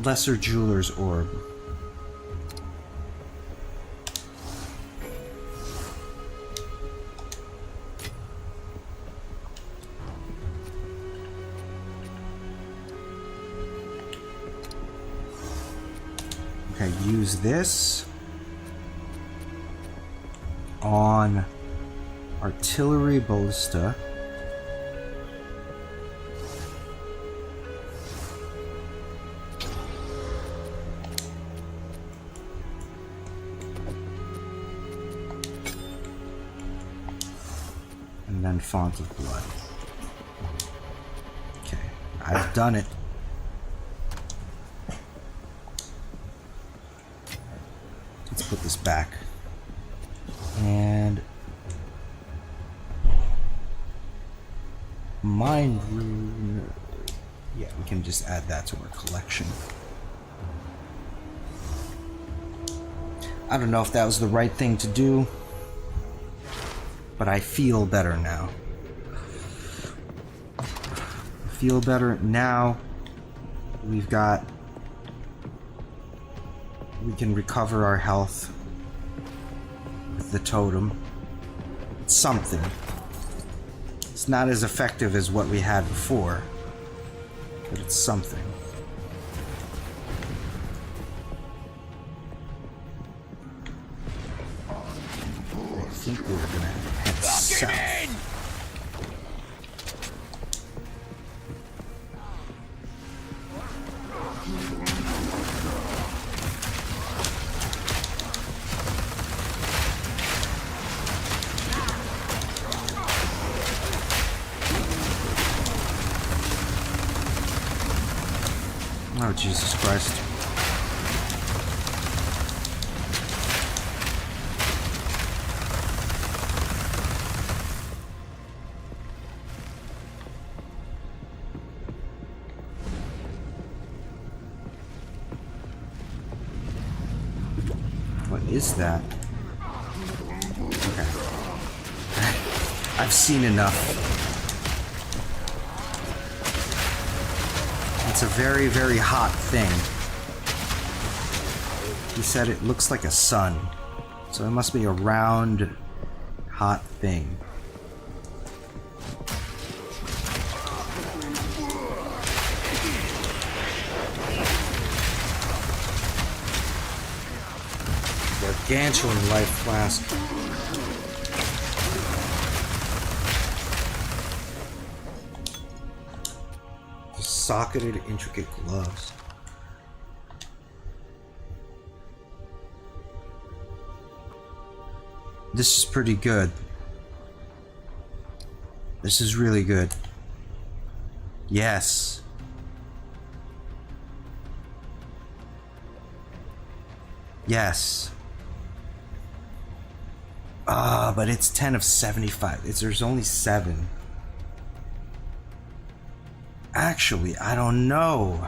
Lesser Jeweler's Orb. Okay, use this on Artillery Ballista. And then Font of Blood. Okay, I've done it. Let's put this back. And Mind Rune. Yeah, we can just add that to our collection. I don't know if that was the right thing to do, but I feel better now. I feel better now. We can recover our health with the totem. It's something. It's not as effective as what we had before, but it's something. I think we're gonna head south. Oh, Jesus Christ. What is that? Okay. I've seen enough. It's a very, very hot thing. He said it looks like a sun. So it must be a round, hot thing. Gargantuan life flask. Socketed, intricate gloves. This is pretty good. This is really good. Yes. Yes. But it's 10 of 75. There's only 7. Actually, I don't know.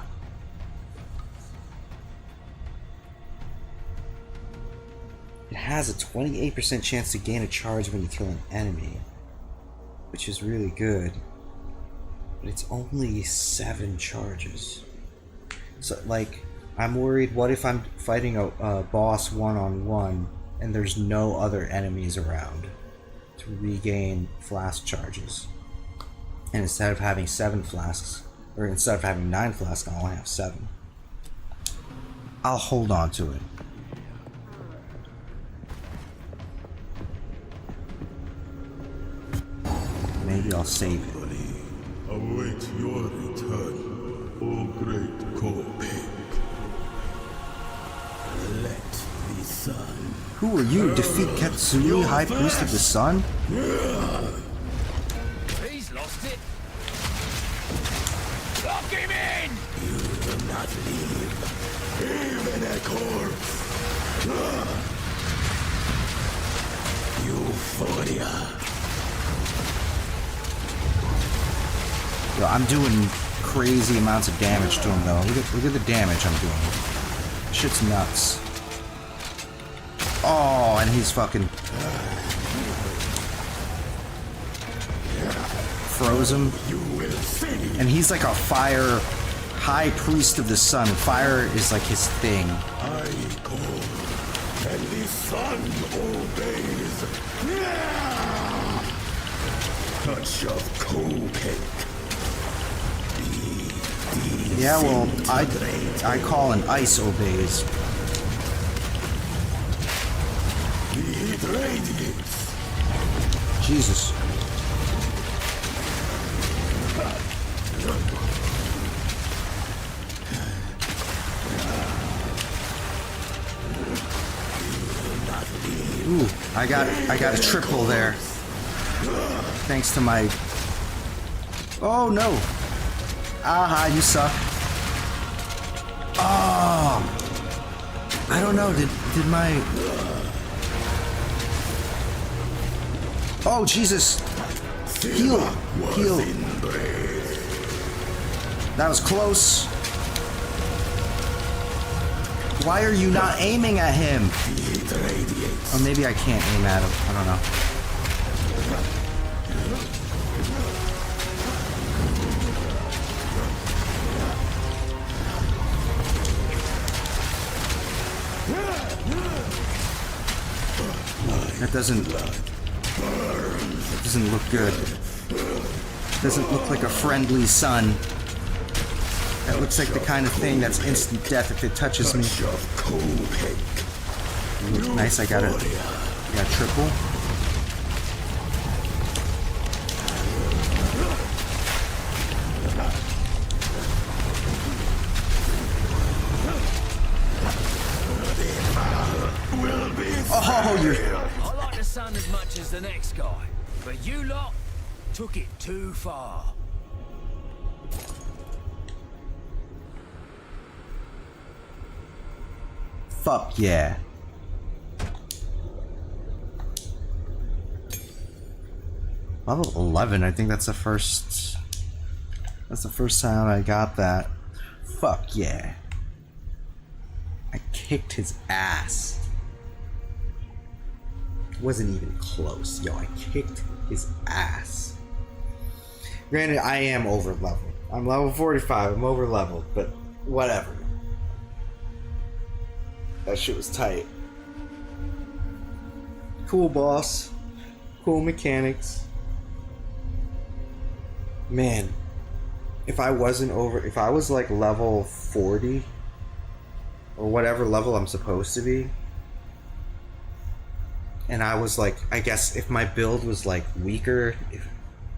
It has a 28% chance to gain a charge when you kill an enemy, which is really good. But it's only 7 charges. So, like, I'm worried, what if I'm fighting a boss one-on-one and there's no other enemies around to regain flask charges? And instead of having 7 flasks, or instead of having 9 flasks, I'll only have 7. I'll hold on to it. Maybe I'll save it. Await your return, O great Kopik. Let the sun. Who are you? Defeat Ketsui, High Priest of the Sun? He's lost it. Lock him in! will not leave. Even a corpse. Euphoria. Yo, I'm doing crazy amounts of damage to him though. Look at the damage I'm doing. Shit's nuts. Oh, and he's fucking froze him. And he's like a fire high priest of the sun. Fire is like his thing. I call, and the sun obeys. Touch of Copic. Yeah, well, I call and ice obeys. It radiates. Jesus. Ooh, I got a triple there. Thanks to my... Oh no! Aha, you suck. Oh! I don't know, did my... Oh, Jesus! Heal! Heal! That was close. Why are you not aiming at him? Or maybe I can't aim at him. I don't know. That doesn't look good. Doesn't look like a friendly sun. That looks like the kind of thing that's instant death if it touches me. Nice, I got triple. Oh, you're... I like the sun as much as the next guy, but you lot took it too far. Fuck yeah. Level 11, I think that's the first time I got that. Fuck yeah. I kicked his ass. Wasn't even close. Yo, I kicked his ass. Granted, I am over leveled. I'm level 45, I'm over leveled, but whatever. That shit was tight. Cool boss. Cool mechanics. Man, if I was like level 40, or whatever level I'm supposed to be, and I was like, I guess if my build was like weaker, if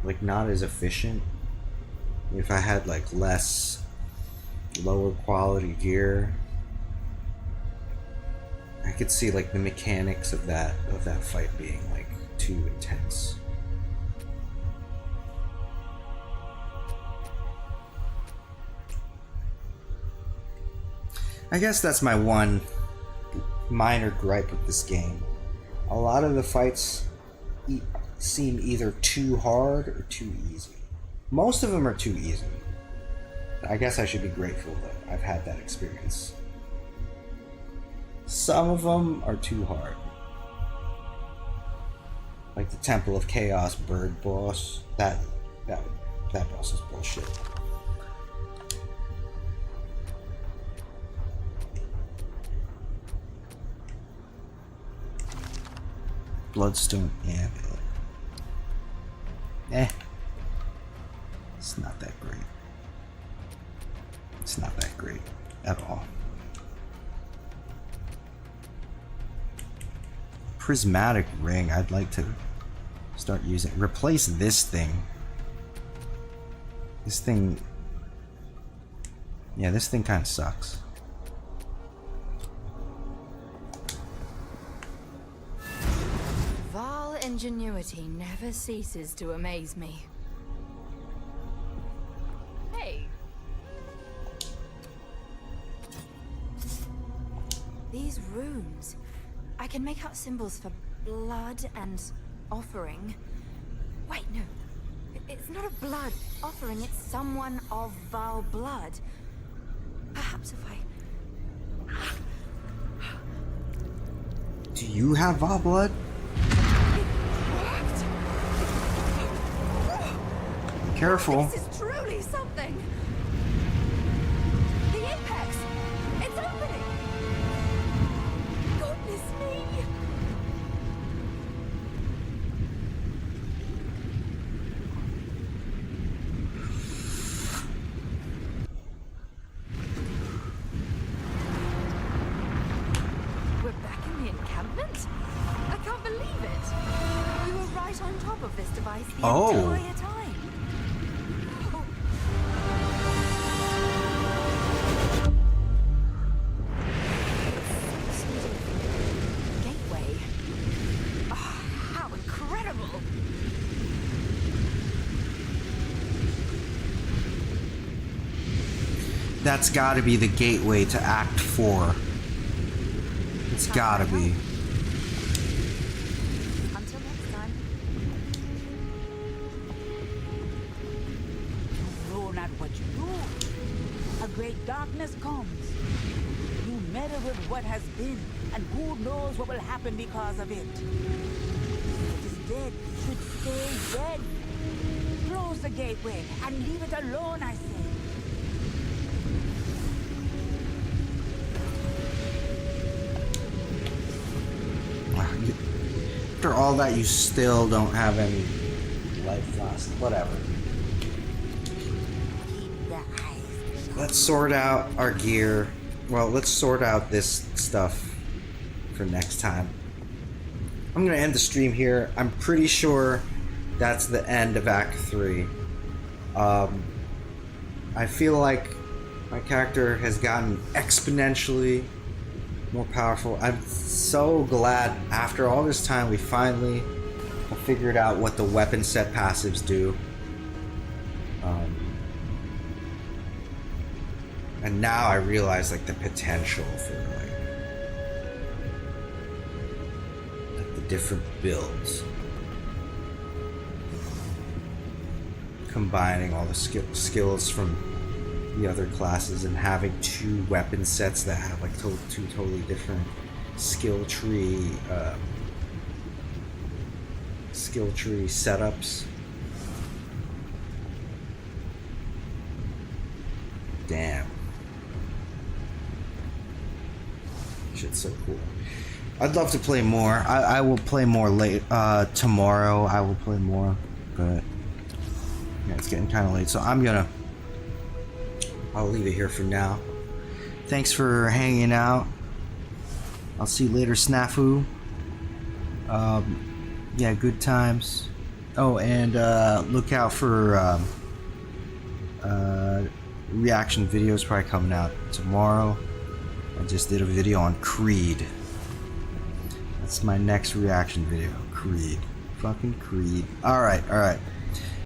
like not as efficient, if I had like less lower quality gear, I could see like the mechanics of that fight being like too intense. I guess that's my one minor gripe with this game. A lot of the fights seem either too hard or too easy. Most of them are too easy. I guess I should be grateful that I've had that experience. Some of them are too hard. Like the Temple of Chaos bird boss. That boss is bullshit. Bloodstone, yeah. It's not that great. It's not that great at all. Prismatic ring, I'd like to start using. Replace this thing. This thing. Yeah, this thing kind of sucks. Ingenuity never ceases to amaze me. Hey. These runes. I can make out symbols for blood and offering. Wait, no. It's not a blood offering, it's someone of Val blood. Perhaps if I... Do you have Val blood? It worked! Careful. This is truly something! The apex! It's opening! Goodness me! We're back in the encampment? I can't believe it! We were right on top of this device the entire time. Gateway. Oh, how incredible! That's gotta be the gateway to Act 4. It's gotta be. Until next time. You know not what you do. A great darkness comes. You meddle with what has been, and who knows what will happen because of it. What is dead should stay dead. Close the gateway and leave it alone, I say. After all that, you still don't have any life lost. Whatever. Keep your eyes shut. Let's sort out our gear. Well, let's sort out this stuff for next time. I'm gonna end the stream here. I'm pretty sure that's the end of Act 3. I feel like my character has gotten exponentially more powerful. I'm so glad after all this time we finally have figured out what the weapon set passives do. And now I realize like the potential for like the different builds. Combining all the skills from the other classes and having two weapon sets that have like two totally different skill tree setups. Damn. Shit's so cool. I'd love to play more. I will play more late tomorrow. I will play more, but yeah, it's getting kind of late, so I'll leave it here for now. Thanks for hanging out. I'll see you later, Snafu. Yeah, good times. Oh, and look out for reaction videos probably coming out tomorrow. I just did a video on Creed. That's my next reaction video. Creed. Fucking Creed. Alright, alright.